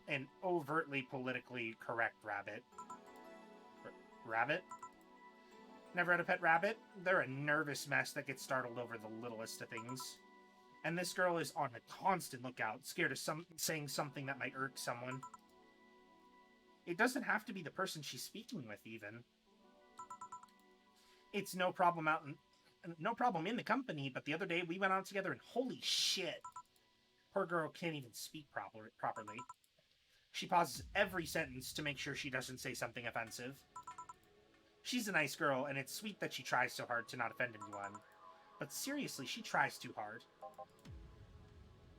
An overtly politically correct rabbit. Rabbit? Never had a pet rabbit? They're a nervous mess that gets startled over the littlest of things. And this girl is on a constant lookout, scared of saying something that might irk someone. It doesn't have to be the person she's speaking with, even. It's no problem in the company, but the other day we went out together and holy shit! Poor girl can't even speak properly. She pauses every sentence to make sure she doesn't say something offensive. She's a nice girl, and it's sweet that she tries so hard to not offend anyone. But seriously, she tries too hard.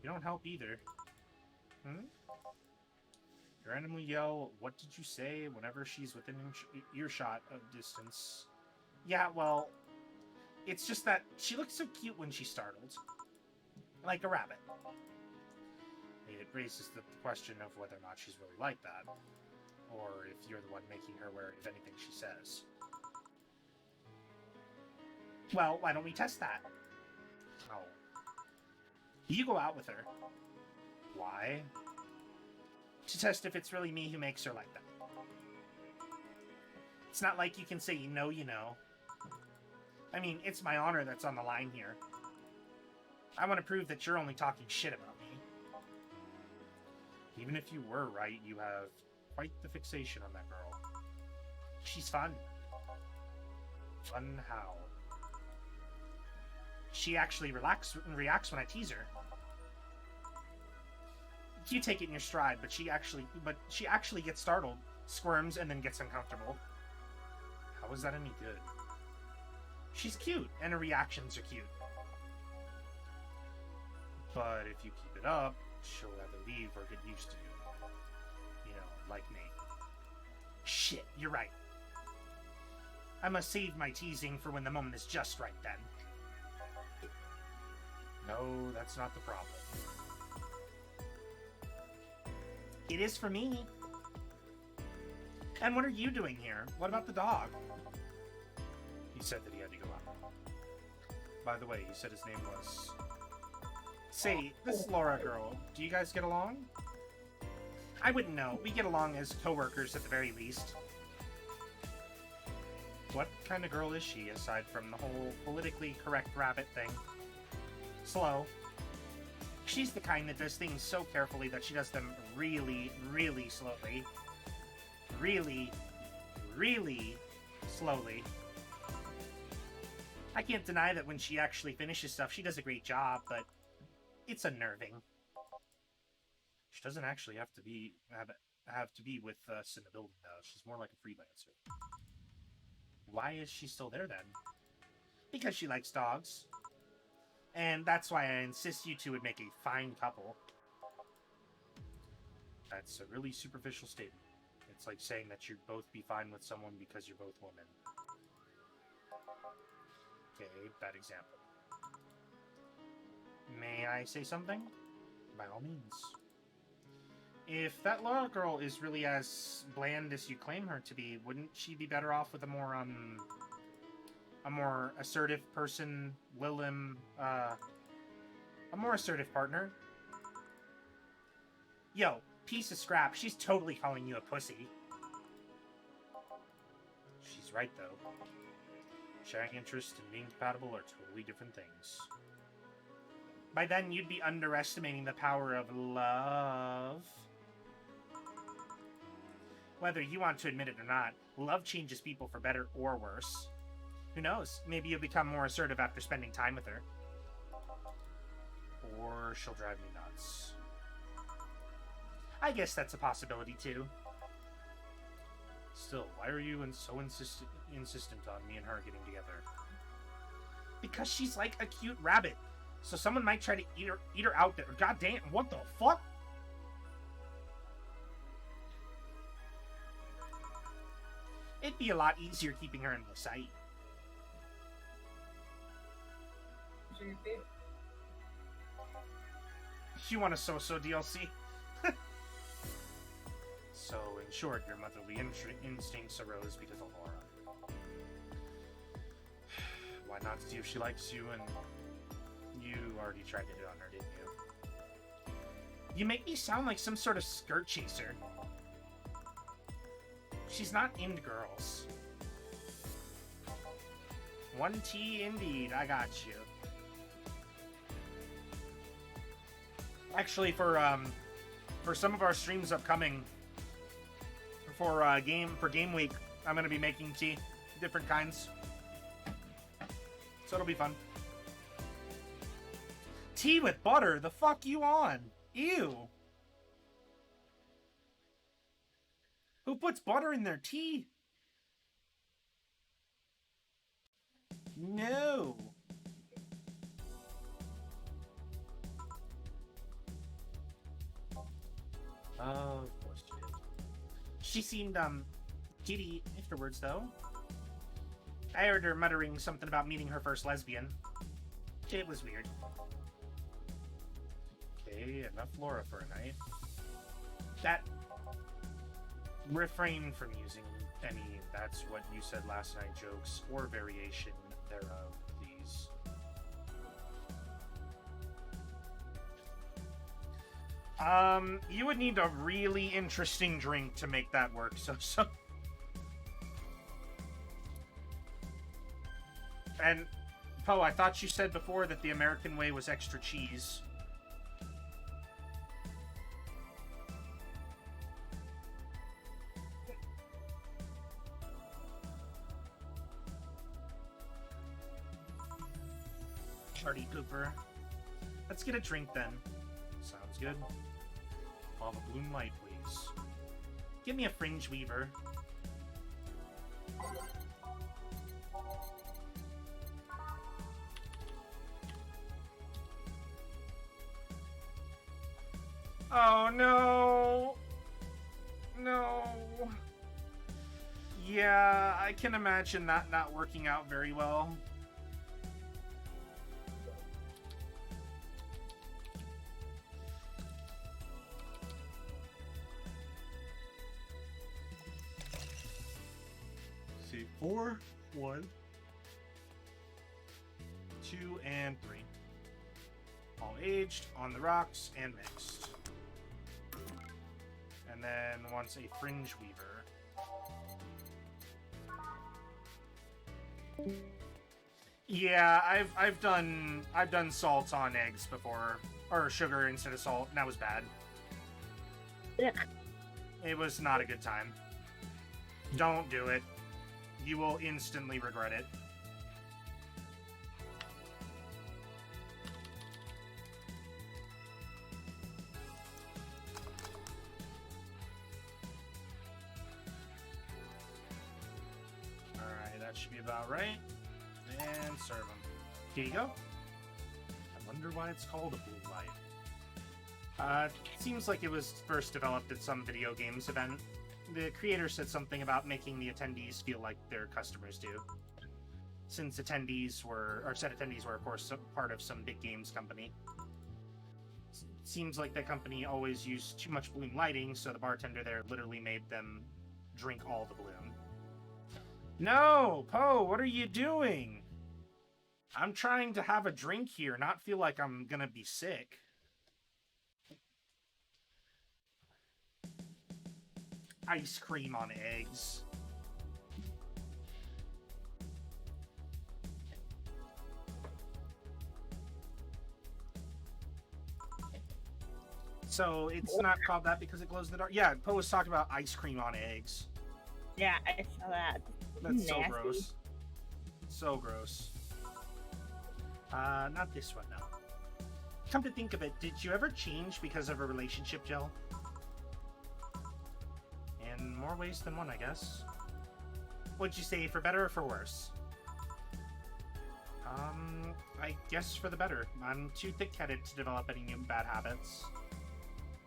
You don't help either. You randomly yell, "What did you say?" whenever she's within earshot of distance. Yeah, well, it's just that she looks so cute when she's startled. Like a rabbit. It raises the question of whether or not she's really like that. Or if you're the one making her wear of anything she says. Well, why don't we test that? Oh. You go out with her. Why? To test if it's really me who makes her like that. It's not like you can say you know. I mean, it's my honor that's on the line here. I want to prove that you're only talking shit about me. Even if you were right, you have quite the fixation on that girl. She's fun. Fun how? She actually reacts when I tease her. You take it in your stride, but she actually gets startled, squirms, and then gets uncomfortable. How is that any good? She's cute, and her reactions are cute. But if you keep it up, she'll either leave or get used to you. You know, like me. Shit, you're right. I must save my teasing for when the moment is just right then. No, that's not the problem. It is for me. And what are you doing here? What about the dog? He said that he had to go out. By the way, he said his name was... Say, this Laura girl, do you guys get along? I wouldn't know. We get along as co-workers at the very least. What kind of girl is she, aside from the whole politically correct rabbit thing? Slow. She's the kind that does things so carefully that she does them really, really slowly. Really, really slowly. I can't deny that when she actually finishes stuff, she does a great job, but it's unnerving. She doesn't actually have to be with us in the building, though. She's more like a freelancer. Why is she still there, then? Because she likes dogs. And that's why I insist you two would make a fine couple. That's a really superficial statement. It's like saying that you'd both be fine with someone because you're both women. Okay, bad example. May I say something? By all means. If that Laura girl is really as bland as you claim her to be, wouldn't she be better off with a more assertive person, a more assertive partner? Yo, piece of scrap, she's totally calling you a pussy. She's right, though. Sharing interest and being compatible are totally different things. By then, you'd be underestimating the power of love. Whether you want to admit it or not, love changes people for better or worse. Who knows? Maybe you'll become more assertive after spending time with her. Or she'll drive me nuts. I guess that's a possibility, too. Still, why are you so insistent on me and her getting together? Because she's like a cute rabbit. So someone might try to eat her out there. God damn, what the fuck? It'd be a lot easier keeping her in the sight. You want a so-so DLC? So, in short, your motherly instincts arose because of Laura. Why not see if she likes you? And you already tried to hit on her, didn't you? You make me sound like some sort of skirt chaser. She's not into girls. 1T indeed, I got you. Actually, for some of our streams upcoming, for Game Week, I'm gonna be making tea, different kinds. So it'll be fun. Tea with butter? The fuck you on? Ew. Who puts butter in their tea? No. Of course she did. She seemed, giddy afterwards, though. I heard her muttering something about meeting her first lesbian. It was weird. Okay, enough Laura for a night. That... Refrain from using any "that's what you said last night" jokes or variation thereof, please. You would need a really interesting drink to make that work, so... And, Poe, I thought you said before that the American way was extra cheese. Party pooper. Let's get a drink then. Sounds good. I'll have a bloom light, please. Give me a fringe weaver. Oh no! No! Yeah, I can imagine that not working out very well. See, 4, 1, 2, and 3. All aged, on the rocks, and mixed. And then wants a fringe weaver. Yeah, I've done salt on eggs before, or sugar instead of salt, and that was bad. Ugh. It was not a good time. Don't do it. You will instantly regret it. Alright, that should be about right. And serve them. Here you go. I wonder why it's called a blue light. Seems like it was first developed at some video games event. The creator said something about making the attendees feel like their customers do. Since said attendees were, of course, part of some big games company. Seems like the company always used too much bloom lighting, so the bartender there literally made them drink all the bloom. No! Poe, what are you doing? I'm trying to have a drink here, not feel like I'm gonna be sick. Ice cream on eggs. So it's not called that because it glows in the dark? Yeah, Poe was talking about ice cream on eggs. Yeah, I saw that. That's so Nasty. gross. So gross. Not this one, no. Come to think of it, did you ever change because of a relationship, Jill? In more ways than one, I guess. What'd you say, for better or for worse? I guess for the better. I'm too thick-headed to develop any new bad habits.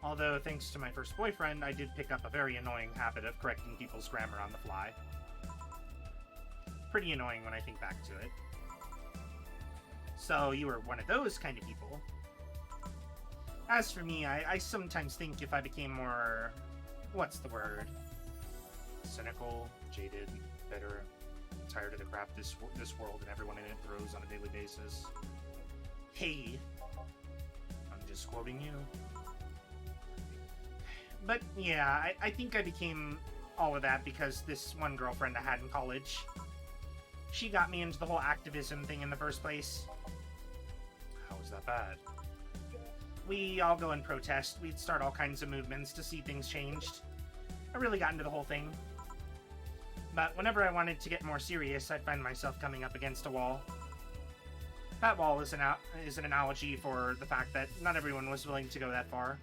Although, thanks to my first boyfriend, I did pick up a very annoying habit of correcting people's grammar on the fly. Pretty annoying when I think back to it. So, you were one of those kind of people. As for me, I sometimes think if I became more... what's the word? Cynical, jaded, bitter, tired of the crap this world and everyone in it throws on a daily basis. Hey, I'm just quoting you. But yeah, I think I became all of that because this one girlfriend I had in college, she got me into the whole activism thing in the first place. How was that bad? We all go and protest. We'd start all kinds of movements to see things changed. I really got into the whole thing. But whenever I wanted to get more serious, I'd find myself coming up against a wall. That wall is an analogy for the fact that not everyone was willing to go that far.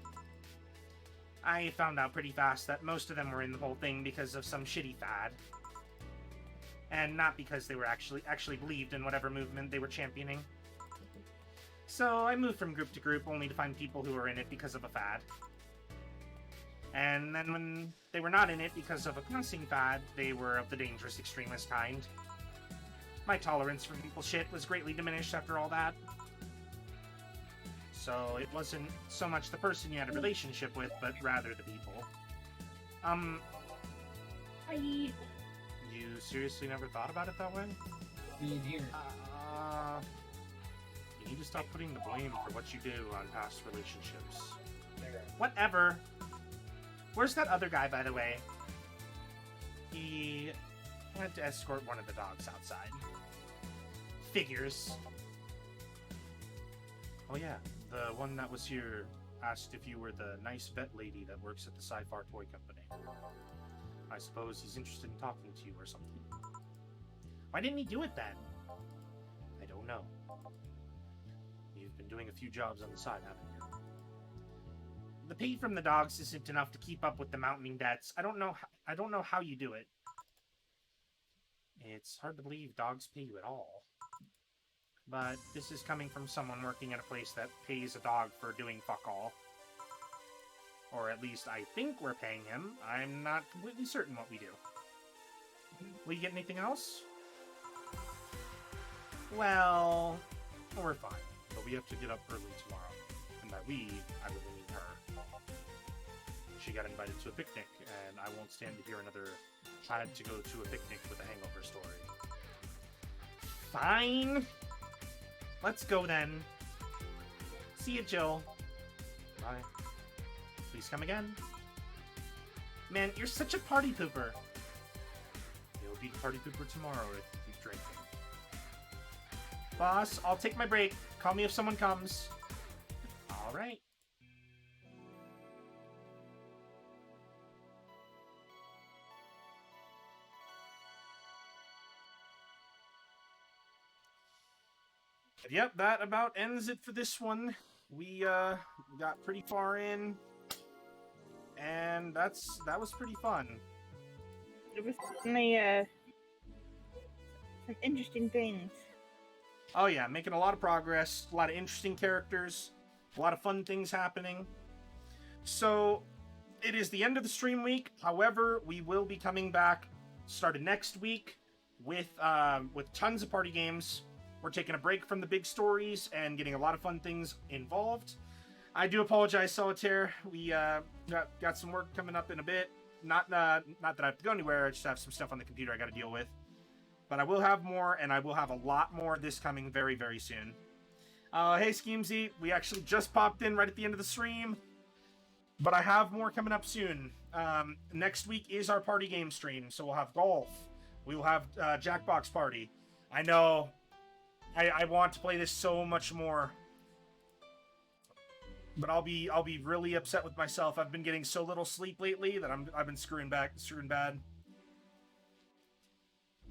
I found out pretty fast that most of them were in the whole thing because of some shitty fad. And not because they were actually believed in whatever movement they were championing. So I moved from group to group only to find people who were in it because of a fad. And then when they were not in it because of a crossing fad, they were of the dangerous extremist kind. My tolerance for people shit was greatly diminished after all that. So it wasn't so much the person you had a relationship with, but rather the people. You seriously never thought about it that way? Me and here. You need to stop putting the blame for what you do on past relationships. Whatever. Where's that other guy, by the way? He went to escort one of the dogs outside. Figures. Oh yeah, the one that was here asked if you were the nice vet lady that works at the Sci-Fi Toy Company. I suppose he's interested in talking to you or something. Why didn't he do it then? I don't know. You've been doing a few jobs on the side, haven't you? The pay from the dogs isn't enough to keep up with the mounting debts. I don't know how you do it. It's hard to believe dogs pay you at all. But this is coming from someone working at a place that pays a dog for doing fuck all. Or at least I think we're paying him. I'm not completely certain what we do. Will you get anything else? Well, we're fine. But we have to get up early tomorrow. And by we, I really mean her. She got invited to a picnic, and I won't stand to hear another had to go to a picnic with a hangover story. Fine. Let's go then. See you, Jill. Bye. Please come again. Man, you're such a party pooper. You'll be party pooper tomorrow if you keep drinking. Boss, I'll take my break. Call me if someone comes. All right. Yep, that about ends it for this one. We got pretty far in, and that was pretty fun. There was certainly some interesting things. Oh yeah, making a lot of progress, a lot of interesting characters, a lot of fun things happening. So it is the end of the stream week. However, we will be coming back starting next week with tons of party games. We're taking a break from the big stories and getting a lot of fun things involved. I do apologize, Solitaire. We got some work coming up in a bit. Not that I have to go anywhere. I just have some stuff on the computer I got to deal with. But I will have more, and I will have a lot more this coming very, very soon. Hey, Schemesy. We actually just popped in right at the end of the stream. But I have more coming up soon. Next week is our party game stream, so we'll have golf. We will have Jackbox Party. I know... I want to play this so much more, but I'll be really upset with myself. I've been getting so little sleep lately that I've been screwing bad.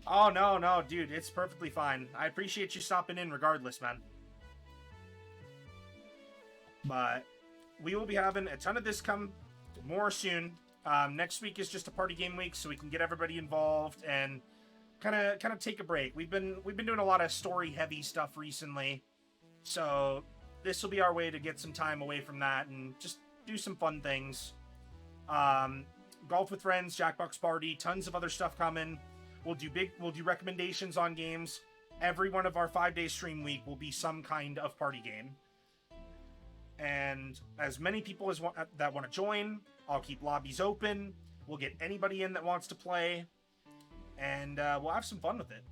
Oh no, dude, it's perfectly fine. I appreciate you stopping in regardless, man. But we will be having a ton of this come more soon. Next week is just a party game week, so we can get everybody involved and kind of take a break. We've been doing a lot of story heavy stuff recently, so this will be our way to get some time away from that and just do some fun things. Golf with friends, Jackbox Party, tons of other stuff coming. We'll do recommendations on games. Every one of our 5-day stream week will be some kind of party game. And as many people as that want to join, I'll keep lobbies open. We'll get anybody in that wants to play. And we'll have some fun with it.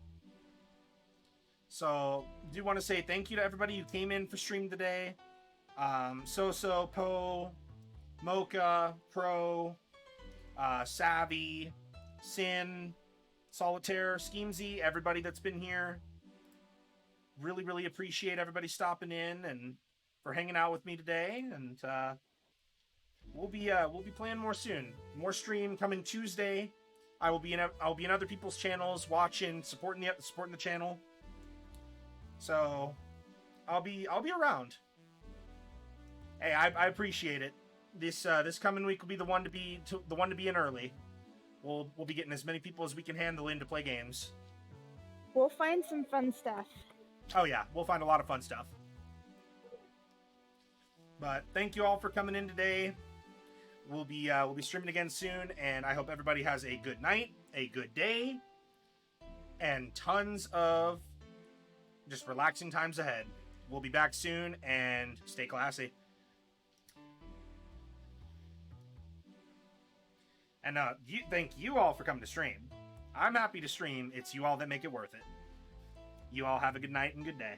So, do want to say thank you to everybody who came in for stream today. So, Poe, Mocha, Pro, Savvy, Sin, Solitaire, Schemesy, everybody that's been here. Really, really appreciate everybody stopping in and for hanging out with me today. And we'll be playing more soon. More stream coming Tuesday. I'll be in other people's channels, watching, supporting the channel. So, I'll be around. Hey, I appreciate it. This coming week will be the one to be in early. We'll be getting as many people as we can handle in to play games. We'll find some fun stuff. Oh yeah, we'll find a lot of fun stuff. But thank you all for coming in today. we'll be streaming again soon, and I hope everybody has a good night, a good day, and tons of just relaxing times ahead. We'll be back soon, and stay classy. And thank you all for coming to stream. I'm happy to stream. It's you all that make it worth it. You all have a good night and good day.